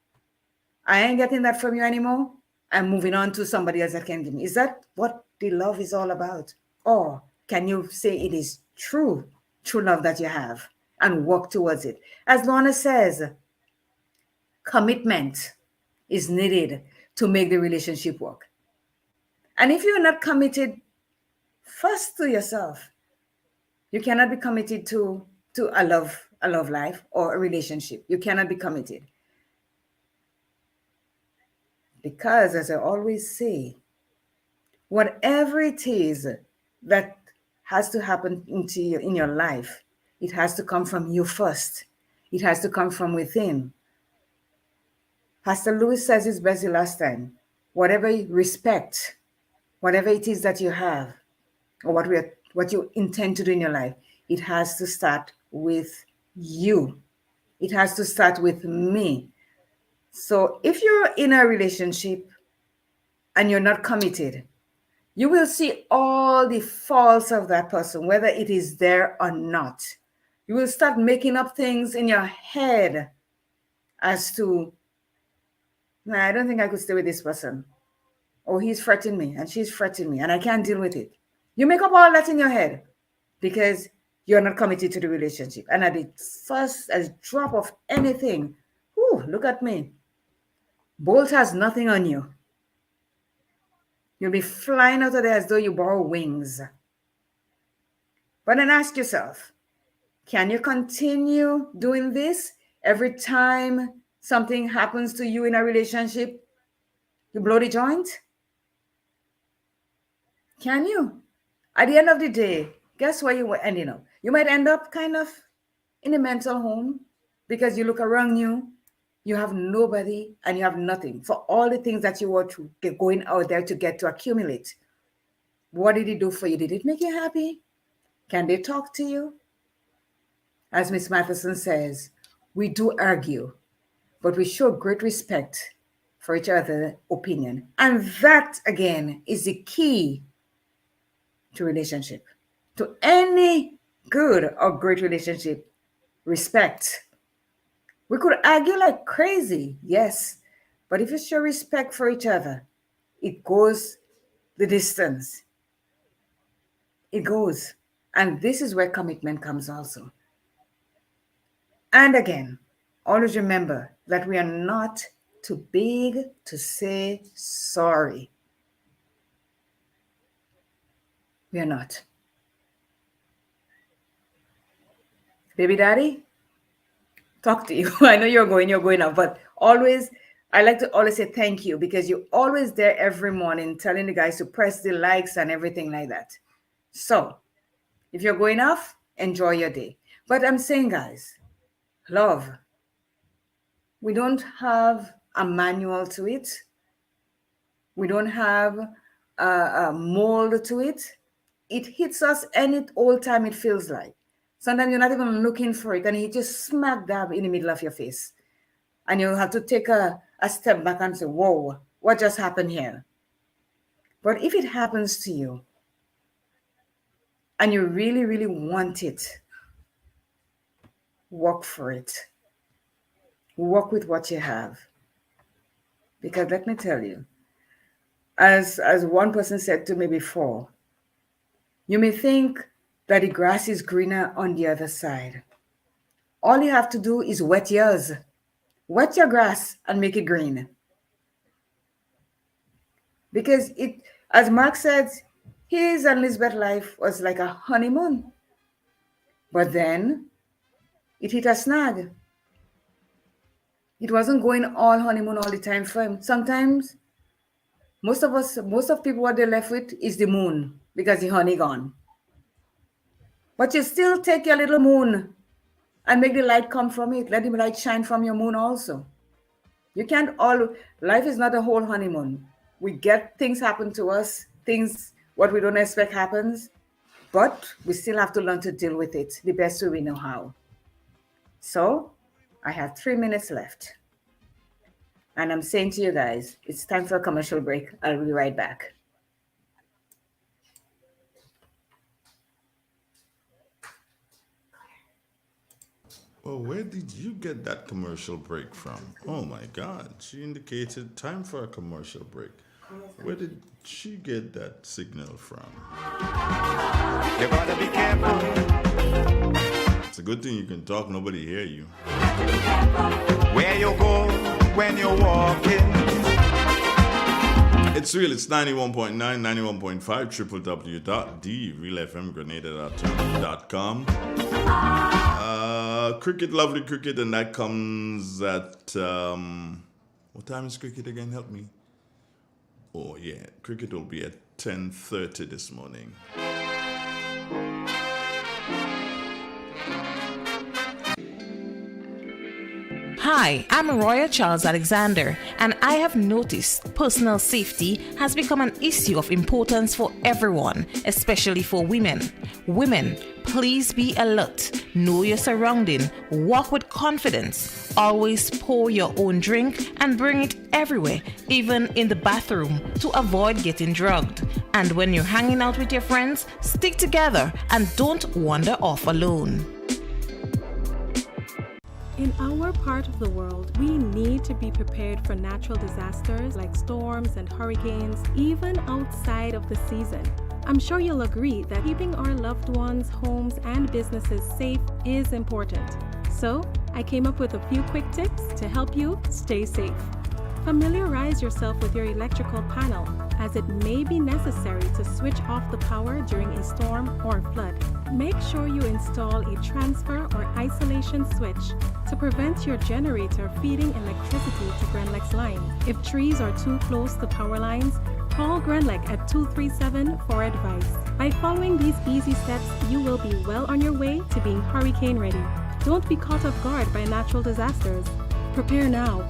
I ain't getting that from you anymore. I'm moving on to somebody else that can give me. Is that what the love is all about? Or can you say it is true love that you have and work towards it? As Lorna says, commitment is needed to make the relationship work. And if you're not committed first to yourself, you cannot be committed to a love life or a relationship. You cannot be committed. Because, as I always say, whatever it is that has to happen in your life, it has to come from you first. It has to come from within. Pastor Lewis says it best the last time. Whatever respect, whatever it is that you have, or what you intend to do in your life, it has to start with you. It has to start with me. So if you're in a relationship and you're not committed, you will see all the faults of that person, whether it is there or not. You will start making up things in your head as to, I don't think I could stay with this person. Or he's fretting me and she's fretting me and I can't deal with it. You make up all that in your head because you're not committed to the relationship. And at the first drop of anything, look at me. Bolt has nothing on you. You'll be flying out of there as though you borrow wings. But then ask yourself, can you continue doing this every time something happens to you in a relationship? You blow the joint? Can you? At the end of the day, guess where you were ending up? You might end up kind of in a mental home because you look around you, you have nobody and you have nothing for all the things that you were going out there to get to accumulate. What did it do for you? Did it make you happy? Can they talk to you? As Miss Matheson says, we do argue, but we show great respect for each other's opinion. And that, again, is the key to relationship. To any good or great relationship, respect. We could argue like crazy, yes, but if you show respect for each other, it goes the distance. It goes. And this is where commitment comes also. And again, always remember that we are not too big to say sorry. We are not. Baby daddy, talk to you. I know you're going up, but always, I like to always say thank you because you're always there every morning telling the guys to press the likes and everything like that. So if you're going off, enjoy your day. But I'm saying, guys, love, we don't have a manual to it. We don't have a mold to it. It hits us any old time it feels like. Sometimes you're not even looking for it and it just smack dab in the middle of your face. And you have to take a step back and say, whoa, what just happened here? But if it happens to you and you really, really want it, work for it. Work with what you have. Because let me tell you, as one person said to me before, you may think that the grass is greener on the other side. All you have to do is wet yours. Wet your grass and make it green. Because it, as Mark said, his and Lisbeth's life was like a honeymoon. But then it hit a snag. It wasn't going all honeymoon all the time for him. Sometimes, most of people, what they're left with is the moon because the honey gone. But you still take your little moon and make the light come from it. Let the light shine from your moon also. You can't life is not a whole honeymoon. We get things happen to us, things what we don't expect happens, but we still have to learn to deal with it the best way we know how. So I have 3 minutes left. And I'm saying to you guys, it's time for a commercial break. I'll be right back. Well, where did you get that commercial break from? Oh my God, she indicated time for a commercial break. Where did she get that signal from? You gotta be careful. It's a good thing you can talk, nobody hear you. Where you go when you're walking. It's real, it's 91.9, 91.5, www.therealfmgrenada.com. Cricket, lovely cricket, and that comes at, what time is cricket again? Help me. Oh yeah, cricket will be at 10:30 this morning. Hi, I'm Roya Charles Alexander, and I have noticed personal safety has become an issue of importance for everyone, especially for women. Women, please be alert. Know your surrounding. Walk with confidence. Always pour your own drink and bring it everywhere, even in the bathroom, to avoid getting drugged. And when you're hanging out with your friends, stick together and don't wander off alone. In our part of the world, we need to be prepared for natural disasters like storms and hurricanes, even outside of the season. I'm sure you'll agree that keeping our loved ones, homes, and businesses safe is important. So, I came up with a few quick tips to help you stay safe. Familiarize yourself with your electrical panel, as it may be necessary to switch off the power during a storm or flood. Make sure you install a transfer or isolation switch to prevent your generator feeding electricity to Grenlec's line. If trees are too close to power lines, call Grenlec at 237 for advice. By following these easy steps, you will be well on your way to being hurricane ready. Don't be caught off guard by natural disasters. Prepare now.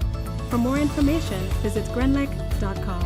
For more information, visit grenlec.com.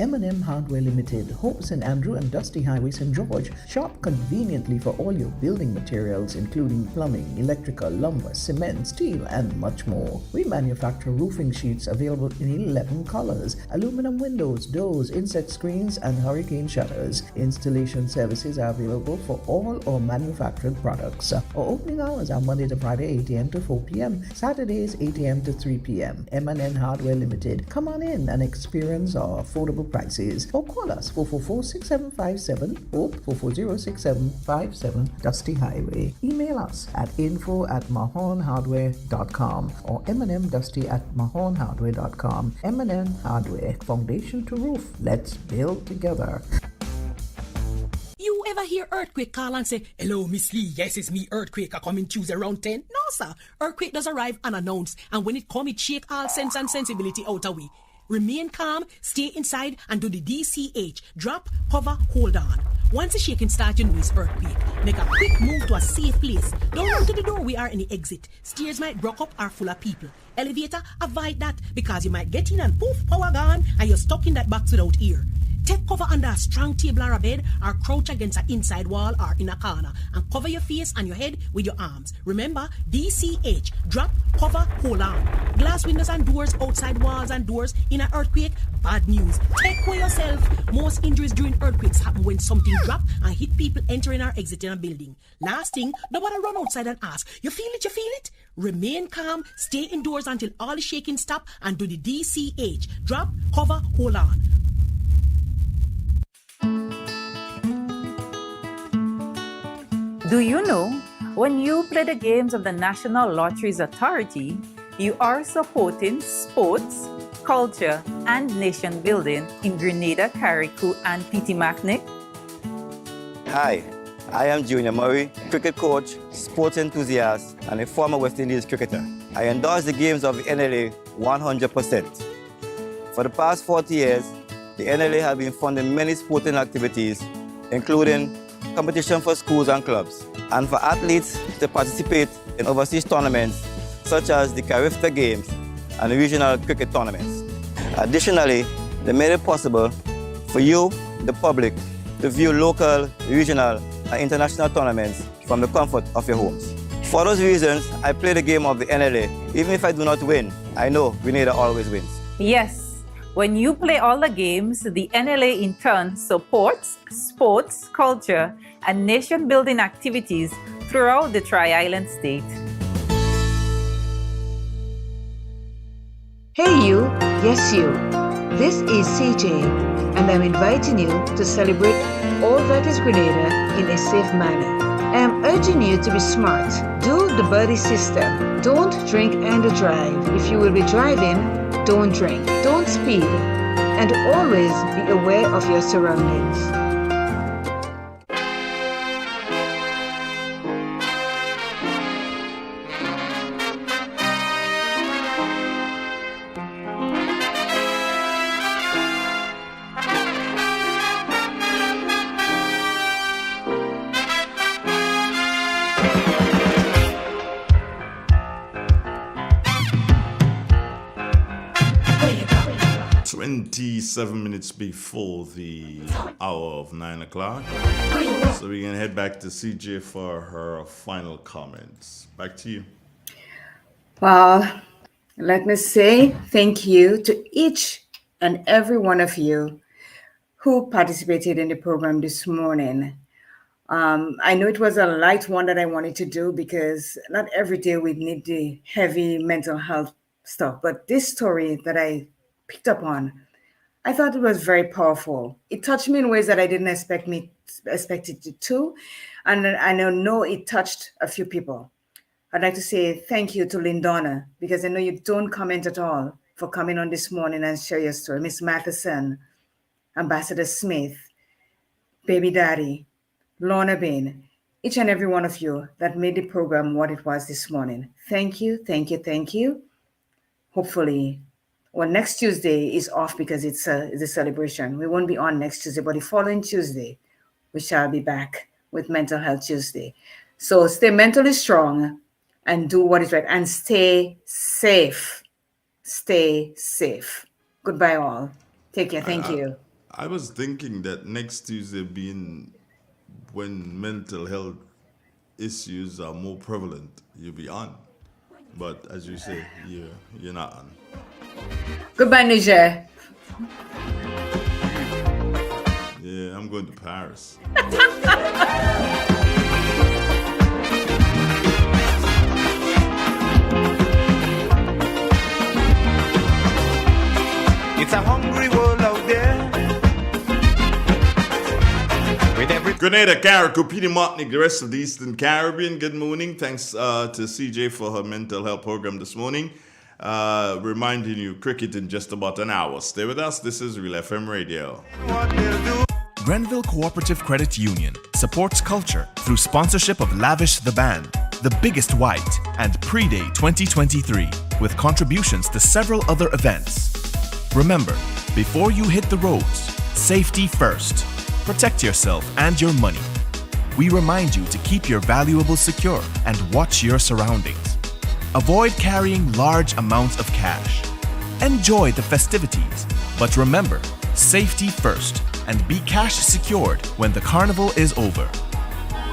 M&M Hardware Limited, Hope St. Andrew and Dusty Highway St. George. Shop conveniently for all your building materials including plumbing, electrical, lumber, cement, steel and much more. We manufacture roofing sheets available in 11 colors, aluminum windows, doors, insect screens and hurricane shutters. Installation services are available for all our manufactured products. Our opening hours are Monday to Friday 8 a.m. to 4 p.m., Saturdays 8 a.m. to 3 p.m. M&N Hardware Limited. Come on in and experience our affordable prices or call us 444-6757 or 440-6757 Dusty Highway. Email us at info@mahonhardware.com or mnmdusty@mahonhardware.com. M&N Hardware, foundation to roof. Let's build together. You ever hear Earthquake call and say, "Hello, Miss Lee, yes, it's me, Earthquake, I coming Tuesday around 10? No, sir. Earthquake does arrive unannounced, and when it come, it shake all sense and sensibility out of we. Remain calm, stay inside, and do the DCH. Drop, hover, hold on. Once the shaking starts, you know it's earthquake. Make a quick move to a safe place. Don't run to the door, we are in the exit. Stairs might broke up or full of people. Elevator, avoid that, because you might get in and poof, power gone, and you're stuck in that box without ear. Take cover under a strong table or a bed, or crouch against an inside wall or in a corner, and cover your face and your head with your arms. Remember, DCH, drop, cover, hold on. Glass windows and doors, outside walls and doors in an earthquake, bad news. Take care yourself. Most injuries during earthquakes happen when something drop and hit people entering or exiting a building. Last thing, nobody run outside and ask, you feel it, you feel it? Remain calm, stay indoors until all the shaking stop, and do the DCH, drop, cover, hold on. Do you know, when you play the games of the National Lotteries Authority, you are supporting sports, culture, and nation building in Grenada, Carriacou, and Petit-Martinique? Hi, I am Junior Murray, cricket coach, sports enthusiast, and a former West Indies cricketer. I endorse the games of the NLA 100%. For the past 40 years, the NLA has been funding many sporting activities, including competition for schools and clubs, and for athletes to participate in overseas tournaments such as the Carifta Games and the regional cricket tournaments. Additionally, they made it possible for you, the public, to view local, regional, and international tournaments from the comfort of your homes. For those reasons, I play the game of the NLA. Even if I do not win, I know Grenada always wins. Yes. When you play all the games, the NLA in turn supports sports, culture, and nation-building activities throughout the Tri-Island state. Hey you, yes you. This is CJ, and I'm inviting you to celebrate all that is Grenada in a safe manner. I am urging you to be smart. Do the buddy system. Don't drink and drive. If you will be driving, don't drink, don't speed, and always be aware of your surroundings. Where you go? 27 minutes before the hour of 9 o'clock. So we can head back to CJ for her final comments. Back to you. Well, let me say thank you to each and every one of you who participated in the program this morning. I know it was a light one that I wanted to do because not every day we need the heavy mental health stuff, but this story that I picked up on, I thought it was very powerful. It touched me in ways that I didn't expect it to, and I know it touched a few people. I'd like to say thank you to Lindonna, because I know you don't comment at all, for coming on this morning and share your story. Miss Matheson, Ambassador Smith, Baby Daddy, Lorna Bain, each and every one of you that made the program what it was this morning. Thank you, thank you, thank you. Hopefully, well, next Tuesday is off because it's a celebration. We won't be on next Tuesday, but the following Tuesday, we shall be back with Mental Health Tuesday. So stay mentally strong and do what is right, and stay safe. Stay safe. Goodbye, all. Take care. Thank you. I was thinking that next Tuesday being when mental health issues are more prevalent, you'll be on. But as you say, you're not on. Goodbye, Niger. Yeah, I'm going to Paris. It's a hungry world out there. Grenada, Carriacou, Peter Martinique, the rest of the Eastern Caribbean. Good morning. Thanks to CJ for her mental health program this morning. Reminding you, cricket in just about an hour. Stay with us. This is Real FM Radio. Grenville Cooperative Credit Union supports culture through sponsorship of Lavish the Band, The Biggest White, and Pre-Day 2023, with contributions to several other events. Remember, before you hit the roads, safety first. Protect yourself and your money. We remind you to keep your valuables secure and watch your surroundings. Avoid carrying large amounts of cash. Enjoy the festivities, but remember, safety first and be cash secured when the carnival is over.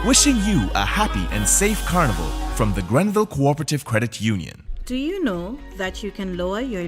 Wishing you a happy and safe carnival from the Grenville Cooperative Credit Union. Do you know that you can lower your